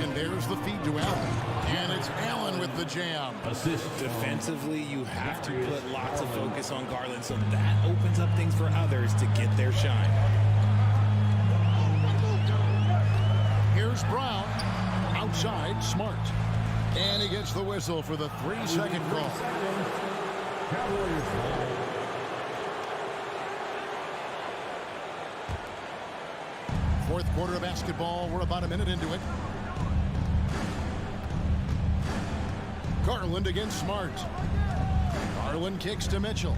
And there's the feed to Allen. And it's Allen with the jam. Assist. Defensively, you have to put lots of focus on Garland, so that opens up things for others to get their shine. Here's Brown. Outside, Smart. And he gets the whistle for the 3-second call. Fourth quarter of basketball. We're about a minute into it. Garland against Smart. Garland kicks to Mitchell.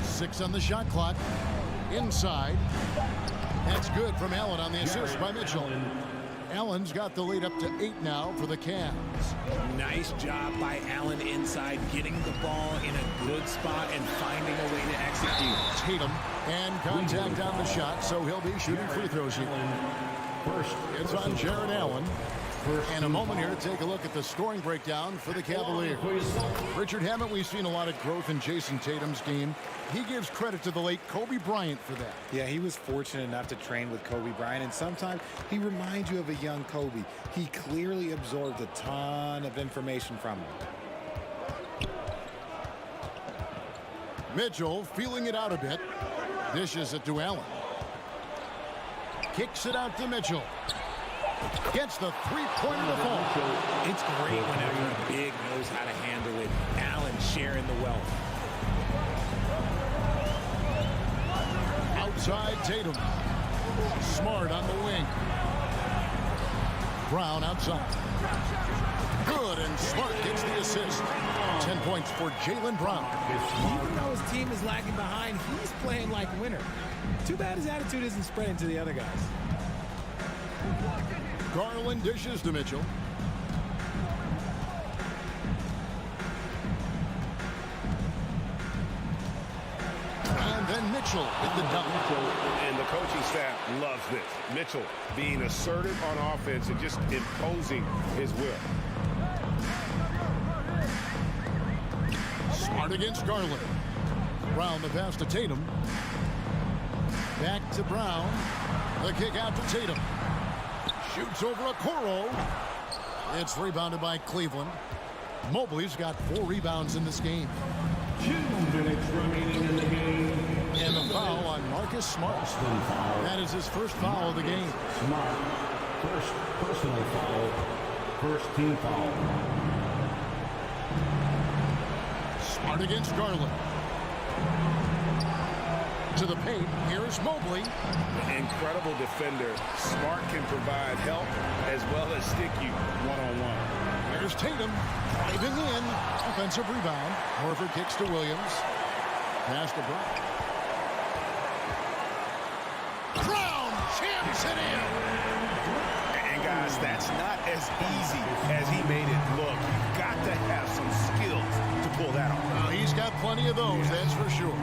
Six on the shot clock. Inside. That's good from Allen on the assist by Mitchell. Allen's got the lead up to 8 now for the Cavs. Nice job by Allen inside, getting the ball in a good spot and finding a way to execute. Tatum and contact on the shot, so he'll be shooting free throws here. First, it's on Jared Allen. In a moment here, take a look at the scoring breakdown for the Cavaliers. Richard, haven't we seen a lot of growth in Jason Tatum's game? He gives credit to the late Kobe Bryant for that. Yeah, he was fortunate enough to train with Kobe Bryant, and sometimes he reminds you of a young Kobe. He clearly absorbed a ton of information from him. Mitchell feeling it out a bit. Dishes it to Allen. Kicks it out to Mitchell. Gets the three-pointer to fall. It's great whenever a big knows how to handle it. Allen sharing the wealth. Outside Tatum. Smart on the wing. Brown outside. Good, and Smart gets the assist. 10 points for Jaylen Brown. Even though his team is lagging behind, he's playing like a winner. Too bad his attitude isn't spreading to the other guys. Garland dishes to Mitchell. And then Mitchell with the dunk. And the coaching staff loves this. Mitchell being assertive on offense and just imposing his will. Smart against Garland. Brown the pass to Tatum. Back to Brown. The kick out to Tatum. Shoots over a Okoro. It's rebounded by Cleveland. Mobley's got 4 rebounds in this game. 2 minutes remaining in the game. And the foul on Marcus Smart. That is his first foul of the game. Smart, first personal foul, first team foul. Smart against Garland. To the paint. Here's Mobley. Incredible defender. Smart can provide help as well as stick you one-on-one. There's Tatum driving in. Offensive rebound. Horford kicks to Williams. Pass to Brown. Brown jams it in. And guys, that's not as easy as he made it look. You've got to have some skills to pull that off. Well, he's got plenty of those, that's for sure.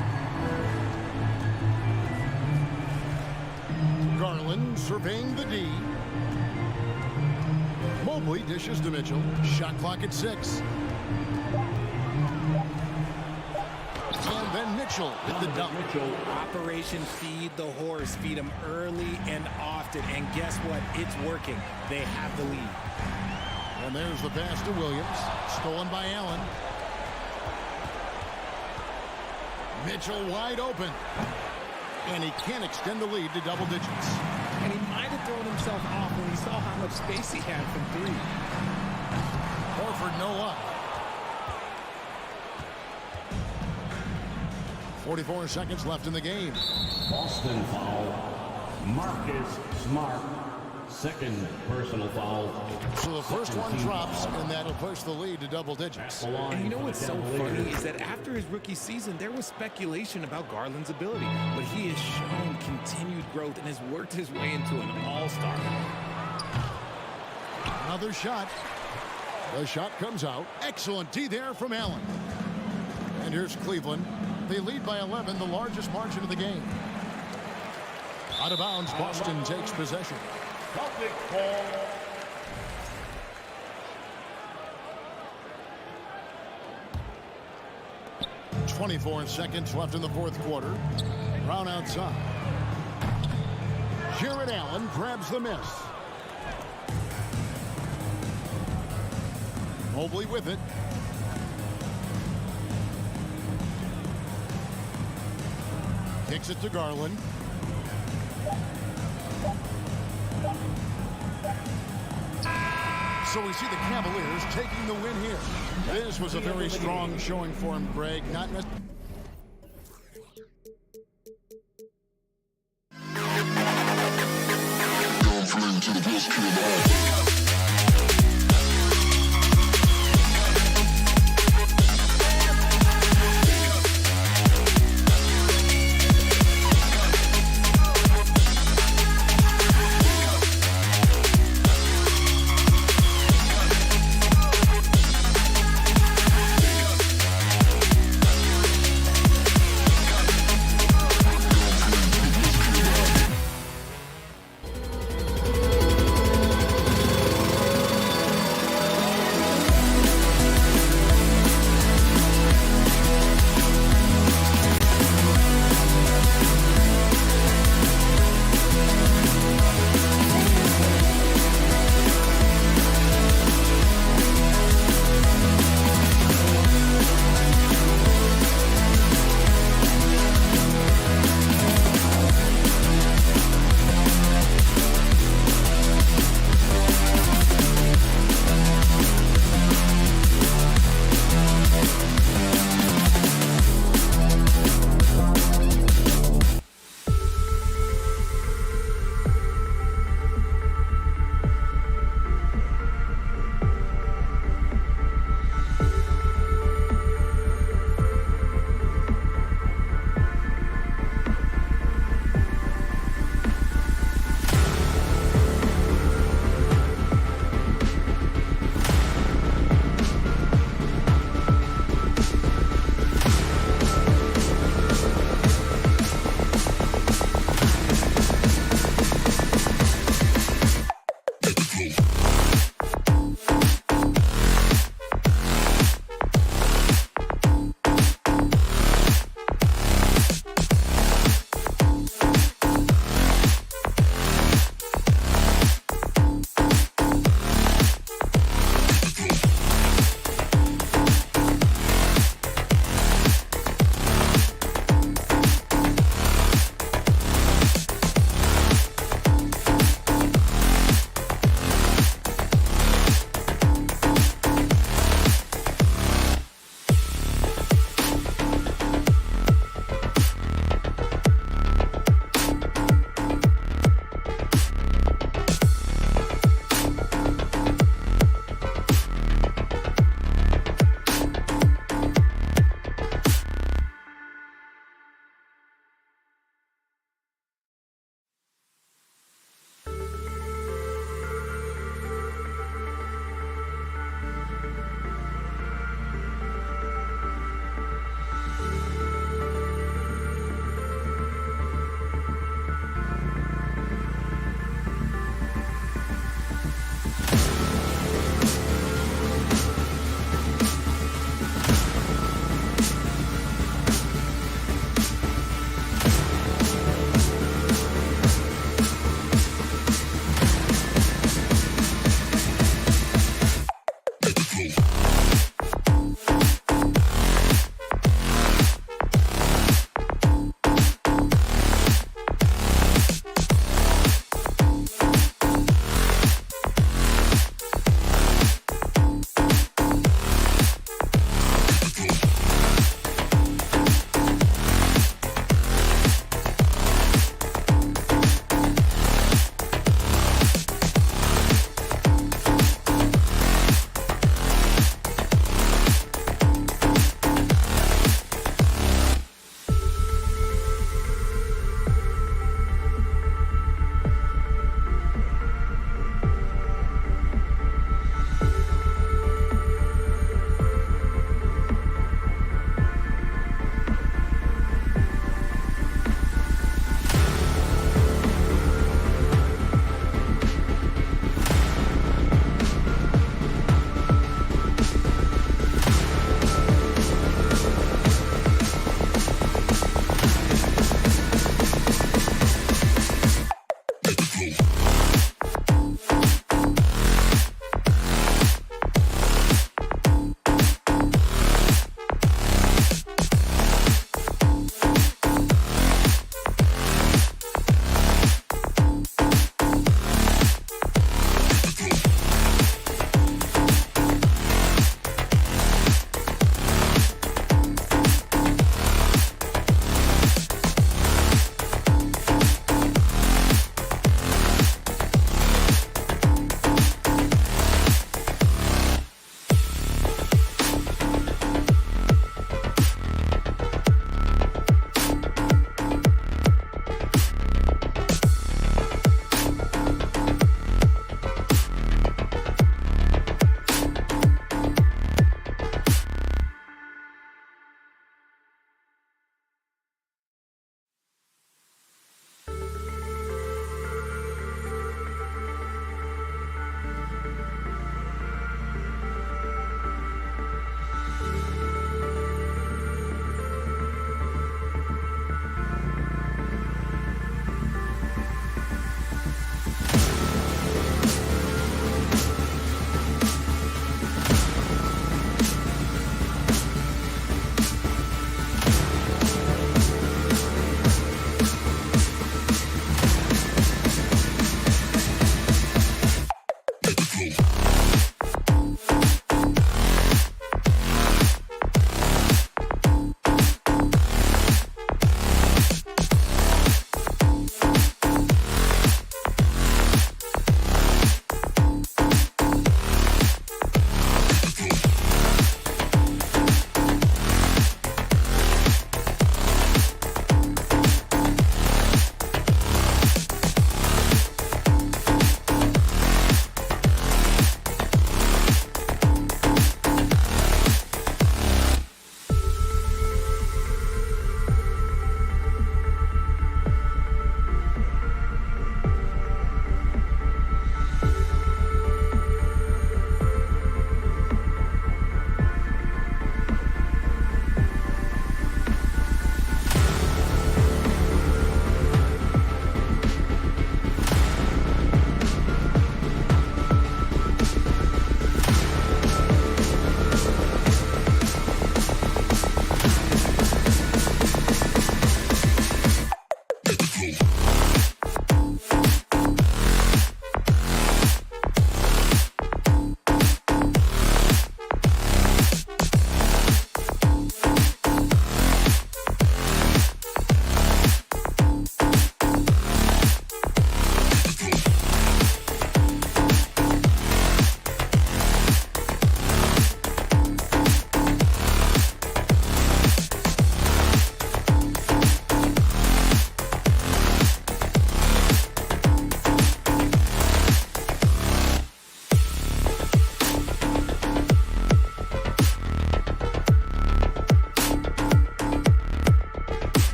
Garland surveying the D. Mobley dishes to Mitchell. Shot clock at 6. And then Mitchell with the dunk. Operation Feed the Horse. Feed him early and often. And guess what? It's working. They have the lead. And there's the pass to Williams. Stolen by Allen. Mitchell wide open. And he can't extend the lead to double digits. And he might have thrown himself off when he saw how much space he had from 3. Horford no luck. 44 seconds left in the game. Boston foul, Marcus Smart, second personal foul. So the first one drops, and that'll push the lead to double digits. And you know what's so funny is that after his rookie season, there was speculation about Garland's ability. But he has shown continued growth and has worked his way into an all-star. Another shot. The shot comes out. Excellent D there from Allen. And here's Cleveland. They lead by 11, the largest margin of the game. Out of bounds, Boston takes possession. Celtic ball. .24 seconds left in the fourth quarter. Brown outside. Jared Allen grabs the miss. Mobley with it. Kicks it to Garland. So we see the Cavaliers taking the win here. This was a very strong showing for him, Greg. Not necessarily.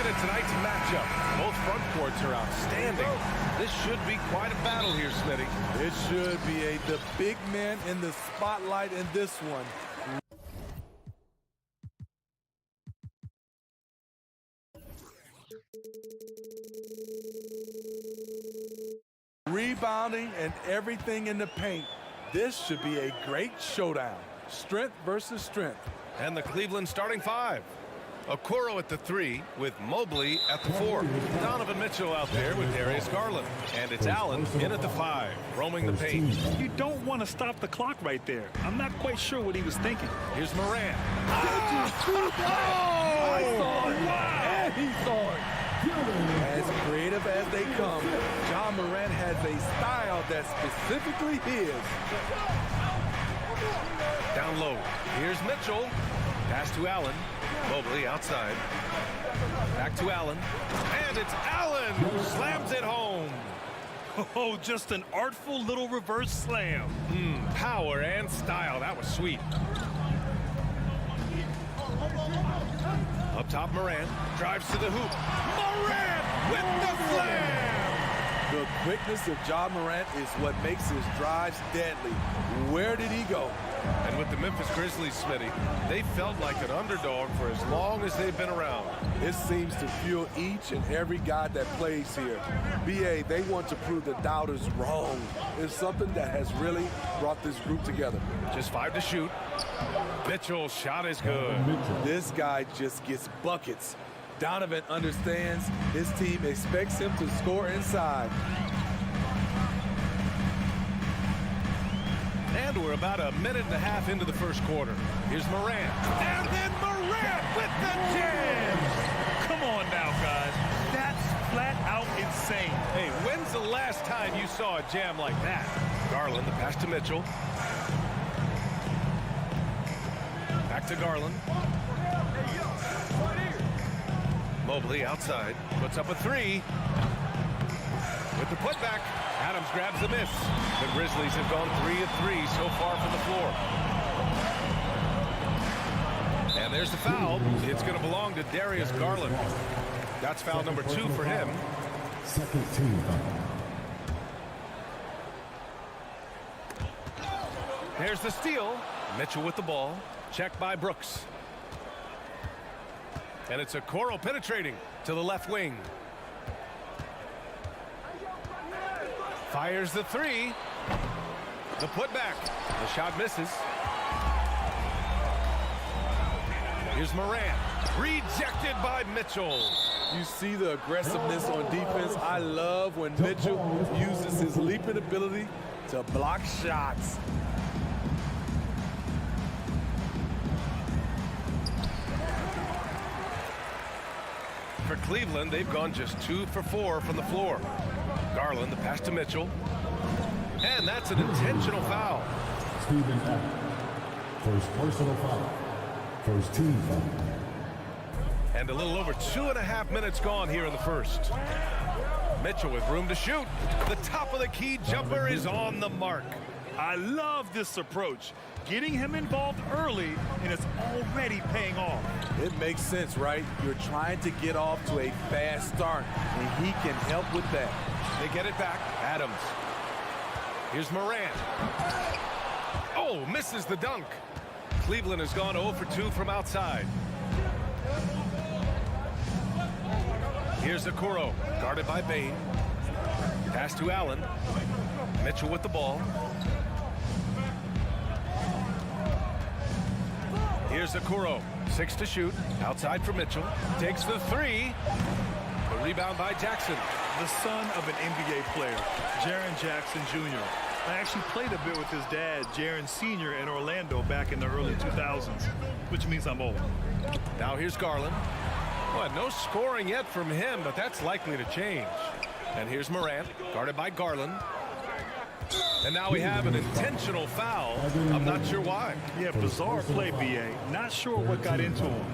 Looking at tonight's matchup, both front courts are outstanding. This should be quite a battle here, Smitty. It should be the big man in the spotlight in this one. Rebounding and everything in the paint. This should be a great showdown. Strength versus strength. And the Cleveland starting five. Okoro at the 3 with Mobley at the 4. Donovan Mitchell out there with Darius Garland. And it's Allen in at the 5, roaming the paint. You don't want to stop the clock right there. I'm not quite sure what he was thinking. Here's Morant. I saw it. And he saw it. As creative as they come, Ja Morant has a style that's specifically his. Down low. Here's Mitchell. Pass to Allen. Mobley outside. Back to Allen. And it's Allen who slams it home. Oh, just an artful little reverse slam. Power and style. That was sweet. Up top, Morant drives to the hoop. Morant with the slam! The quickness of Ja Morant is what makes his drives deadly. Where did he go? And with the Memphis Grizzlies, Smitty, they felt like an underdog for as long as they've been around. It seems to fuel each and every guy that plays here. BA, they want to prove the doubters wrong. It's something that has really brought this group together. Just 5 to shoot. Mitchell's shot is good. This guy just gets buckets. Donovan understands his team expects him to score inside. And we're about a minute and a half into the first quarter. Here's Morant. And then Morant with the jam! Come on now, guys. That's flat out insane. Hey, when's the last time you saw a jam like that? Garland, the pass to Mitchell. Back to Garland. Mobley outside. Puts up a 3. With the putback, Adams grabs the miss. The Grizzlies have gone 3 of 3 so far from the floor. And there's the foul. It's going to belong to Darius Garland. That's foul number 2 for him. Second team foul. There's the steal. Mitchell with the ball. Checked by Brooks. And it's Okoro penetrating to the left wing. Fires the 3. The putback. The shot misses. Here's Morant. Rejected by Mitchell. You see the aggressiveness on defense. I love when Mitchell uses his leaping ability to block shots. For Cleveland, they've gone just 2 for 4 from the floor. Garland, the pass to Mitchell. And that's an intentional foul. Stephen Adams. First personal foul. First team foul. And a little over 2.5 minutes gone here in the first. Mitchell with room to shoot. The top of the key jumper is on the mark. I love this approach. Getting him involved early, and it's already paying off. It makes sense, right? You're trying to get off to a fast start, and he can help with that. They get it back. Adams. Here's Morant. Oh, misses the dunk. Cleveland has gone 0 for 2 from outside. Here's Okoro, guarded by Bane. Pass to Allen. Mitchell with the ball. Here's Okoro, 6 to shoot. Outside for Mitchell. Takes the 3. The rebound by Jackson. The son of an NBA player, Jaren Jackson Jr. I actually played a bit with his dad, Jaren Sr. in Orlando back in the early 2000s, which means I'm old. Now here's Garland. Well, no scoring yet from him, but that's likely to change. And here's Morant, guarded by Garland. And now we have an intentional foul. I'm not sure why. Yeah, bizarre play, BA. Not sure what got into him.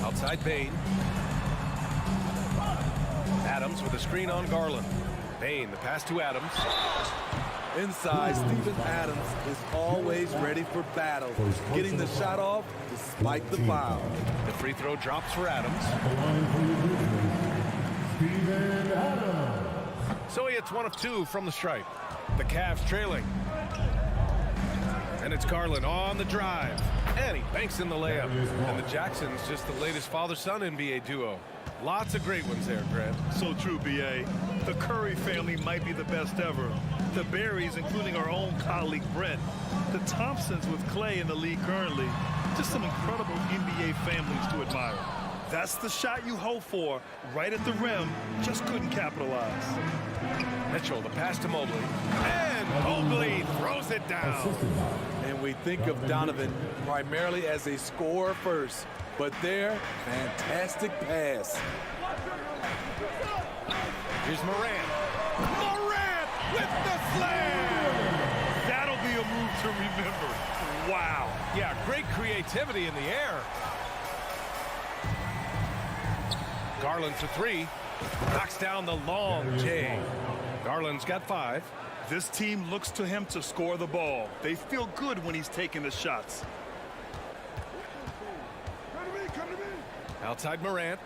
Outside Bane. Adams with a screen on Garland. Bane, the pass to Adams. Inside, Steven Adams is always ready for battle, getting the shot off despite the foul. The free throw drops for Adams. Steven Adams. So he hits 1 of 2 from the stripe. The Cavs trailing. And it's Garland on the drive. And he banks in the layup. And the Jacksons just the latest father-son NBA duo. Lots of great ones there, Grant. So true, B.A. The Curry family might be the best ever. The Berries, including our own colleague Brent. The Thompsons with Clay in the league currently. Just some incredible NBA families to admire. That's the shot you hope for, right at the rim. Just couldn't capitalize. Mitchell, the pass to Mobley. And Mobley throws it down. And we think of Donovan primarily as a scorer first. But there, fantastic pass. Here's Morant. Morant with the slam! That'll be a move to remember. Wow. Yeah, great creativity in the air. Garland for 3. Knocks down the long J. Garland's got 5. This team looks to him to score the ball. They feel good when he's taking the shots. Outside Morant.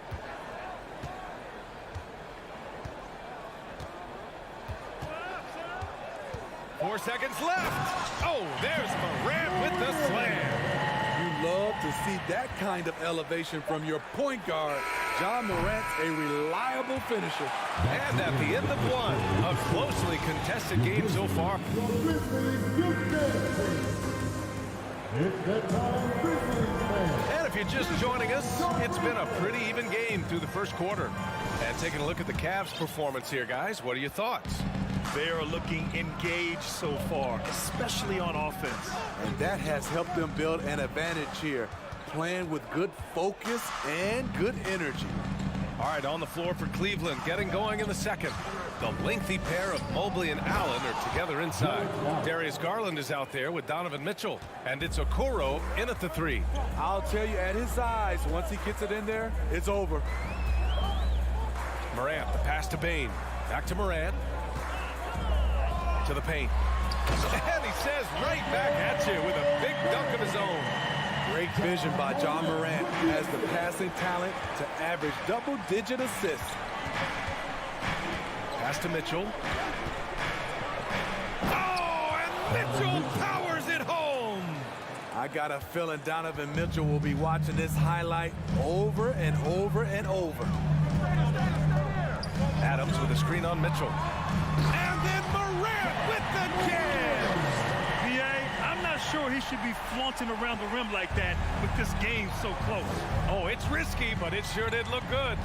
Four seconds left. Oh, there's Morant with the slam. You love to see that kind of elevation from your point guard. Ja Morant's a reliable finisher. And at the end of 1, a closely contested game so far. And if you're just joining us, it's been a pretty even game through the first quarter. And taking a look at the Cavs' performance here, guys, what are your thoughts? They are looking engaged so far, especially on offense. And that has helped them build an advantage here, playing with good focus and good energy. All right, on the floor for Cleveland, getting going in the second. The lengthy pair of Mobley and Allen are together inside. Darius Garland is out there with Donovan Mitchell. And it's Okoro in at the 3. I'll tell you, at his size, once he gets it in there, it's over. Morant, the pass to Bane. Back to Morant. To the paint. And he says right back at you with a big dunk of his own. Great vision by Ja Morant. Has the passing talent to average double-digit assists. Pass to Mitchell. Oh, and Mitchell powers it home. I got a feeling Donovan Mitchell will be watching this highlight over and over and over. Adams with a screen on Mitchell. And then Morant with the jam. B.A., I'm not sure he should be flaunting around the rim like that with this game so close. Oh, it's risky, but it sure did look good.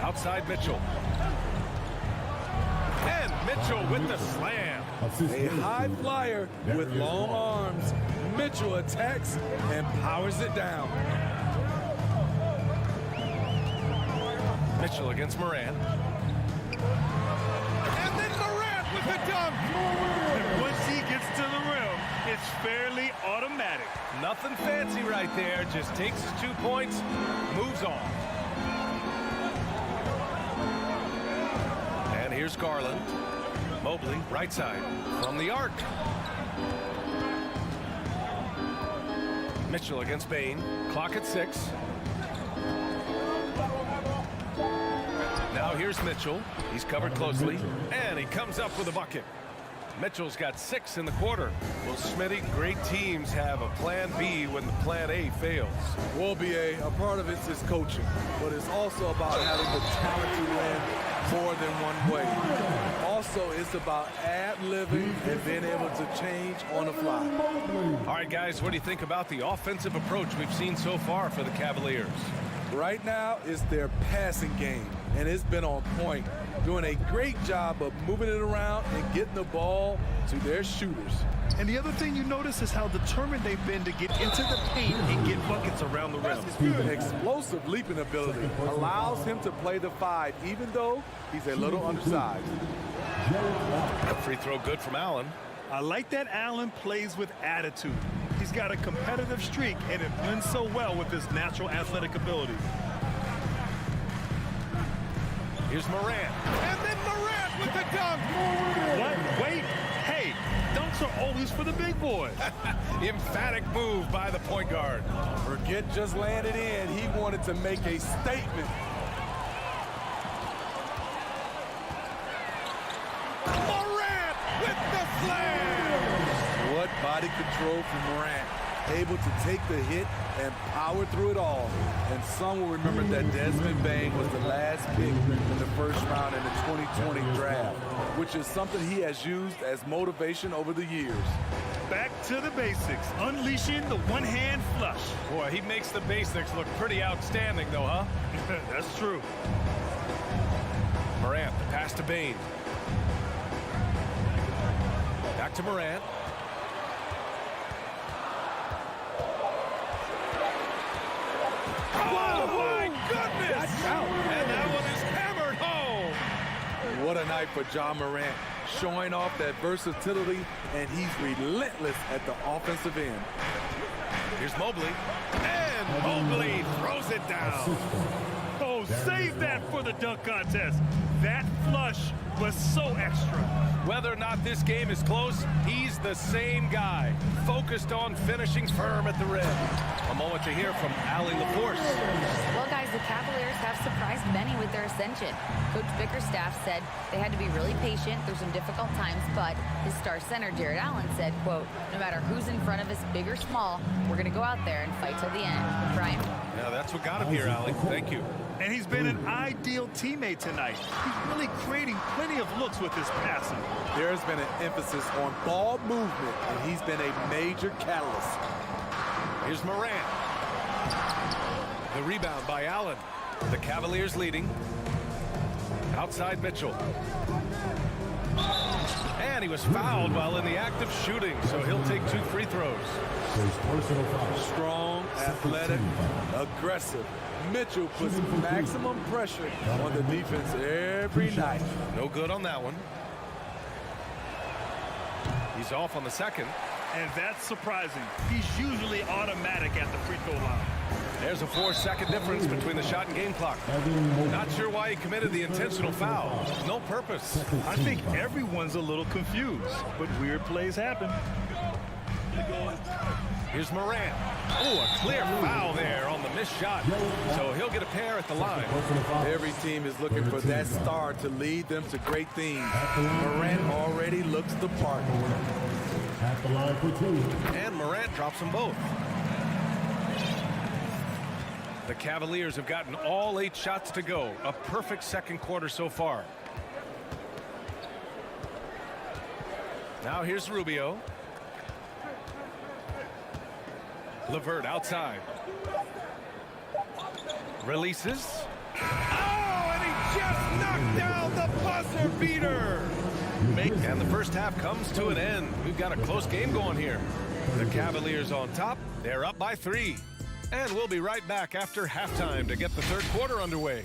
Outside Mitchell. And Mitchell with the slam. A high flyer with long arms. Mitchell attacks and powers it down. Mitchell against Morant. And then Morant with the dunk. And once he gets to the rim, it's fairly automatic. Nothing fancy right there. Just takes his 2 points, moves on. And here's Garland. Mobley, right side, from the arc. Mitchell against Bane. Clock at 6. Now here's Mitchell. He's covered closely, and he comes up with a bucket. Mitchell's got 6 in the quarter. Well, Smitty, great teams have a plan B when the plan A fails. Well, B.A., a part of it is coaching, but it's also about having the talent to win more than one way. Also, it's about ad-libbing and being able to change on the fly. All right, guys, what do you think about the offensive approach we've seen so far for the Cavaliers? Right now, it's their passing game, and it's been on point, doing a great job of moving it around and getting the ball to their shooters. And the other thing you notice is how determined they've been to get into the paint and get buckets around the rim. Explosive leaping ability allows him to play the 5, even though he's a little undersized. A free throw good from Allen. I like that Allen plays with attitude. He's got a competitive streak, and it blends so well with his natural athletic ability. Here's Morant. And then Morant with the dunk. What? Wait. are always for the big boys. Emphatic move by the point guard. Forget just laying it in. He wanted to make a statement. Morant with the slam! What body control from Morant. Able to take the hit and power through it all. And some will remember that Desmond Bane was the last pick in the first round in the 2020 draft, which is something he has used as motivation over the years. Back to the basics, unleashing the one-hand flush. Boy, he makes the basics look pretty outstanding, though, huh? That's true. Morant, the pass to Bane. Back to Morant. Oh, my goodness! And that one is hammered home. What a night for Ja Morant, showing off that versatility, and he's relentless at the offensive end. Here's Mobley, and Mobley throws it down. Oh, save that for the dunk contest. That flush was so extra. Whether or not this game is close, he's the same guy, focused on finishing firm at the rim. A moment to hear from Allie LaForce. Well, guys, the Cavaliers have surprised many with their ascension. Coach Bickerstaff said they had to be really patient through some difficult times, but his star center, Jared Allen, said, quote, no matter who's in front of us, big or small, we're going to go out there and fight till the end. Brian? Yeah, that's what got him here, Allie. Thank you. And he's been an ideal teammate tonight. He's really creating plenty of looks with his passing. There's been an emphasis on ball movement, and he's been a major catalyst. Here's Morant. The rebound by Allen. The Cavaliers leading. Outside Mitchell. And he was fouled while in the act of shooting, so he'll take 2 free throws. Strong, athletic, aggressive. Mitchell puts maximum pressure on the defense every night. No good on that one. He's off on the second. And that's surprising. He's usually automatic at the free throw line. There's a 4-second difference between the shot and game clock. Not sure why he committed the intentional foul. No purpose. I think everyone's a little confused, but weird plays happen. Here's Morant. Oh, a clear foul there on the missed shot. So he'll get a pair at the line. Every team is looking for that star to lead them to great things. Morant already looks the part. At the line for 2. And Morant drops them both. The Cavaliers have gotten all 8 shots to go. A perfect second quarter so far. Now here's Rubio. LeVert outside. Releases. Oh, and he just knocked down the buzzer beater. And the first half comes to an end. We've got a close game going here. The Cavaliers on top. They're up by 3. And we'll be right back after halftime to get the third quarter underway.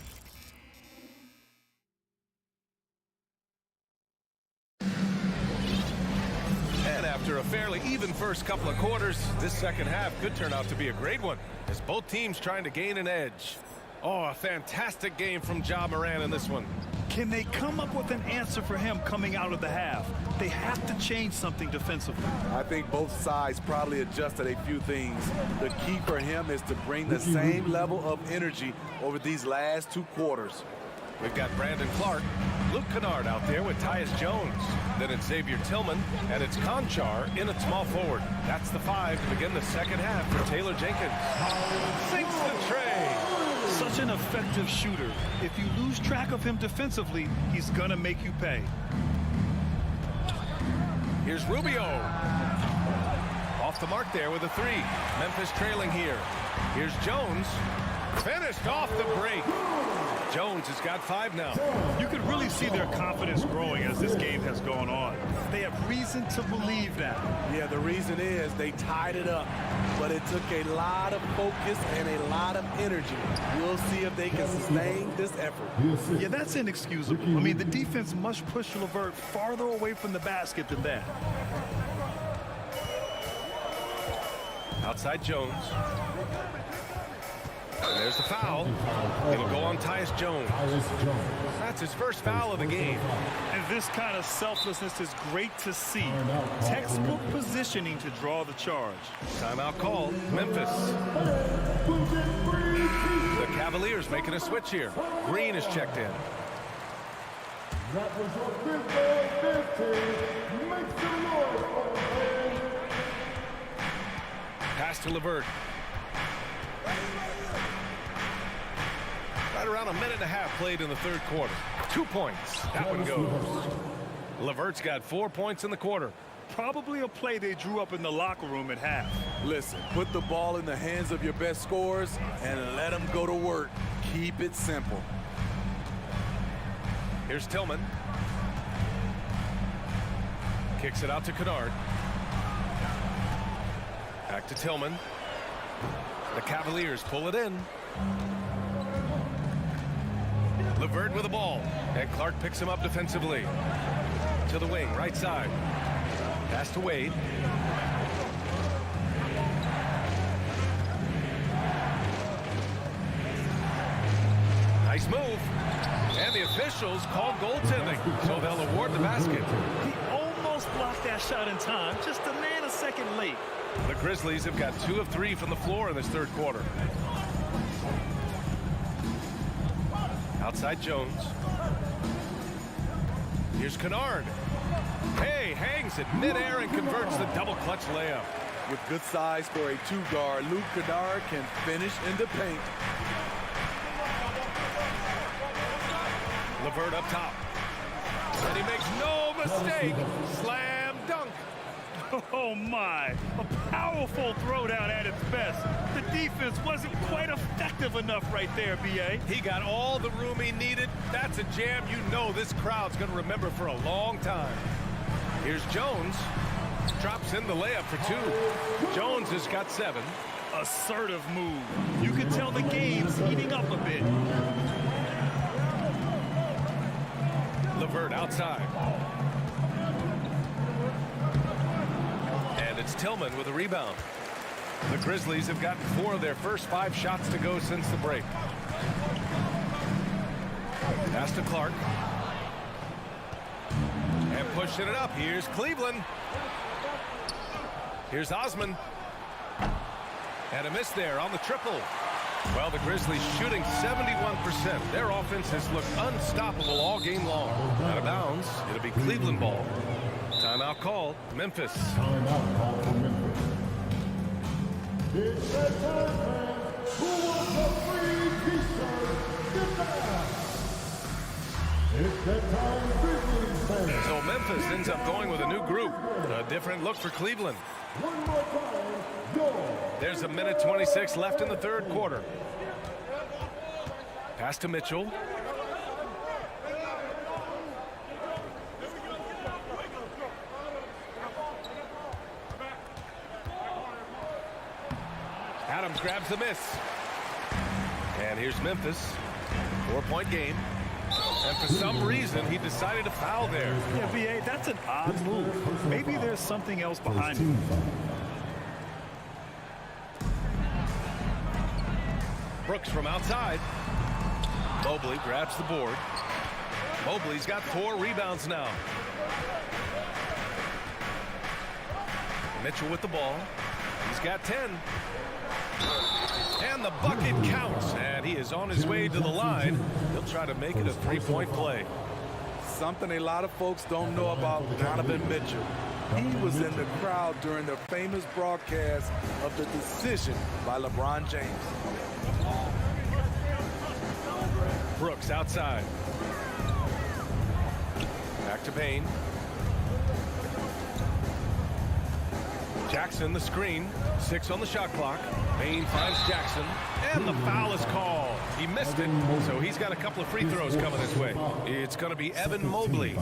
And after a fairly even first couple of quarters, this second half could turn out to be a great one, as both teams trying to gain an edge. Oh, a fantastic game from Ja Morant in this one. Can they come up with an answer for him coming out of the half? They have to change something defensively. I think both sides probably adjusted a few things. The key for him is to bring the same level of energy over these last 2 quarters. We've got Brandon Clark, Luke Kennard out there with Tyus Jones. Then it's Xavier Tillman, and it's Conchar in at small forward. That's the 5 to begin the second half for Taylor Jenkins. Sinks the tray. Such an effective shooter. If you lose track of him defensively, he's going to make you pay. Here's Rubio. Off the mark there with a 3. Memphis trailing here. Here's Jones. Finished off the break. Jones has got 5 now. You can really see their confidence growing as this game has gone on. They have reason to believe that. Yeah, the reason is they tied it up, but it took a lot of focus and a lot of energy. We'll see if they can sustain this effort. Yeah, that's inexcusable. I mean, the defense must push LeVert farther away from the basket than that. Outside Jones. And there's the foul. It'll go on Tyus Jones. That's his first foul of the game. And this kind of selflessness is great to see. Textbook positioning to draw the charge. Timeout called. Memphis. The Cavaliers making a switch here. Green is checked in. That was your fifth ball, 15. Makes the Lord. Pass to LeVert. Right around a minute and a half played in the third quarter. 2 points. That one goes. LeVert's got 4 points in the quarter. Probably a play they drew up in the locker room at half. Listen, put the ball in the hands of your best scorers and let them go to work. Keep it simple. Here's Tillman. Kicks it out to Kennard. Back to Tillman. The Cavaliers pull it in. LeVert with the ball. And Clark picks him up defensively. To the wing, right side. Pass to Wade. Nice move. And the officials called goaltending, so they'll award the basket. He almost blocked that shot in time, just a nanosecond late. The Grizzlies have got 2 of 3 from the floor in this third quarter. Outside Jones. Here's Kennard. Hey, hangs it midair and converts the double clutch layup. With good size for a two-guard, Luke Kennard can finish in the paint. LeVert up top. And he makes no mistake. Slam dunk. Oh my, a powerful throwdown at its best. The defense wasn't quite effective enough right there, B.A. He got all the room he needed. That's a jam you know this crowd's going to remember for a long time. Here's Jones. Drops in the layup for 2. Jones has got 7. Assertive move. You can tell the game's heating up a bit. LeVert outside. And it's Tillman with a rebound. The Grizzlies have gotten 4 of their first 5 shots to go since the break. Pass to Clark. And pushing it up. Here's Cleveland. Here's Osman. And a miss there on the triple. Well, the Grizzlies shooting 71%. Their offense has looked unstoppable all game long. Out of bounds. It'll be Cleveland ball. Timeout called. Memphis. Timeout call for Memphis. It's that time, man. Who wants a free t-shirt? Get back. It's that time, Grizzlies fans. So Memphis ends up going with a new group. A different look for Cleveland. One more time, go. There's a minute 26 left in the third quarter. Pass to Mitchell. Adams grabs the miss. And here's Memphis. 4-point game. And for some reason, he decided to foul there. Yeah, B.A., that's an odd move. Maybe there's something else behind it. Brooks from outside. Mobley grabs the board. Mobley's got 4 rebounds now. Mitchell with the ball. He's got 10. And the bucket counts. And he is on his way to the line. He'll try to make it a 3-point play. Something a lot of folks don't know about Donovan Mitchell. He was in the crowd during the famous broadcast of the decision by LeBron James. Brooks outside. Back to Payne. Jackson the screen. 6 on the shot clock. Payne finds Jackson. And the foul is called. He missed it, so he's got a couple of free throws coming his way. It's going to be Evan Mobley.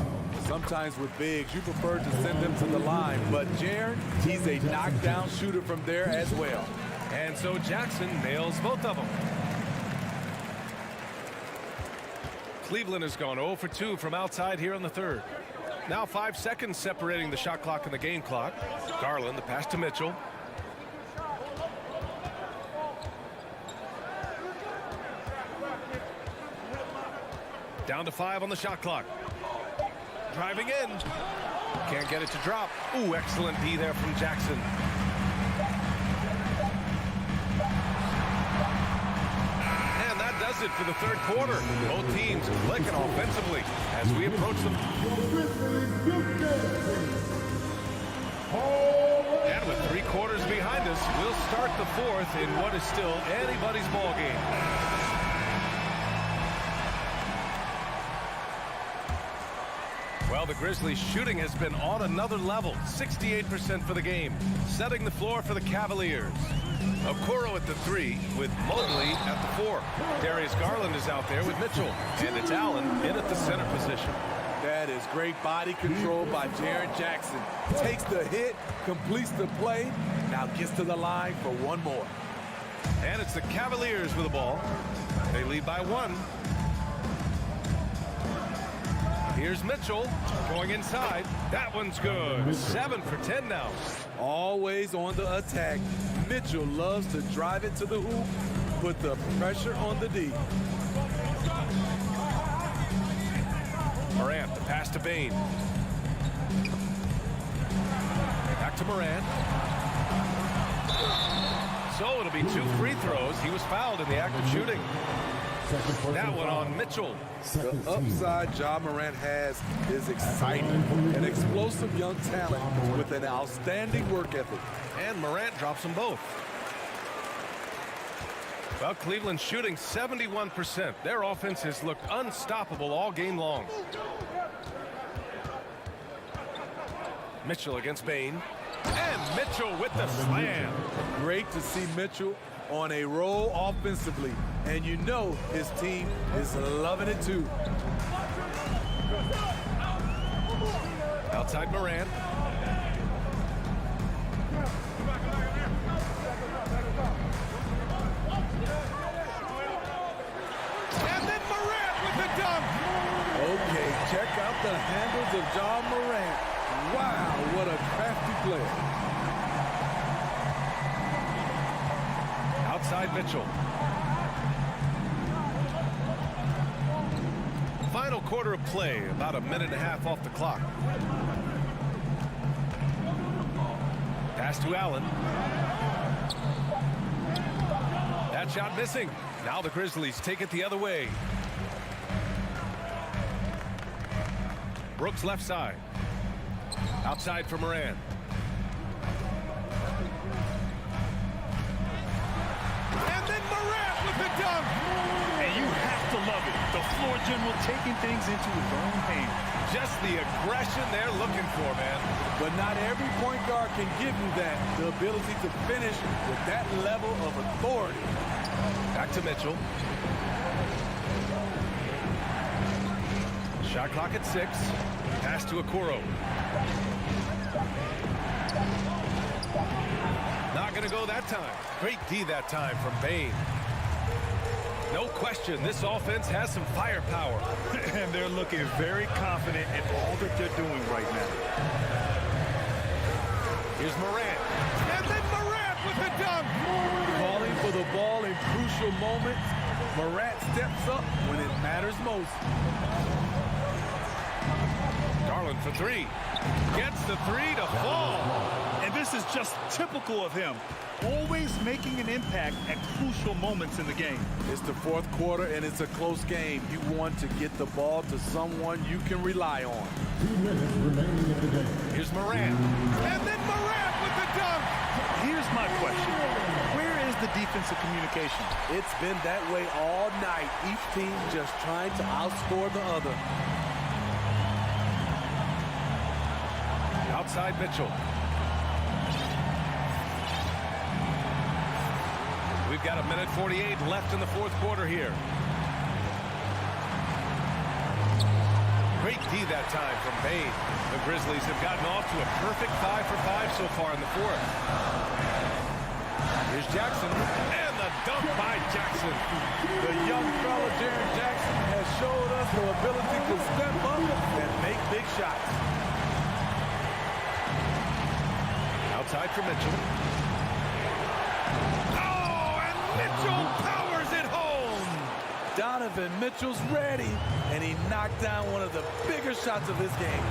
Sometimes with bigs, you prefer to send them to the line, but Jaren, he's a knockdown shooter from there as well. And so Jackson nails both of them. Cleveland has gone 0 for 2 from outside here in the third. Now 5 seconds separating the shot clock and the game clock. Garland, the pass to Mitchell. Down to 5 on the shot clock. Driving in. Can't get it to drop. Ooh, excellent D there from Jackson. And that does it for the third quarter. Both teams clicking offensively as we approach them. And with 3 quarters behind us, we'll start the fourth in what is still anybody's ball game. Well, the Grizzlies' shooting has been on another level. 68% for the game. Setting the floor for the Cavaliers. Okoro at the 3 with Mobley at the 4. Darius Garland is out there with Mitchell. And it's Allen in at the center position. That is great body control by Jaren Jackson. Takes the hit, completes the play, now gets to the line for one more. And it's the Cavaliers with the ball. They lead by 1. Here's Mitchell going inside. That one's good. 7 for 10 now. Always on the attack. Mitchell loves to drive it to the hoop, put the pressure on the D. Morant, the pass to Bane. Back to Morant. So it'll be 2 free throws. He was fouled in the act of shooting. That one on Mitchell. The upside Ja Morant has is exciting. An explosive young talent with an outstanding work ethic. And Morant drops them both. Well, Cleveland's shooting 71%. Their offense has looked unstoppable all game long. Mitchell against Bane. And Mitchell with the slam. Great to see Mitchell on a roll offensively. And you know his team is loving it too. Outside Morant. And then Morant with the dunk. Okay, check out the handles of Ja Morant. Wow, what a crafty player. Outside Mitchell. Final quarter of play, about 1.5 minutes off the clock. Pass to Allen. That shot missing. Now the Grizzlies take it the other way. Brooks left side. Outside for Morant. And then Morant with the dunk. And you have to love it. The floor general taking things into his own hands. Just the aggression they're looking for, man. But not every point guard can give you that. The ability to finish with that level of authority. Back to Mitchell. Shot clock at 6. Pass to Okoro. Not going to go that time. Great D that time from Bane. No question, this offense has some firepower. And they're looking very confident in all that they're doing right now. Here's Morant. And then Morant with the dunk. Calling for the ball in crucial moments. Morant steps up when it matters most. Garland for 3. Gets the 3 to fall. And this is just typical of him. Always making an impact at crucial moments in the game. It's the fourth quarter and it's a close game. You want to get the ball to someone you can rely on. 2 minutes remaining in the game. Here's Morant. And then Morant with the dunk. Here's my question. Where is the defensive communication? It's been that way all night. Each team just trying to outscore the other. Outside Mitchell. We've got 1:48 left in the fourth quarter here. Great D that time from Bane. The Grizzlies have gotten off to a perfect 5 for 5 so far in the fourth. Here's Jackson. And the dunk by Jackson. The young fella, Jaren Jackson, has showed us the ability to step up and make big shots. Outside for Mitchell. Oh, and Mitchell powers it home. Donovan Donovan Mitchell's ready, and he knocked down one of the bigger shots of his game.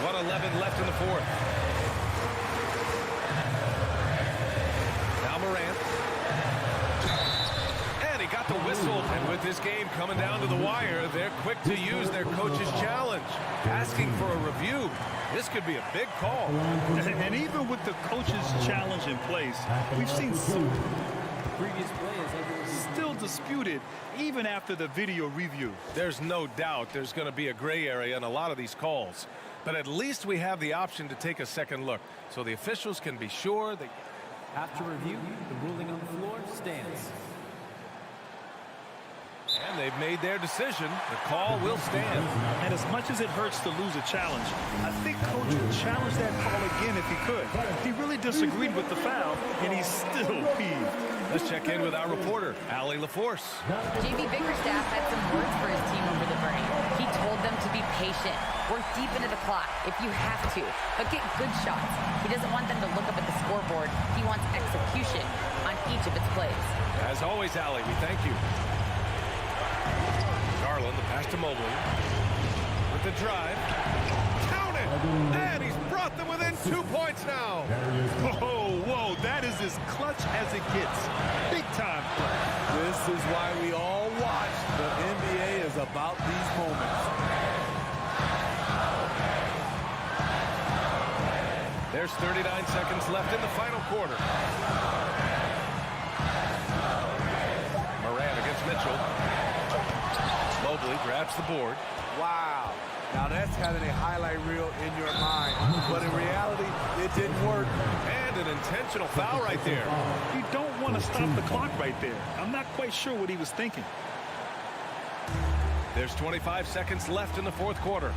1:11 left in the fourth. Now Morant. And he got the whistle. And with this game coming down to the wire, they're quick to use their coach's challenge, asking for a review. This could be a big call. And even with the coach's challenge in place, we've seen some previous plays still disputed even after the video review. There's no doubt there's going to be a gray area in a lot of these calls. But at least we have the option to take a second look, so the officials can be sure that... After review, the ruling on the floor stands. And they've made their decision. The call will stand. And as much as it hurts to lose a challenge, I think Coach would challenge that call again if he could. He really disagreed with the foul, and he's still peeved. Let's check in with our reporter, Allie LaForce. JB Bickerstaff had some words for his team over the break. He told them to be patient, work deep into the clock if you have to, but get good shots. He doesn't want them to look up at the scoreboard. He wants execution on each of its plays. As always, Allie, we thank you. Garland, the pass to Mobley. With the drive. Count it! And he's brought them within 2 points now. Oh, whoa, that is as clutch as it gets. Big time clutch. This is why we all watch. The NBA is about these moments. There's 39 seconds left in the final quarter. Morant against Mitchell. Mobley grabs the board. Wow. Now that's having a highlight reel in your mind. But in reality, it didn't work. And an intentional foul right there. You don't want to stop the clock right there. I'm not quite sure what he was thinking. There's 25 seconds left in the fourth quarter.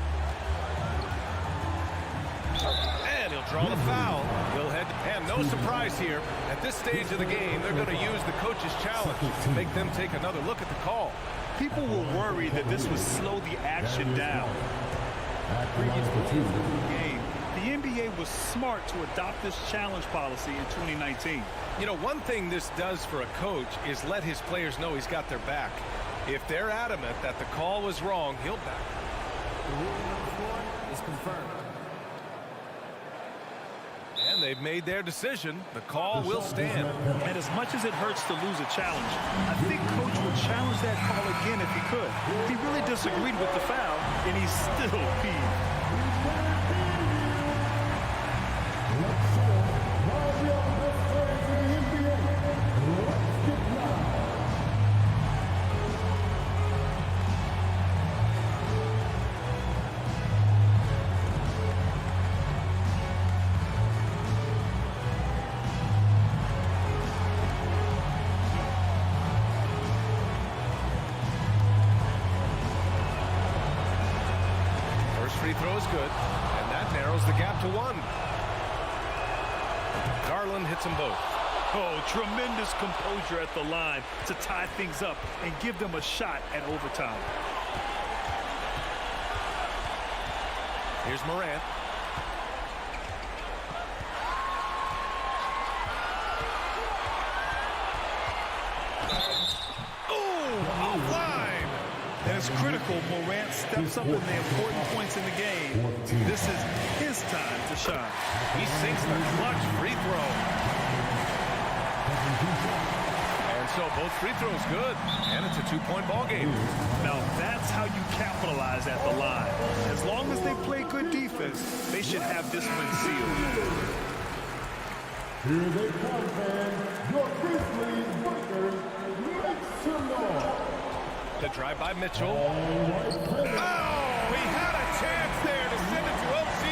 And he'll draw the foul. He'll head, and no surprise here. At this stage of the game, they're going to use the coach's challenge to make them take another look at the call. People were worried that this would slow the action down. Previous plays of the game. The NBA was smart to adopt this challenge policy in 2019. You know, one thing this does for a coach is let his players know he's got their back. If they're adamant that the call was wrong, he'll back. The ruling on the floor is confirmed. And they've made their decision. The call will stand. And as much as it hurts to lose a challenge, I think Coach would challenge that call again if he could. He really disagreed with the foul, and he's still peeved. Free throw is good, and that narrows the gap to 1. Garland hits them both. Oh, tremendous composure at the line to tie things up and give them a shot at overtime. Here's Morant. And it's critical Morant steps up in the important points in the game. This is his time to shine. He sinks the clutch free throw. And so both free throws good. And it's a 2-point ball game. Now that's how you capitalize at the line. As long as they play good defense, they should have this one sealed. Here they come, fans. Your Grizzlies Breakers, make some noise. The drive by Mitchell. Oh, he had a chance there to send it to OC,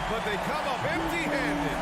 but they come up empty-handed.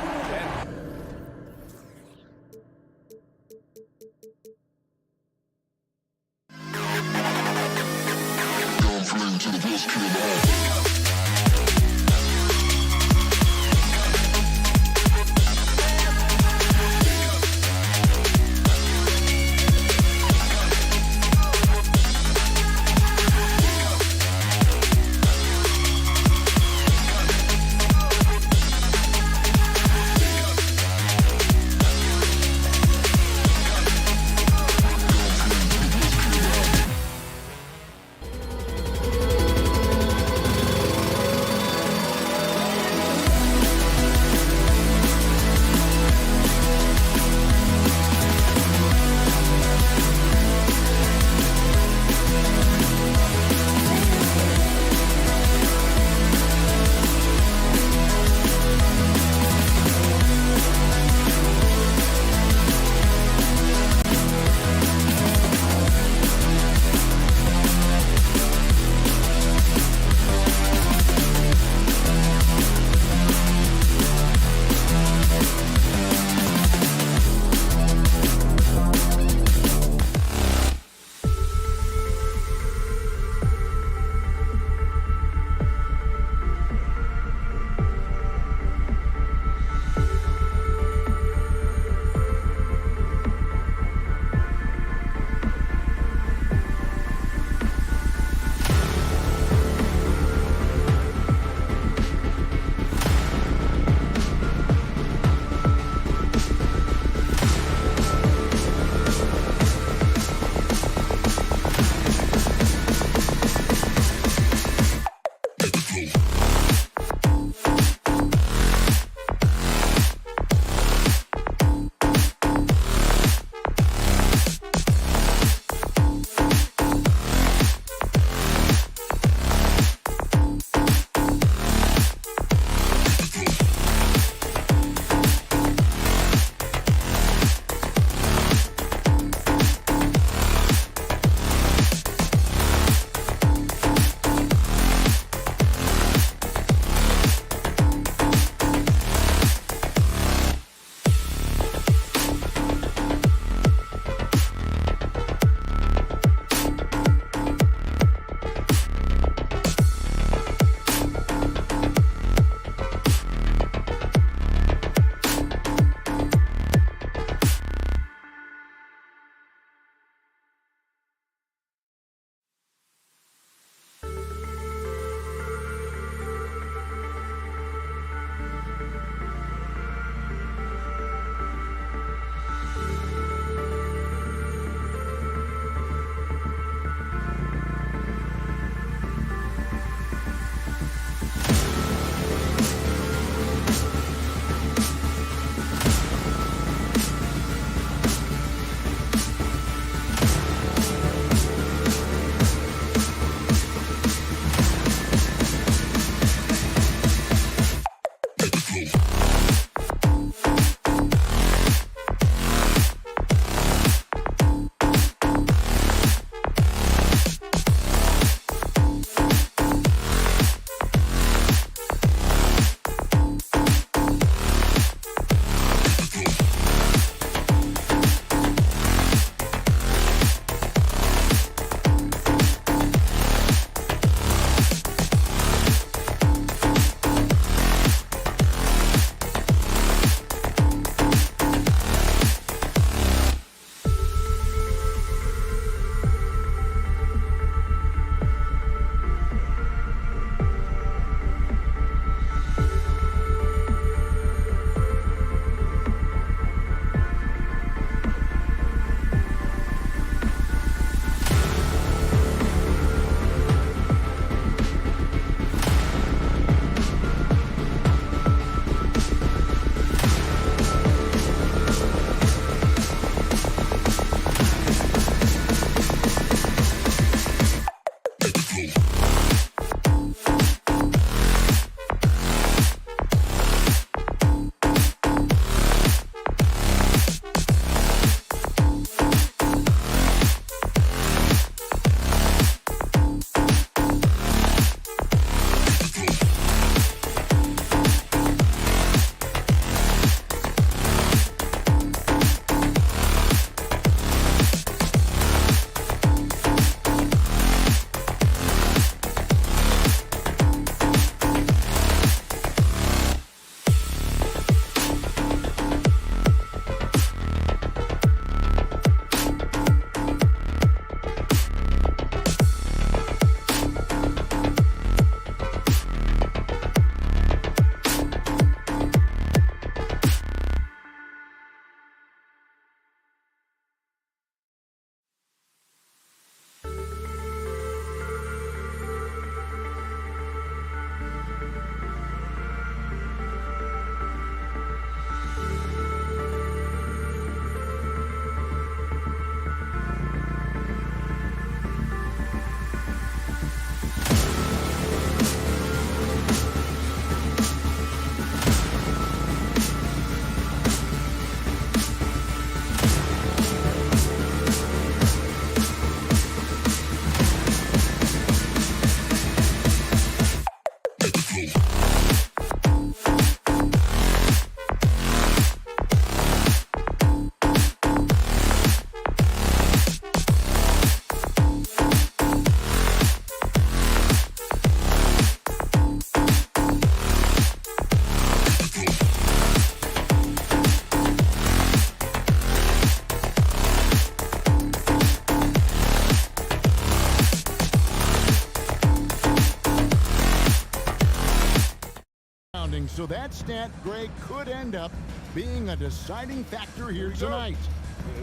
so that stat, Greg, could end up being a deciding factor here tonight.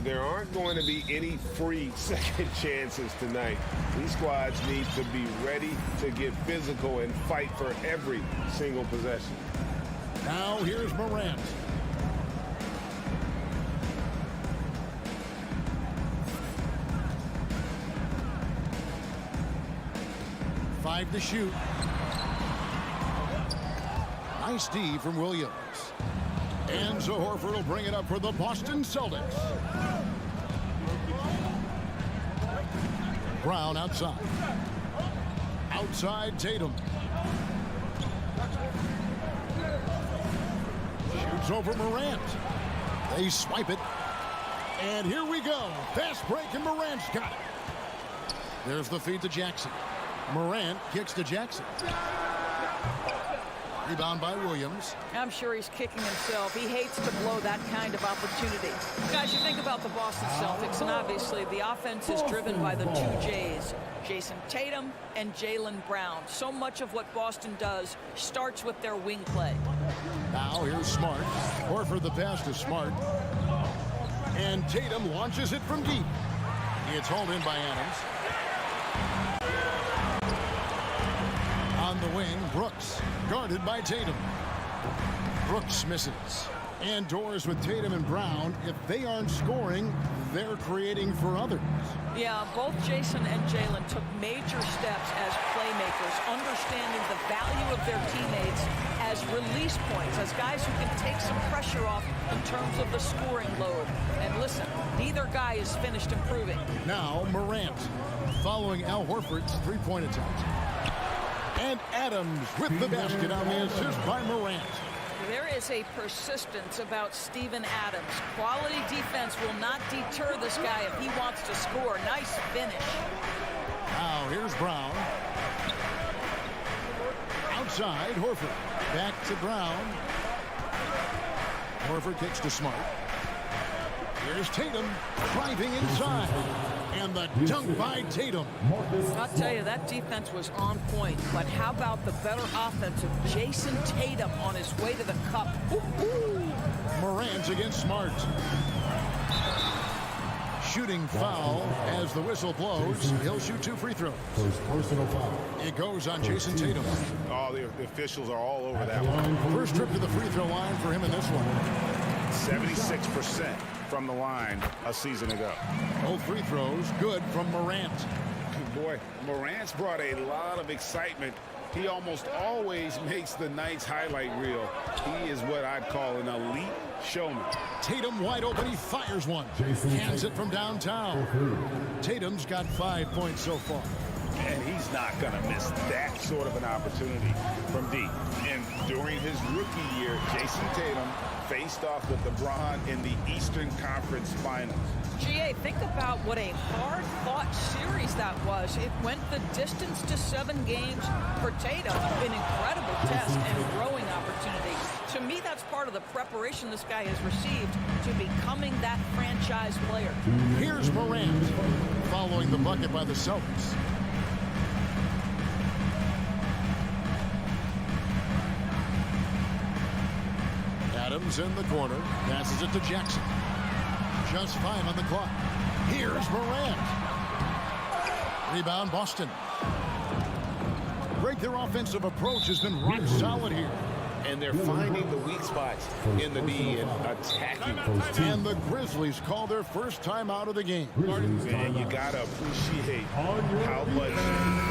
There aren't going to be any free second chances tonight. These squads need to be ready to get physical and fight for every single possession. Now here's Morant. Five to shoot. Nice D from Williams. And so Horford will bring it up for the Boston Celtics. Brown outside. Outside Tatum. Shoots over Morant. They swipe it. And here we go. Fast break, and Morant's got it. There's the feed to Jackson. Morant kicks to Jackson. Rebound by Williams. I'm sure he's kicking himself. He hates to blow that kind of opportunity. Guys, you think about the Boston Celtics, and obviously the offense is driven by the two J's, Jason Tatum and Jaylen Brown. So much of what Boston does starts with their wing play. Now here's Smart. Horford the pass to Smart. And Tatum launches it from deep. It's hauled in by Adams. On the wing, Brooks, guarded by Tatum. Brooks misses. And doors with Tatum and Brown. If they aren't scoring, they're creating for others. Yeah, both Jason and Jaylen took major steps as playmakers, understanding the value of their teammates as release points, as guys who can take some pressure off in terms of the scoring load. And listen, neither guy is finished improving. Now Morant, following Al Horford's three-point attempt. And Adams with the basket on the assist by Morant. There is a persistence about Steven Adams. Quality defense will not deter this guy if he wants to score. Nice finish. Now here's Brown. Outside, Horford. Back to Brown. Horford kicks to Smart. Here's Tatum driving inside. And the dunk by Tatum. I'll tell you, that defense was on point. But how about the better offense of Jason Tatum on his way to the cup? Morant against Smart. Shooting foul as the whistle blows. He'll shoot 2 free throws. Personal foul. It goes on Jason Tatum. Oh, the officials are all over that one. First trip to the free throw line for him in this one. 76% from the line a season ago. Both free throws good from Morant. Boy, Morant's brought a lot of excitement. He almost always makes the night's highlight reel. He is what I'd call an elite showman. Tatum wide open. He fires one. Cans it from downtown. Tatum's got 5 points so far. And he's not going to miss that sort of an opportunity from deep. And during his rookie year, Jason Tatum faced off with LeBron in the Eastern Conference Finals. GA, think about what a hard-fought series that was. It went the distance to 7 games for Tatum. An incredible test and growing opportunity. To me, that's part of the preparation this guy has received to becoming that franchise player. Here's Morant following the bucket by the Celtics. Adams in the corner, passes it to Jackson. Just 5 on the clock. Here's Morant. Rebound Boston. Greg, their offensive approach has been rock solid here. And they're finding the weak spots in the D and attacking. And the Grizzlies call their first time out of the game. And you got to appreciate how much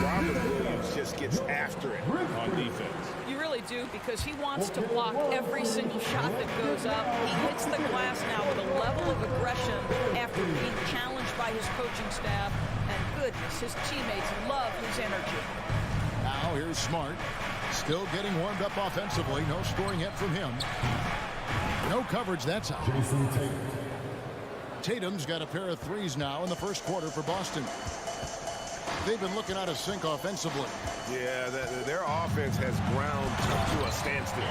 Robert Williams just gets after it on defense. You really do, because he wants to block every single shot that goes up. He hits the glass now with a level of aggression after being challenged by his coaching staff. And goodness, his teammates love his energy. Now here's Smart. Still getting warmed up offensively. No scoring yet from him. No coverage, that's out. Jason Tatum. Tatum's got a pair of threes now in the first quarter for Boston. They've been looking out of sync offensively. Yeah, their offense has ground to a standstill.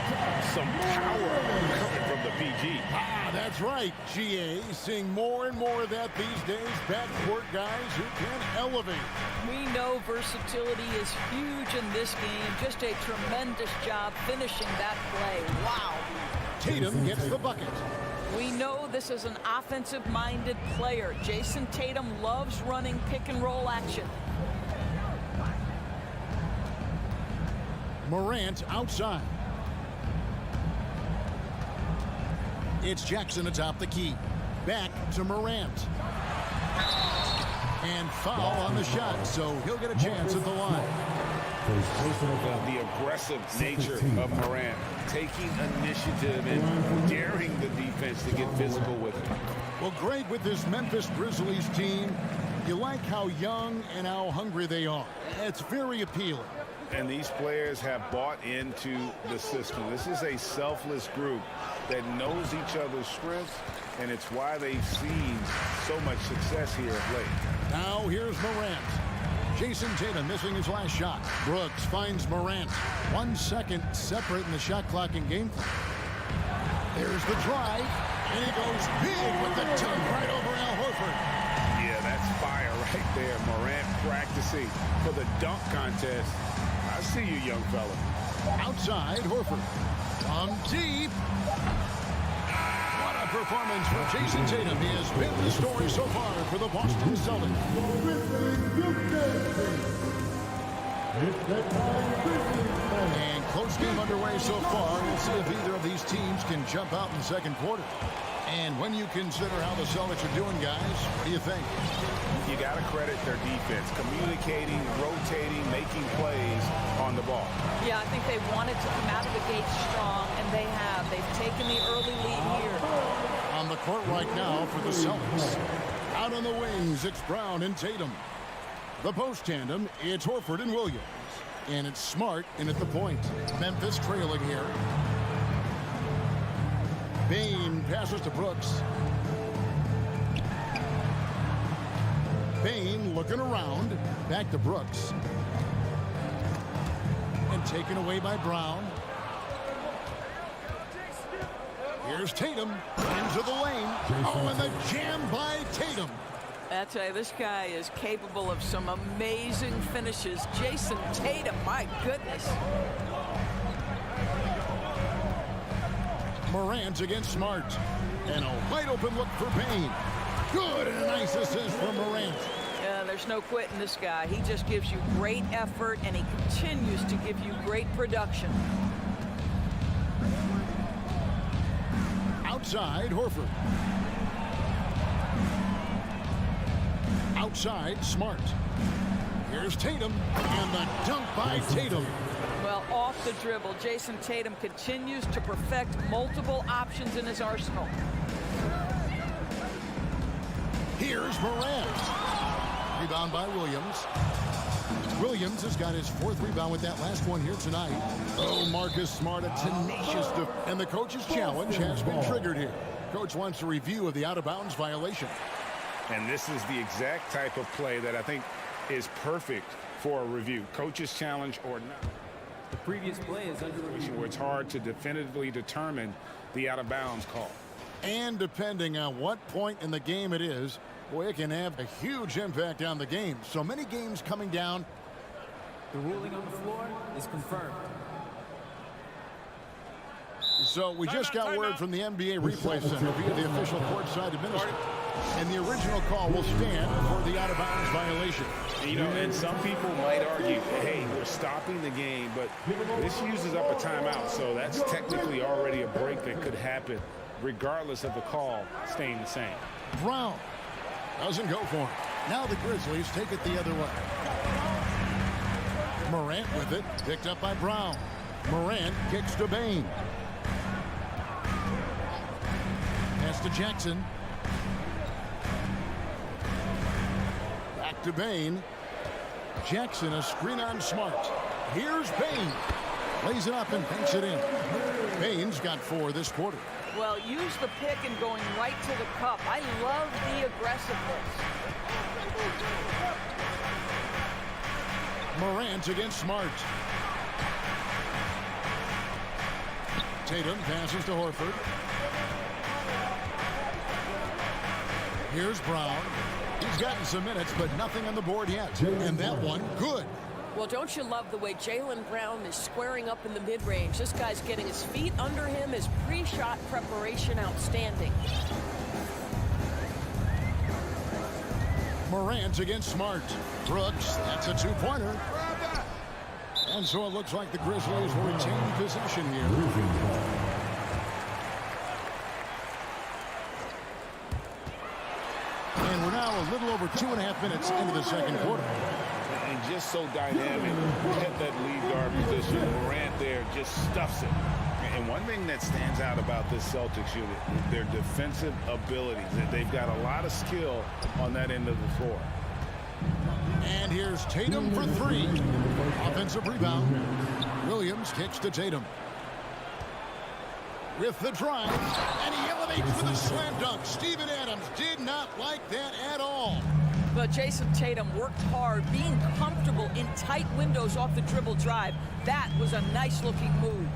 Some power coming from the PG. That's right, GA. Seeing more and more of that these days. Backcourt guys who can elevate. We know versatility is huge in this game. Just a tremendous job finishing that play. Wow. Tatum gets the bucket. We know this is an offensive-minded player. Jason Tatum loves running pick-and-roll action. Morant outside. It's Jackson atop the key. Back to Morant. And foul on the shot, so he'll get a chance at the line. The aggressive nature of Morant, taking initiative and daring the defense to get physical with him. Well, great with this Memphis Grizzlies team. You like how young and how hungry they are. It's very appealing. And these players have bought into the system. This is a selfless group that knows each other's strengths, and it's why they've seen so much success here of late. Now here's Morant. Jason Tatum missing his last shot. Brooks finds Morant. 1 second separating the shot clock and game clock. There's the drive, and he goes big with the dunk right over Al Horford. Yeah, that's fire right there. Morant practicing for the dunk contest. I see you, young fella. Outside, Horford. From deep. What a performance for Jason Tatum. He has been the story so far for the Boston Celtics. And close game underway so far. We'll see if either of these teams can jump out in the second quarter. And when you consider how the Celtics are doing, guys, what do you think? You got to credit their defense, communicating, rotating, making plays on the ball. Yeah, I think they wanted to come out of the gate strong, and they have. They've taken the early lead here. On the court right now for the Celtics. Out on the wings, it's Brown and Tatum. The post tandem, it's Horford and Williams. And it's Smart in at the point. Memphis trailing here. Bane passes to Brooks. Bane looking around. Back to Brooks. And taken away by Brown. Here's Tatum into the lane. Oh, and the jam by Tatum. I tell you, this guy is capable of some amazing finishes. Jason Tatum, my goodness. Morant against Smart. And a wide open look for Payne. Good, and a nice assist from Morant. Yeah, there's no quitting this guy. He just gives you great effort, and he continues to give you great production. Outside, Horford. Outside, Smart. Here's Tatum, and the dunk by Tatum. Well, off the dribble, Jason Tatum continues to perfect multiple options in his arsenal. Here's Morant. Rebound by Williams. Williams has got his 4th rebound with that last one here tonight. Oh, Marcus Smart, a tenacious and the coach's challenge has been triggered here. Coach wants a review of the out-of-bounds violation. And this is the exact type of play that I think is perfect for a review. Coach's challenge or not. The previous play is under review. Where it's hard to definitively determine the out-of-bounds call. And depending on what point in the game it is, boy, it can have a huge impact on the game. So many games coming down. The ruling on the floor is confirmed. So we just got word from the NBA Replay Center via the official courtside administrator. And the original call will stand for the out-of-bounds violation. You know, and some people might argue, hey, we're stopping the game, but this uses up a timeout, so that's technically already a break that could happen regardless of the call staying the same. Brown doesn't go for him. Now the Grizzlies take it the other way. Morant with it, picked up by Brown. Morant kicks to Bane. Pass to Jackson. Back to Bane. Jackson, a screen on Smart. Here's Bane. Lays it up and banks it in. Bane's got 4 this quarter. Well, use the pick and going right to the cup. I love the aggressiveness. Morant against Smart. Tatum passes to Horford. Here's Brown. He's gotten some minutes, but nothing on the board yet. And that one, good. Well, don't you love the way Jaylen Brown is squaring up in the mid-range? This guy's getting his feet under him, his pre-shot preparation outstanding. Morant against Smart. Brooks, that's a two-pointer. And so it looks like the Grizzlies will retain possession here. And we're now a little over 2.5 minutes into the second quarter. And just so dynamic at that lead guard position. Morant there just stuffs it. And one thing that stands out about this Celtics unit, their defensive abilities. They've got a lot of skill on that end of the floor. And here's Tatum for three. Offensive rebound. Williams kicks to Tatum. With the drive, and he elevates for the slam dunk. Steven Adams did not like that at all. But Jason Tatum worked hard, being comfortable in tight windows off the dribble drive. That was a nice-looking move.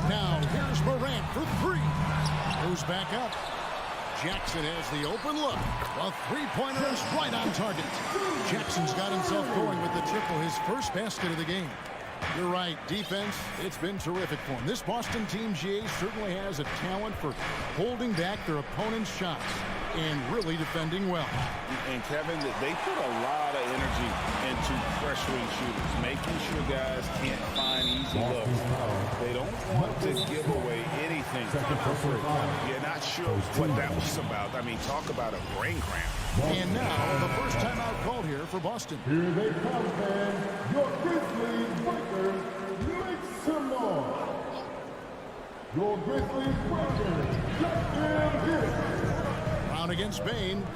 Now, here's Morant for three. Moves back up. Jackson has the open look. A three-pointer is right on target. Jackson's got himself going with the triple, his first basket of the game. You're right, defense, it's been terrific for him. This Boston team, GA, certainly has a talent for holding back their opponent's shots and really defending well. And Kevin, they put a lot of energy into pressuring shooters, making sure guys can't find easy looks. They don't want to give away anything for free. You're not sure what that was about. I mean, talk about a brain cramp. And now, the first timeout called here for Boston. Here they come, man. Your Grizzlies Breakers, make some noise. Your Grizzlies Breakers, let them hit. Brown against Bain.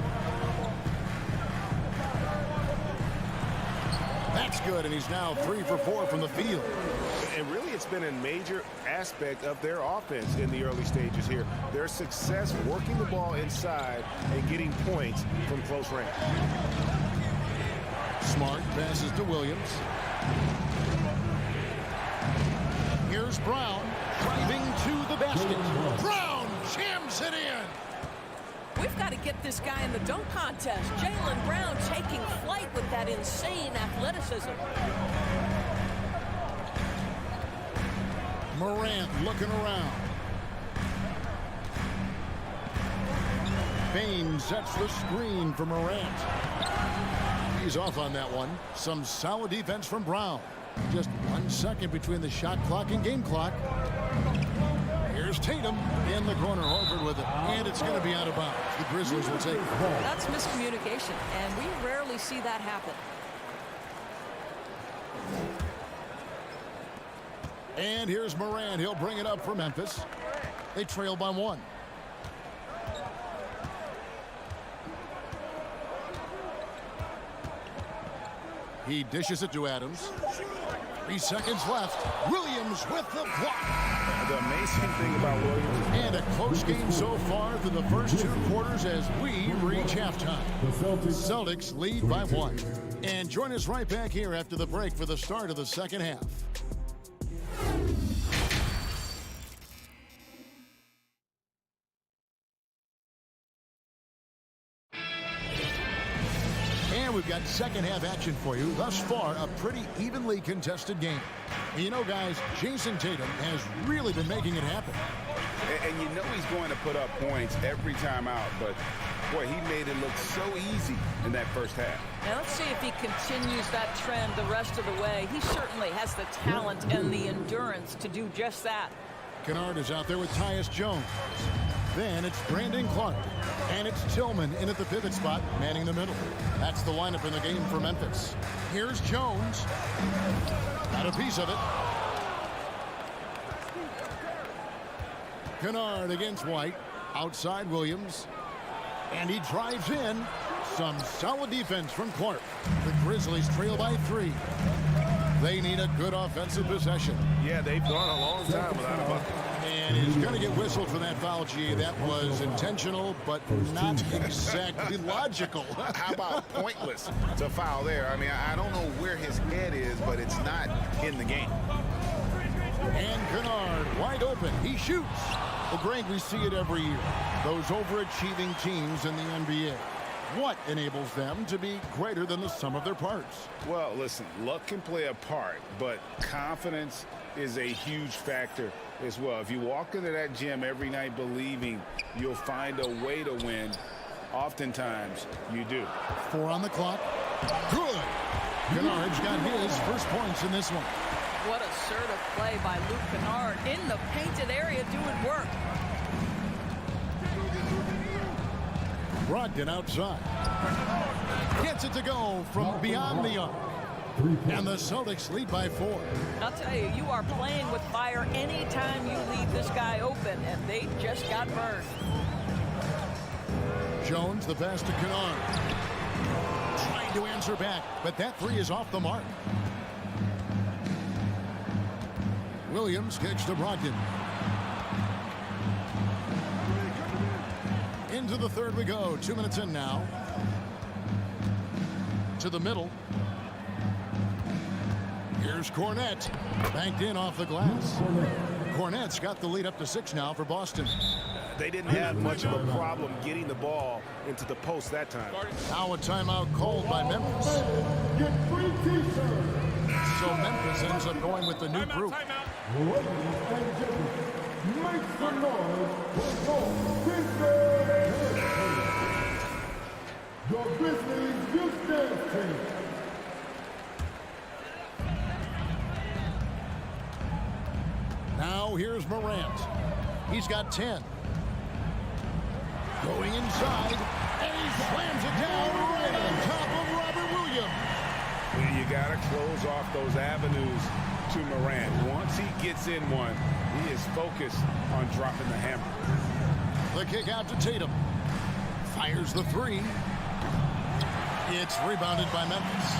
That's good, and he's now 3 for 4 from the field. And really, it's been a major aspect of their offense in the early stages here. Their success working the ball inside and getting points from close range. Smart passes to Williams. Here's Brown driving to the basket. Brown jams it in. We've got to get this guy in the dunk contest. Jaylen Brown taking flight with that insane athleticism. Morant looking around. Bain sets the screen for Morant. He's off on that one. Some solid defense from Brown. Just 1 second between the shot clock and game clock. Here's Tatum in the corner. Horford with it. And it's going to be out of bounds. The Grizzlies will take it. That's miscommunication, and we rarely see that happen. And here's Morant. He'll bring it up for Memphis. They trail by 1. He dishes it to Adams. 3 seconds left. Williams with the block. The amazing thing about Williams. And a close game so far through the first 2 quarters as we reach halftime. The Celtics lead by 1. And join us right back here after the break for the start of the second half. And we've got second half action for you. Thus far, a pretty evenly contested game. And you know, guys, Jason Tatum has really been making it happen. And you know he's going to put up points every time out, but boy, he made it look so easy in that first half. Now let's see if he continues that trend the rest of the way. He certainly has the talent and the endurance to do just that. Kennard is out there with Tyus Jones. Then it's Brandon Clark. And it's Tillman in at the pivot spot, manning the middle. That's the lineup in the game for Memphis. Here's Jones. Got a piece of it. Kennard against White. Outside Williams. And he drives in. Some solid defense from Clark. The Grizzlies trail by 3. They need a good offensive possession. Yeah, they've gone a long time without a bucket. And And he's going to get whistled for that foul, G. That was intentional, but not exactly logical. How about pointless to foul there? I mean, I don't know where his head is, but it's not in the game. And Kennard wide open. He shoots. Well, Greg, we see it every year. Those overachieving teams in the NBA. What enables them to be greater than the sum of their parts? Well, listen, luck can play a part, but confidence is a huge factor as well. If you walk into that gym every night believing you'll find a way to win, oftentimes you do. 4 on the clock. Good. Kennard's got his first points in this one. What assertive play by Luke Kennard in the painted area doing work. Brogdon outside. Gets it to go from beyond the arc. And the Celtics lead by 4. I'll tell you, you are playing with fire anytime you leave this guy open, and they just got burned. Jones, the pass to Kennard. Trying to answer back, but that 3 is off the mark. Williams kicks to Brogdon. Into the third we go. 2 minutes in now. To the middle. Here's Cornette. Banked in off the glass. Cornette's got the lead up to 6 now for Boston. They didn't have much of a problem getting the ball into the post that time. Now a timeout called by Memphis. Get free t-shirts. So Memphis ends up going with the new group. Ladies and gentlemen, make some noise for your Grizzlies youth dance team. Now here's Morant. He's got 10. Going inside, and he slams it down right on top of Robert Williams. Well, you got to close off those avenues to Morant. Once he gets in one, he is focused on dropping the hammer. The kick out to Tatum. Fires the 3. It's rebounded by Memphis.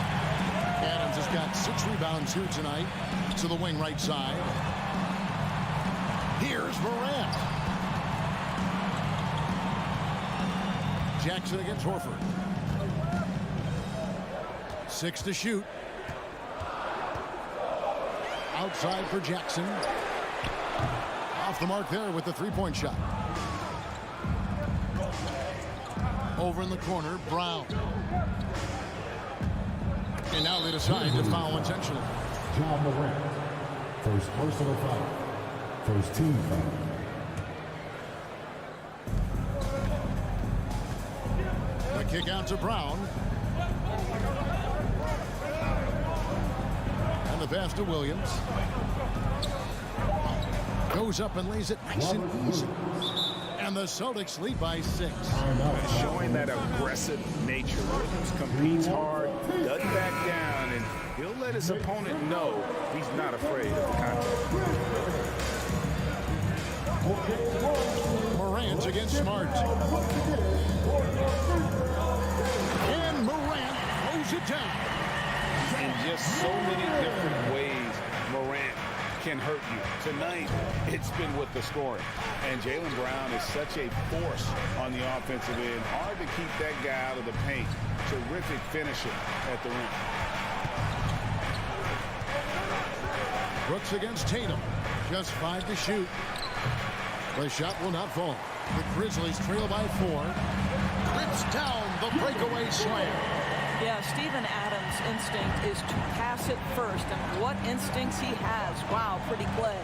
Adams has got 6 rebounds here tonight to the wing right side. Here's Morant. Jackson against Horford. 6 to shoot. Outside for Jackson. Off the mark there with the 3-point shot. Over in the corner, Brown. And now they decide to foul intentionally. John Morant, first personal foul, first team foul. The kick out to Brown. And the pass to Williams. Goes up and lays it nice and easy. And the Celtics lead by 6. Showing that aggressive nature. Williams competes hard, doesn't back down, and he'll let his opponent know he's not afraid of the contact. Morant against Smart. And Morant throws it down. In just so many different ways, Morant can hurt you. Tonight, it's been with the scoring. And Jaylen Brown is such a force on the offensive end. Hard to keep that guy out of the paint. Terrific finisher at the rim. Brooks against Tatum. Just 5 to shoot. The shot will not fall. The Grizzlies trail by 4. Rips down the breakaway slam. Yeah, Steven Adams' instinct is to pass it first, and what instincts he has. Wow, pretty play.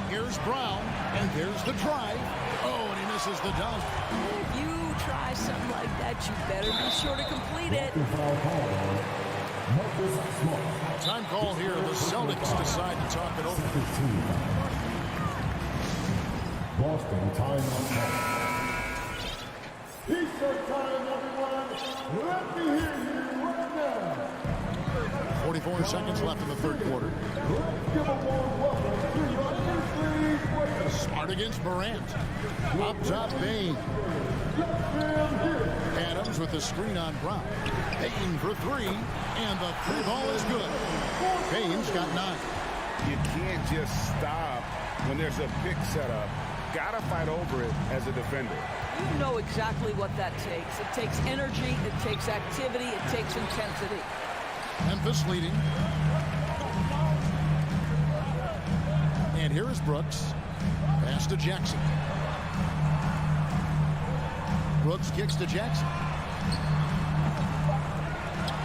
Here's Brown, and there's the drive. Oh, and he misses the dunk. If you try something like that, you better be sure to complete it. Time call here. The Celtics decide to talk it over. Boston timeout. T-shirt time, everyone. Let me hear you right now. 44 seconds left in the third quarter. Let's give a warm welcome to your Grizzlies players. Smart against Morant. Up top, Bane. Adams with the screen on Brown. Bane for 3, and the 3 ball is good. Bane's got 9. You can't just stop when there's a pick set up. Got to fight over it as a defender. You know exactly what that takes. It takes energy, it takes activity, it takes intensity. Memphis leading. And here is Brooks. Pass to Jackson. Brooks kicks to Jackson.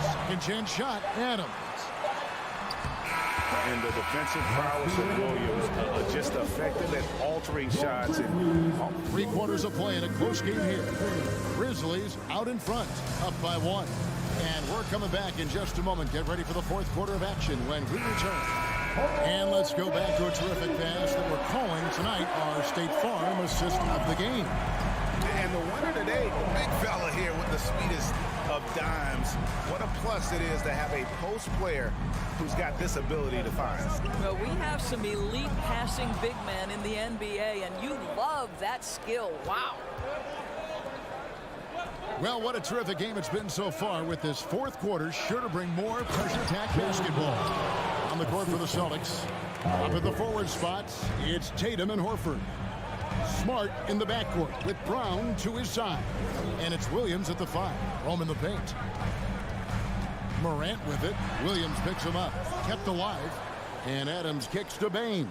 Second chance shot. Adams. And the defensive prowess of Williams just effective at altering shots. And 3 quarters of play in a close game here. Grizzlies out in front, up by 1. And we're coming back in just a moment. Get ready for the 4th quarter of action when we return. And let's go back to a terrific pass that we're calling tonight our State Farm assist of the game. And the winner today, big fella here with the sweetest of dimes. What a plus it is to have a post player who's got this ability to find. Well, we have some elite passing big men in the NBA, and you love that skill. Wow. Well, what a terrific game it's been so far, with this 4th quarter sure to bring more pressure-packed basketball. On the court for the Celtics, up at the forward spots, it's Tatum and Horford. Smart in the backcourt with Brown to his side. And it's Williams at the 5, home in the paint. Morant with it. Williams picks him up, kept alive. And Adams kicks to Bain.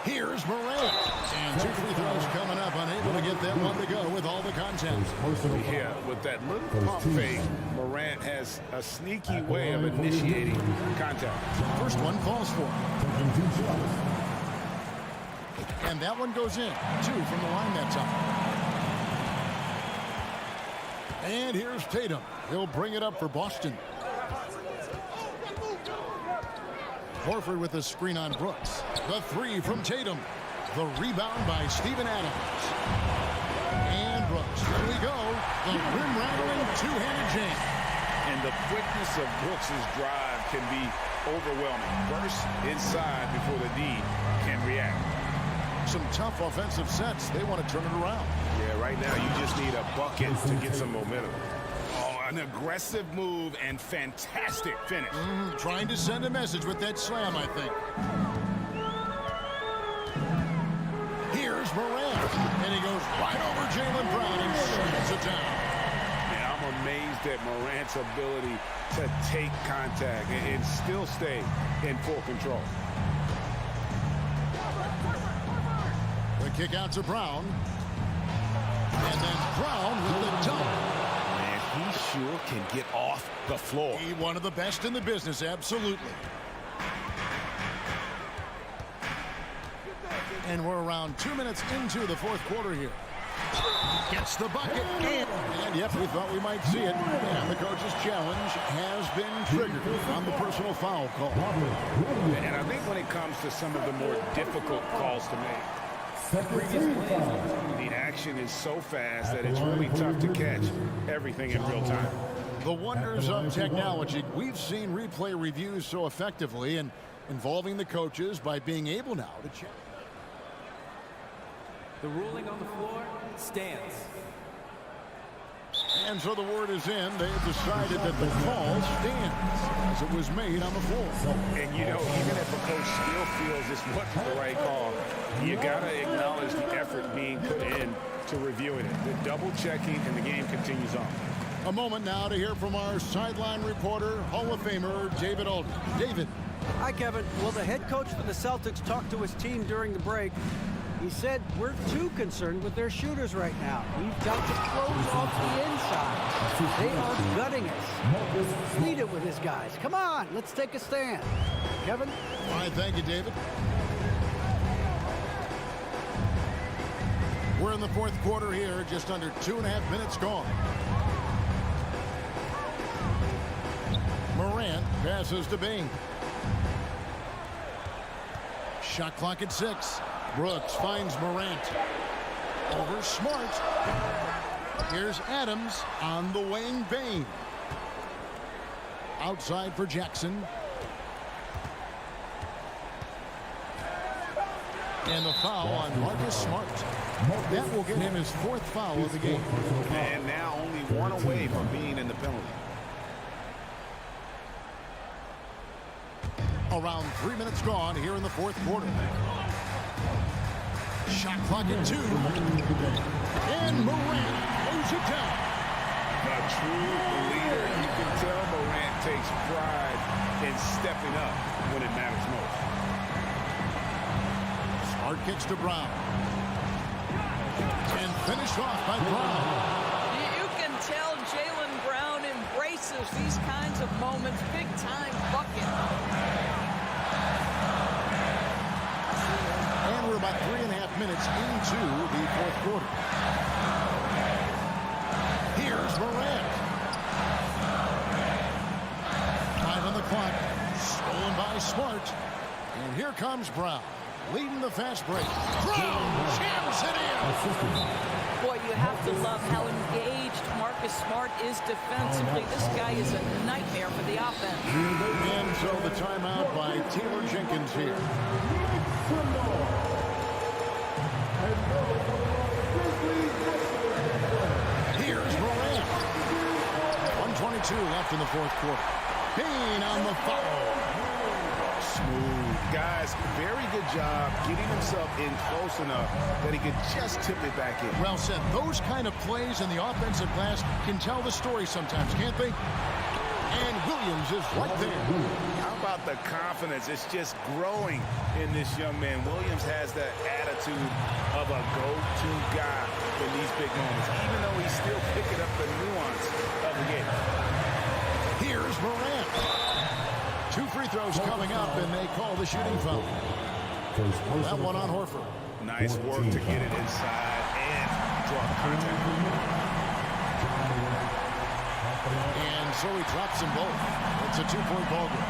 Here's Morant. And 2 free throws coming up, unable to get that one to go with all the contact. Yeah, with that little pump fake, Morant has a sneaky way of initiating contact. First one falls for him. And that one goes in. 2 from the line that time. And here's Tatum. He'll bring it up for Boston. Horford with the screen on Brooks. The 3 from Tatum. The rebound by Steven Adams. And Brooks. Here we go. The rim-rattling two-handed jam. And the quickness of Brooks' drive can be overwhelming. Burst inside before the D can react. Some tough offensive sets. They want to turn it around. Yeah, right now you just need a bucket to get some momentum. Oh, an aggressive move and fantastic finish. Trying to send a message with that slam, I think. Here's Morant. And he goes right over Jaylen Brown and shuts it down. Yeah, I'm amazed at Morant's ability to take contact and still stay in full control. The kick out to Brown. And then Brown with the dunk. Man, he sure can get off the floor. He one of the best in the business, absolutely. And we're around 2 minutes into the 4th quarter here. Gets the bucket. And yep, we thought we might see it. And the coach's challenge has been triggered on the personal foul call. And I think when it comes to some of the more difficult calls to make, the action is so fast that it's really tough to catch everything in real time. The wonders of technology. We've seen replay reviews so effectively and involving the coaches by being able now to check. The ruling on the floor stands. And so the word is in. They've decided that the call stands as it was made on the floor. And you know, even if a coach still feels this wasn't the right call, you got to acknowledge the effort being put in to reviewing it. The double checking, and the game continues on. A moment now to hear from our sideline reporter, Hall of Famer David Aldridge. David. Hi, Kevin. Well, the head coach for the Celtics talked to his team during the break. He said, we're too concerned with their shooters right now. We've got to close off the inside. They are gutting us. Lead it with his guys. Come on, let's take a stand. Kevin? All right, thank you, David. We're in the 4th quarter here, just under 2.5 minutes gone. Morant passes to Bain. Shot clock at 6. Brooks finds Morant. Over Smart. Here's Adams on the wing. Bain. Outside for Jackson. And the foul on Marcus Smart. That will get him his 4th foul of the game. And now only one away from being in the penalty. Around 3 minutes gone here in the fourth quarter. Shot clock at 2. And Morant moves it down. A true leader. You can tell Morant takes pride in stepping up when it matters most. Smart kicks to Brown. And finished off by Brown. You can tell Jaylen Brown embraces these kinds of moments. Big time bucket. And we're about 3.5 minutes into the fourth quarter. Here's Morant. 5 on the clock. Stolen by Smart. And here comes Brown. Leading the fast break. Brown jams it in. Boy, you have to love how engaged Marcus Smart is defensively. This guy is a nightmare for the offense. And so the timeout by Taylor Jenkins here. Here's Morant. 1:22 left in the fourth quarter. Payne on the foul. Smooth. Guys, very good job getting himself in close enough that he could just tip it back in. Well said. Those kind of plays in the offensive glass can tell the story sometimes, can't they? And Williams is right there. How about the confidence? It's just growing in this young man. Williams has that attitude of a go-to guy in these big moments, even though he's still picking up the nuance of the game. Here's Morant. 2 free throws coming up, and they call the shooting foul. That one on Horford. Nice work to get it inside and draw contact. And so he drops them both. It's a 2-point ball game.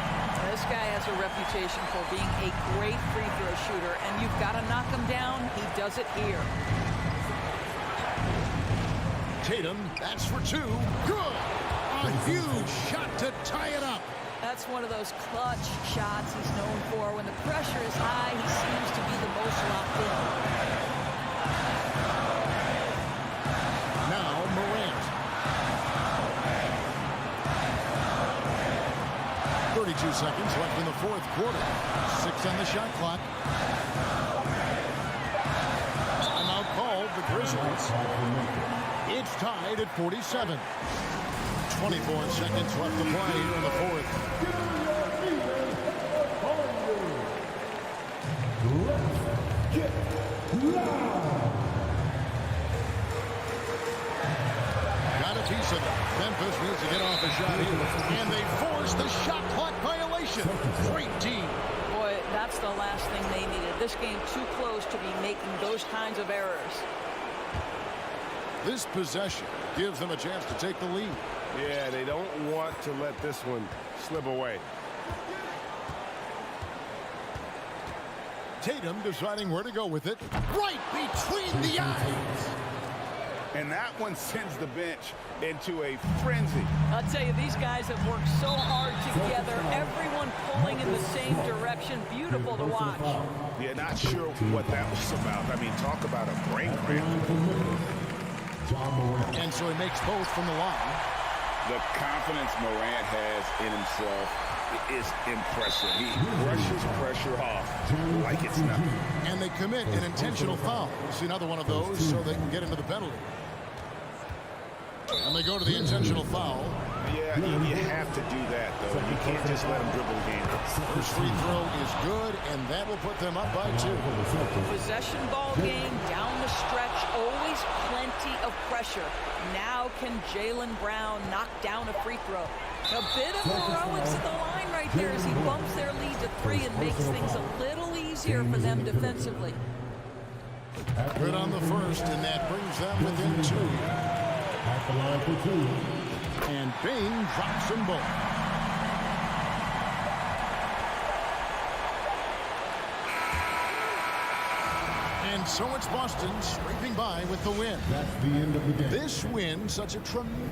This guy has a reputation for being a great free throw shooter, and you've got to knock him down. He does it here. Tatum, that's for 2. Good. A huge shot to tie it up. That's one of those clutch shots he's known for. When the pressure is high, he seems to be the most locked in. Now Morant. 32 seconds left in the fourth quarter. 6 on the shot clock. Timeout called the Grizzlies. It's tied at 47. 24 seconds left to play here in the fourth. Got a piece of it. Memphis needs to get off a shot here. And they force the shot clock violation. Great team. Boy, that's the last thing they needed. This game too close to be making those kinds of errors. This possession gives them a chance to take the lead. Yeah, they don't want to let this one slip away. Tatum deciding where to go with it. Right between the eyes. And that one sends the bench into a frenzy. I'll tell you, these guys have worked so hard together. Everyone pulling in the same direction. Beautiful to watch. Yeah, not sure what that was about. I mean, talk about a brain cramp. And so he makes both from the line. The confidence Morant has in himself is impressive. He brushes pressure off like it's nothing. And they commit an intentional foul. We'll see another one of those so they can get into the penalty. And they go to the intentional foul. Yeah, you have to do that, though. You can't just let him dribble the game. First free throw is good, and that will put them up by 2. Possession ball game down the stretch. Always plenty of pressure. Now can Jaylen Brown knock down a free throw? A bit of heroics at the line right there as he bumps their lead to 3 and makes things a little easier for them defensively. Good on the first, and that brings them within 2. At the line for 2. And Payne drops them both. And so it's Boston scraping by with the win. That's the end of the game. This win, such a tremendous